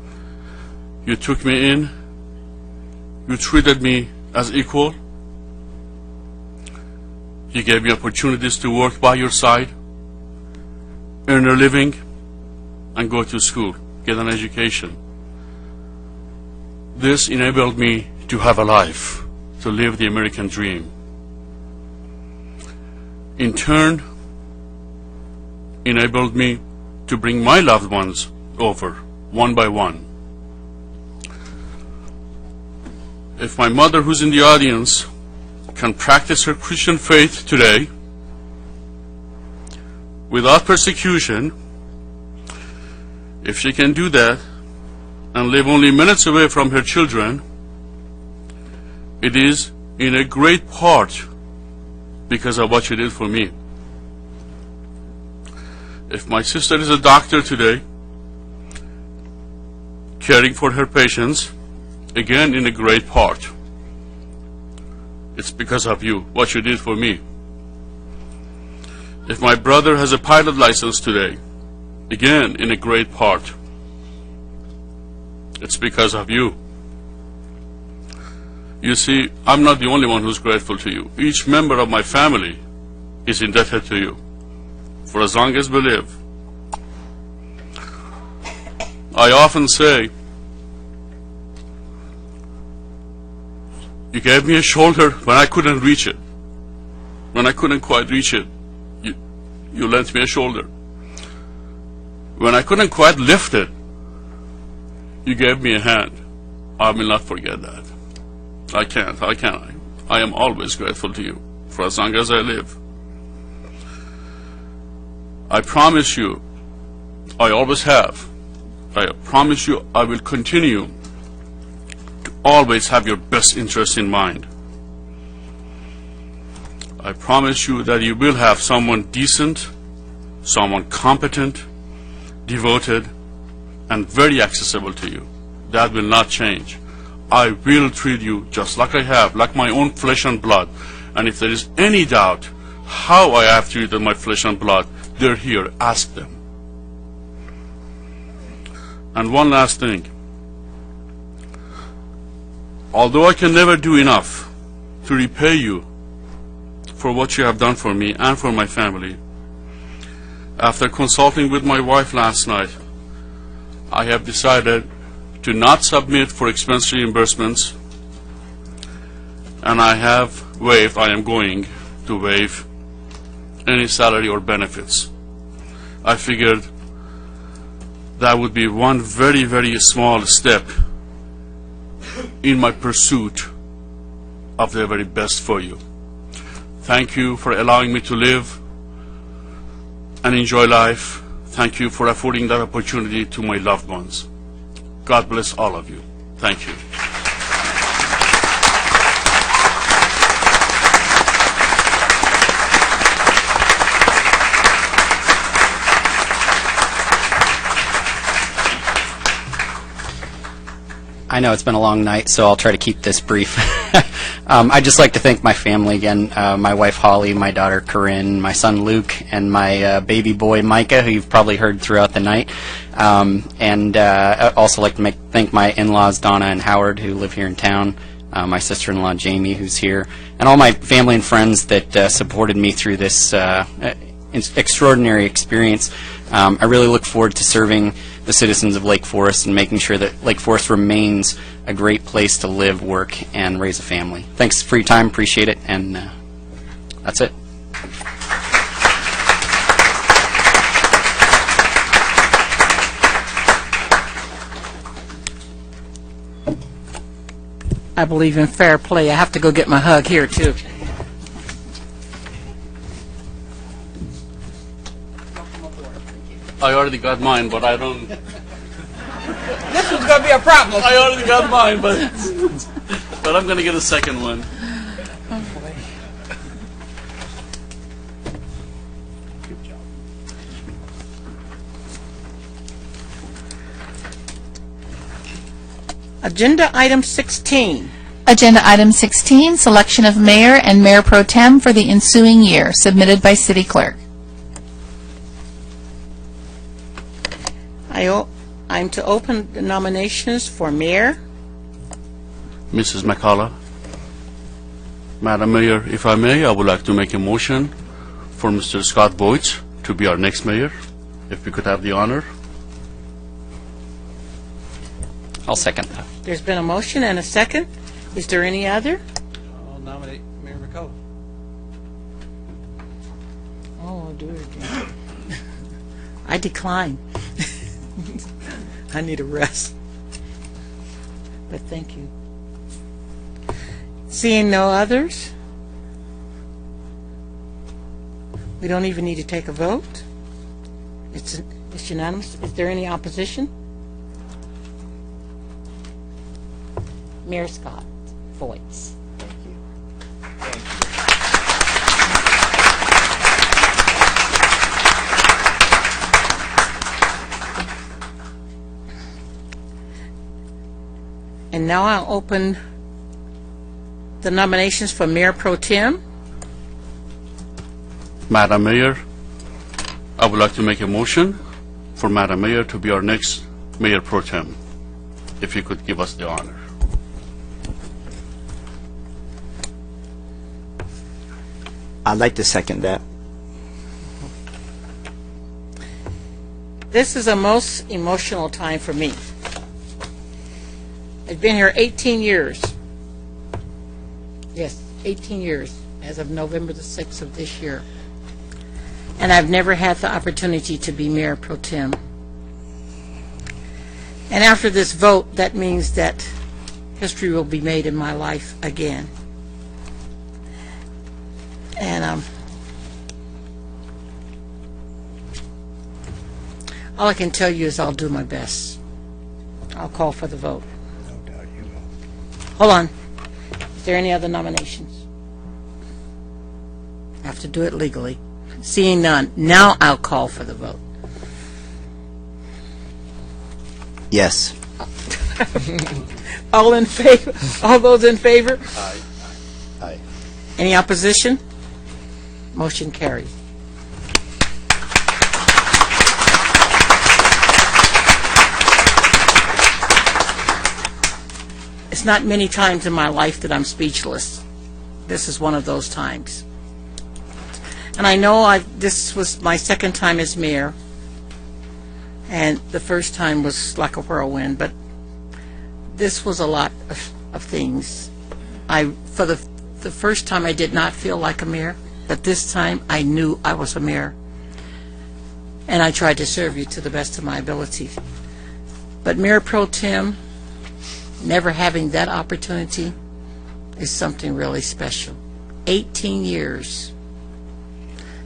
You took me in. You treated me as equal. You gave me opportunities to work by your side, earn a living, and go to school, get an education. This enabled me to have a life, to live the American dream. In turn, enabled me to bring my loved ones over, one by one. If my mother, who's in the audience, can practice her Christian faith today without persecution, if she can do that and live only minutes away from her children, it is in a great part because of what she did for me. If my sister is a doctor today, caring for her patients, again in a great part, it's because of you, what you did for me. If my brother has a pilot license today, again in a great part, it's because of you. You see, I'm not the only one who's grateful to you. Each member of my family is indebted to you for as long as we live. I often say, you gave me a shoulder when I couldn't reach it. When I couldn't quite reach it, you lent me a shoulder. When I couldn't quite lift it, you gave me a hand. I will not forget that. I can't. I am always grateful to you for as long as I live. I promise you, I always have. I promise you I will continue to always have your best interest in mind. I promise you that you will have someone decent, someone competent, devoted, and very accessible to you. That will not change. I will treat you just like I have, like my own flesh and blood. And if there is any doubt how I have treated my flesh and blood, they're here. Ask them. And one last thing. Although I can never do enough to repay you for what you have done for me and for my family, after consulting with my wife last night, I have decided to not submit for expense reimbursements, and I am going to waive any salary or benefits. I figured that would be one very, very small step in my pursuit of the very best for you. Thank you for allowing me to live and enjoy life. Thank you for affording that opportunity to my loved ones. God bless all of you. Thank you. I know it's been a long night, so I'll try to keep this brief. I'd just like to thank my family again, my wife Holly, my daughter Corinne, my son Luke, and my baby boy Micah, who you've probably heard throughout the night. And I'd also like to thank my in-laws Donna and Howard, who live here in town, my sister-in-law Jamie, who's here, and all my family and friends that supported me through this extraordinary experience. I really look forward to serving the citizens of Lake Forest and making sure that Lake Forest remains a great place to live, work, and raise a family. Thanks for your time. Appreciate it. And that's it. I believe in fair play. I have to go get my hug here, too. I already got mine, but I don't... This was going to be a problem. I already got mine, but I'm going to get a second one. Agenda item 16. Agenda item 16, selection of mayor and mayor pro tem for the ensuing year, submitted by city clerk. I'm to open the nominations for mayor. Mrs. McCullough. Madam Mayor, if I may, I would like to make a motion for Mr. Scott Boyce to be our next mayor, if we could have the honor. I'll second that. There's been a motion and a second. Is there any other? I'll nominate Mayor McCullough. Oh, I'll do it again. I decline. I need a rest. But thank you. Seeing no others, we don't even need to take a vote. It's unanimous. Is there any opposition? Mayor Scott Boyce. Thank you. And now I'll open the nominations for Mayor Pro Tem. Madam Mayor, I would like to make a motion for Madam Mayor to be our next Mayor Pro Tem, if you could give us the honor. I'd like to second that. This is a most emotional time for me. I've been here 18 years. Yes, 18 years, as of November the 6th of this year. And I've never had the opportunity to be Mayor Pro Tem. And after this vote, that means that history will be made in my life again. And all I can tell you is I'll do my best. I'll call for the vote. No doubt you will. Hold on. Is there any other nominations? I have to do it legally. Seeing none, now I'll call for the vote. Yes. All in favor? All those in favor? Aye. Aye. Any opposition? Motion carried. It's not many times in my life that I'm speechless. This is one of those times. And I know this was my second time as mayor, and the first time was like a whirlwind, but this was a lot of things. For the first time, I did not feel like a mayor, but this time I knew I was a mayor, and I tried to serve you to the best of my ability. But Mayor Pro Tem, never having that opportunity is something really special. 18 years.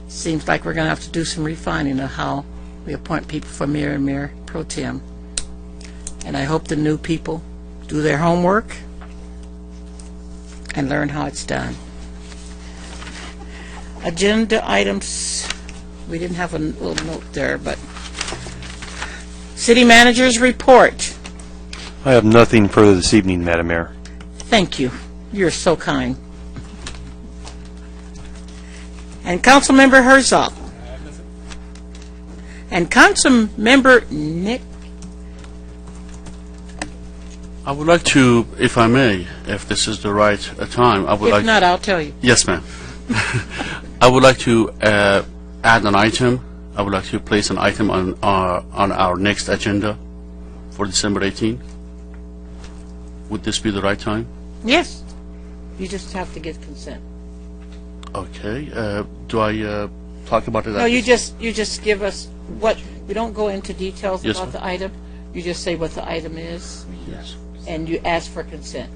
Seems like we're going to have to do some refining of how we appoint people for mayor and mayor pro tem. And I hope the new people do their homework and learn how it's done. Agenda items, we didn't have a little note there, but city manager's report. I have nothing further this evening, Madam Mayor. Thank you. You're so kind. And Councilmember Herzog. And Councilmember Nick. I would like to, if I may, if this is the right time, I would like... If not, I'll tell you. Yes, ma'am. I would like to add an item. I would like to place an item on our next agenda for December 18th. Would this be the right time? Yes. You just have to get consent. Okay. Do I talk about it? No, you just give us what, we don't go into details Yes, about ma'am. the item. You just say what the item is. Yes. And you ask for consent.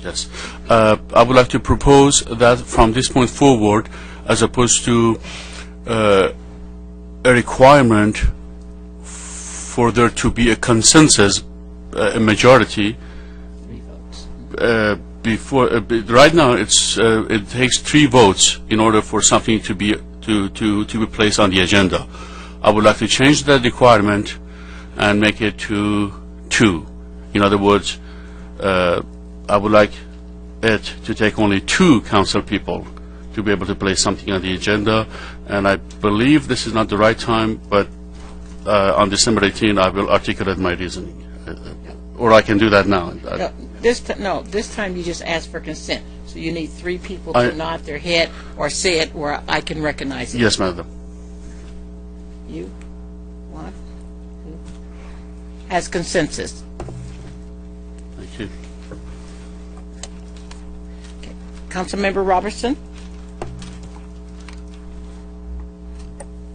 Yes. I would like to propose that from this point forward, as opposed to a requirement for there to be a consensus, a majority, right now it takes 3 votes in order for something to be placed on the agenda. I would like to change that requirement and make it to 2. In other words, I would like it to take only 2 council people to be able to place something on the agenda, and I believe this is not the right time, but on December 18th I will articulate my reasoning. Or I can do that now. This time you just ask for consent. So you need 3 people to nod their head or say it where I can recognize it. Yes, madam. You? 1, 2. As consensus. Thank you. Okay. Councilmember Robertson?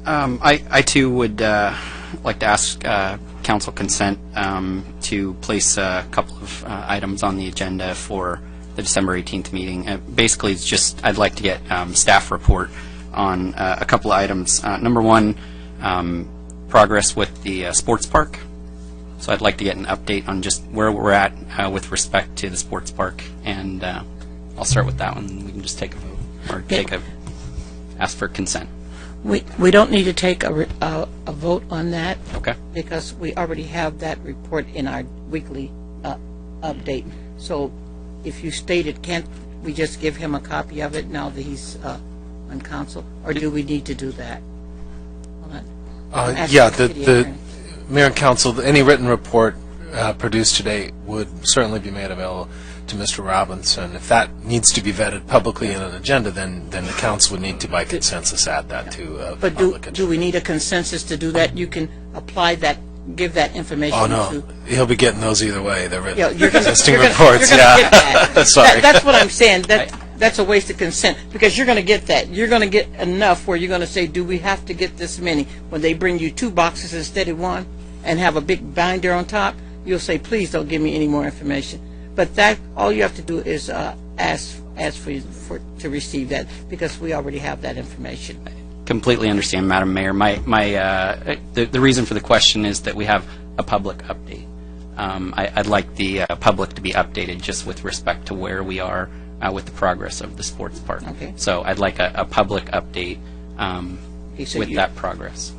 I too would like to ask council consent to place a couple of items on the agenda for the December 18th meeting. Basically, it's just I'd like to get staff report on a couple of items. Number 1, progress with the sports park. So I'd like to get an update on just where we're at with respect to the sports park, and I'll start with that one. We can just take a vote or ask for consent. We don't need to take a vote on that. Okay. Because we already have that report in our weekly update. So if you stated, can't we just give him a copy of it now that he's on council? Or do we need to do that? Yeah, the Mayor and Council, any written report produced today would certainly be made available to Mr. Robinson. If that needs to be vetted publicly in an agenda, then the council would need to, by consensus, add that to But public. do we need a consensus to do that? You can apply that, give that information Oh, no. to... He'll be getting those either way, the written Yeah, you're gonna- existing you're gonna- reports. you're gonna Yeah. get that. Sorry. That's what I'm saying. That's a waste of consent, because you're going to get that. You're going to get enough where you're going to say, do we have to get this many? When they bring you 2 boxes instead of 1 and have a big binder on top, you'll say, please don't give me any more information. But that, all you have to do is ask to receive that, because we already have that information. Completely understand, Madam Mayor. The reason for the question is that we have a public update. I'd like the public to be updated just with respect to where we are with the progress of the sports park. Okay. So I'd like a public update so with that progress.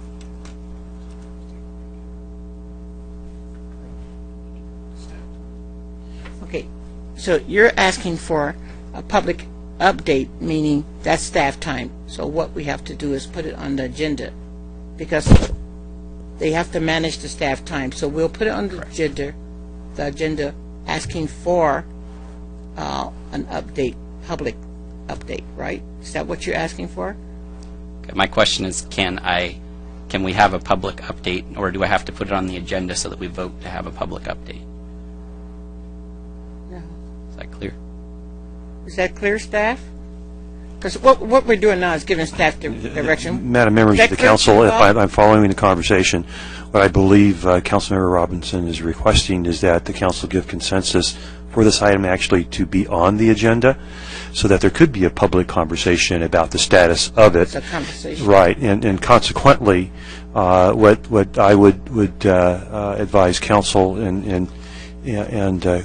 Okay, so you're asking for a public update, meaning that's staff time. So what we have to do is put it on the agenda, because they have to manage the staff time. So we'll put it on the agenda asking for an update, public update, right? Is that what you're asking for? Okay, my question is, can we have a public update, or do I have to put it on the agenda so that we vote to have a public update? No. Is that clear? Is that clear, staff? Because what we're doing now is giving staff direction. Madam Members of the clear, Council, if Bob? I'm following the conversation, what I believe Councilmember Robinson is requesting is that the Council give consensus for this item actually to be on the agenda, so that there could be a public conversation about the status of it. It's a conversation. Right, and consequently, what I would advise Council, and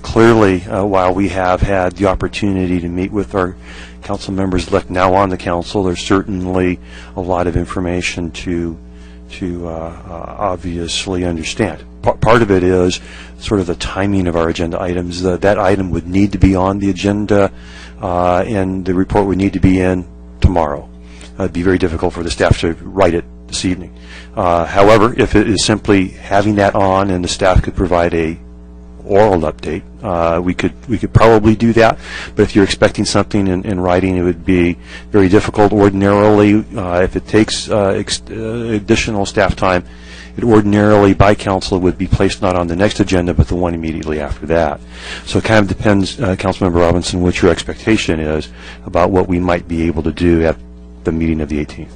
clearly, while we have had the opportunity to meet with our council members elect now on the council, there's certainly a lot of information to obviously understand. Part of it is sort of the timing of our agenda items. That item would need to be on the agenda, and the report would need to be in tomorrow. It'd be very difficult for the staff to write it this evening. However, if it is simply having that on and the staff could provide a oral update, we could probably do that. But if you're expecting something in writing, it would be very difficult. Ordinarily, if it takes additional staff time, it ordinarily by council would be placed not on the next agenda but the one immediately after that. So it kind of depends, Councilmember Robinson, what your expectation is about what we might be able to do at the meeting of the 18th.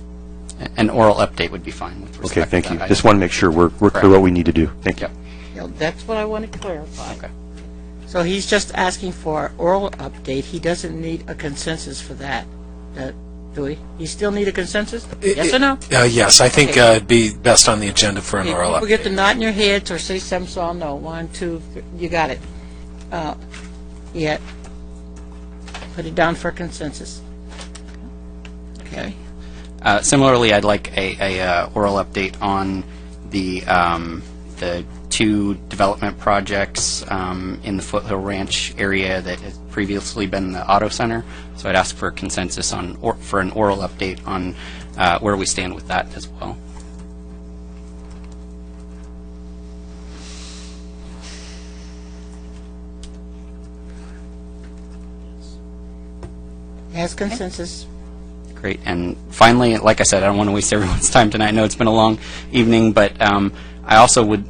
An oral update would be fine with respect Okay, thank to you. that Just item. want to make sure we're clear what we need to do. Thank you. That's what I want to clarify. Okay. So he's just asking for oral update. He doesn't need a consensus for that. Do we? You still need a consensus? Yes or no? Yes, I think it'd be best on the agenda for an Okay, oral people update. get to nod in your heads or say something, so I'll know. 1, 2, 3, you got it. Yeah. Put it down for consensus. Okay. Similarly, I'd like a oral update on the 2 development projects in the Foothill Ranch area that has previously been the Auto Center. So I'd ask for a consensus for an oral update on where we stand with that as well. Has consensus. Great. And finally, like I said, I don't want to waste everyone's time tonight. I know it's been a long evening, but I also would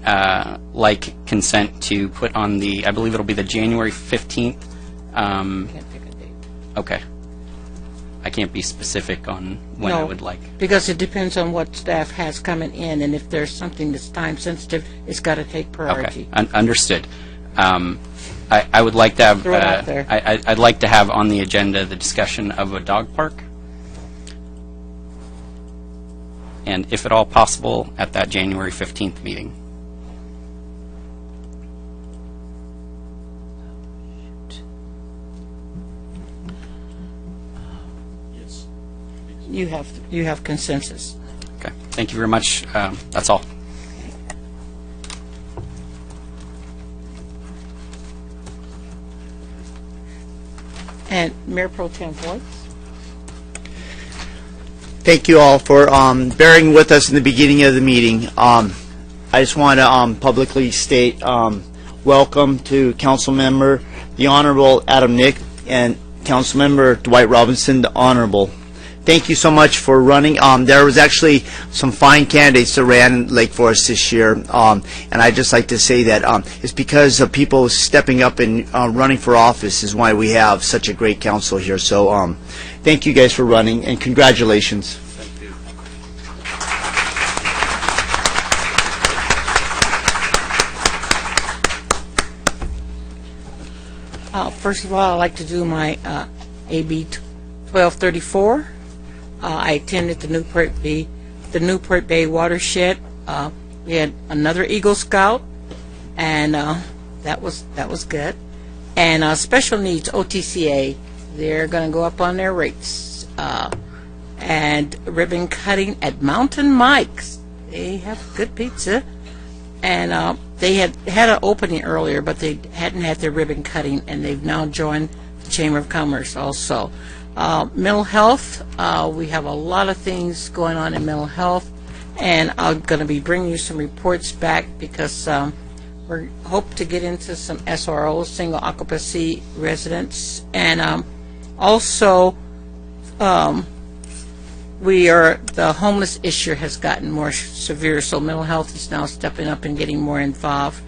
like consent to put on the, I believe it'll be the January 15th. Can't pick a date. Okay. I can't be specific on when I would like. Because it depends on what staff has coming in, and if there's something that's time sensitive, it's got to take priority. Okay. Understood. I would like to have, Throw it out there. I'd like to have on the agenda the discussion of a dog park. And if at all possible, at that January 15th meeting. You have consensus. Okay. Thank you very much. That's all. And Mayor Pro Tem Boyd? Thank you all for bearing with us in the beginning of the meeting. I just want to publicly state welcome to Council Member the Honorable Adam Nick and Council Member Dwight Robinson, the Honorable. Thank you so much for running. There was actually some fine candidates that ran in Lake Forest this year, and I'd just like to say that it's because of people stepping up and running for office is why we have such a great council here. So thank you guys for running, and congratulations. First of all, I'd like to do my AB 1234. I attended the Newport Bay watershed. We had another Eagle Scout, and that was good. And special needs OTCA, they're going to go up on their rates. And ribbon cutting at Mountain Mike's. They have good pizza. And they had an opening earlier, but they hadn't had their ribbon cutting, and they've now joined the Chamber of Commerce also. Mental health, we have a lot of things going on in mental health, and I'm going to be bringing you some reports back because we hope to get into some SROs, single occupancy residents, and also the homeless issue has gotten more severe, so mental health is now stepping up and getting more involved.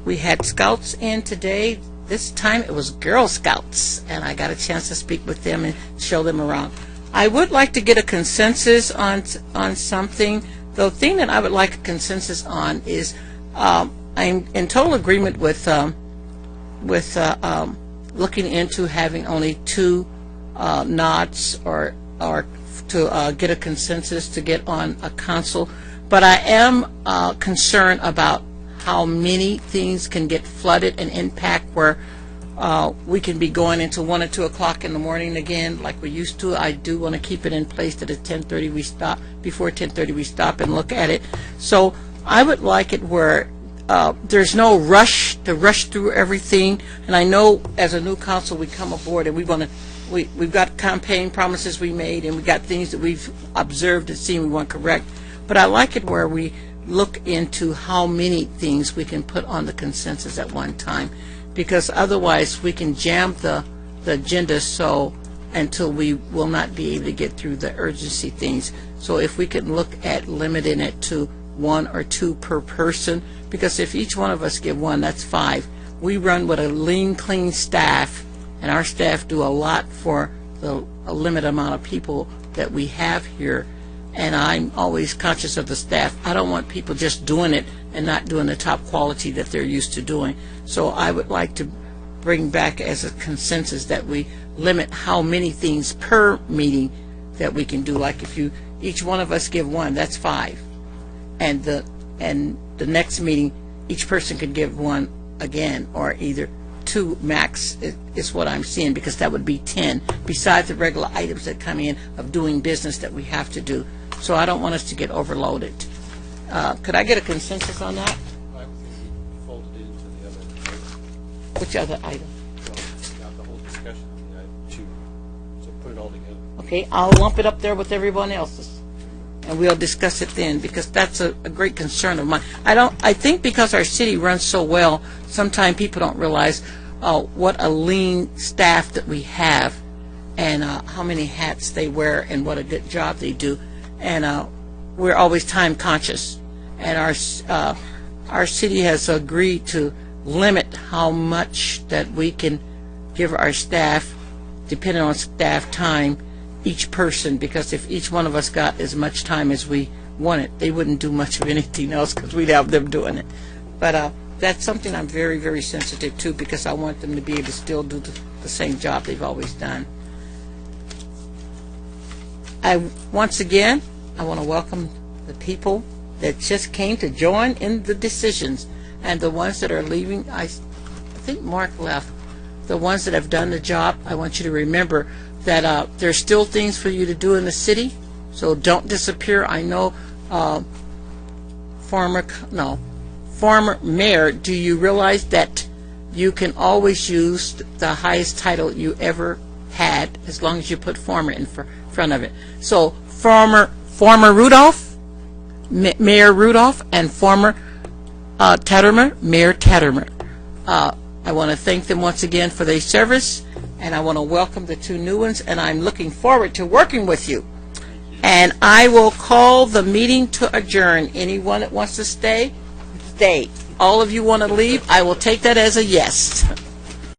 We had scouts in today. This time it was Girl Scouts, and I got a chance to speak with them and show them around. I would like to get a consensus on something. The thing that I would like a consensus on is I'm in total agreement with looking into having only 2 nods or to get a consensus to get on a council, but I am concerned about how many things can get flooded and impact where we can be going into 1 or 2 o'clock in the morning again like we used to. I do want to keep it in place that at 10:30 we stop, before 10:30 we stop and look at it. So I would like it where there's no rush to rush through everything, and I know as a new council we come aboard and we've got campaign promises we made, and we got things that we've observed and seen we want correct. But I like it where we look into how many things we can put on the consensus at one time, because otherwise we can jam the agenda so until we will not be able to get through the urgency things. So if we can look at limiting it to 1 or 2 per person, because if each one of us give 1, that's 5. We run with a lean, clean staff, and our staff do a lot for a limited amount of people that we have here, and I'm always conscious of the staff. I don't want people just doing it and not doing the top quality that they're used to doing. So I would like to bring back as a consensus that we limit how many things per meeting that we can do. Like if each one of us give 1, that's 5. And the next meeting, each person could give 1 again, or either 2 max is what I'm seeing, because that would be 10 besides the regular items that come in of doing business that we have to do. So I don't want us to get overloaded. Could I get a consensus on that? I think we folded it into the other item. Which other item? Well, we got the whole discussion on the item 2, so put it all together. Okay, I'll lump it up there with everyone else's, and we'll discuss it then, because that's a great concern of mine. I think because our city runs so well, sometimes people don't realize what a lean staff that we have, and how many hats they wear, and what a good job they do. And we're always time conscious, and our city has agreed to limit how much that we can give our staff, depending on staff time, each person, because if each one of us got as much time as we wanted, they wouldn't do much of anything else because we'd have them doing it. But that's something I'm very, very sensitive to, because I want them to be able to still do the same job they've always done. Once again, I want to welcome the people that just came to join in the decisions, and the ones that are leaving. I think Mark left. The ones that have done the job, I want you to remember that there's still things for you to do in the city, so don't disappear. I know former mayor, do you realize that you can always use the highest title you ever had as long as you put former in front of it? So former Rudolph, Mayor Rudolph, and former Tattermer, Mayor Tattermer. I want to thank them once again for their service, and I want to welcome the 2 new ones, and I'm looking forward to working with you. And I will call the meeting to adjourn. Anyone that wants to stay, stay. All of you want to leave, I will take that as a yes.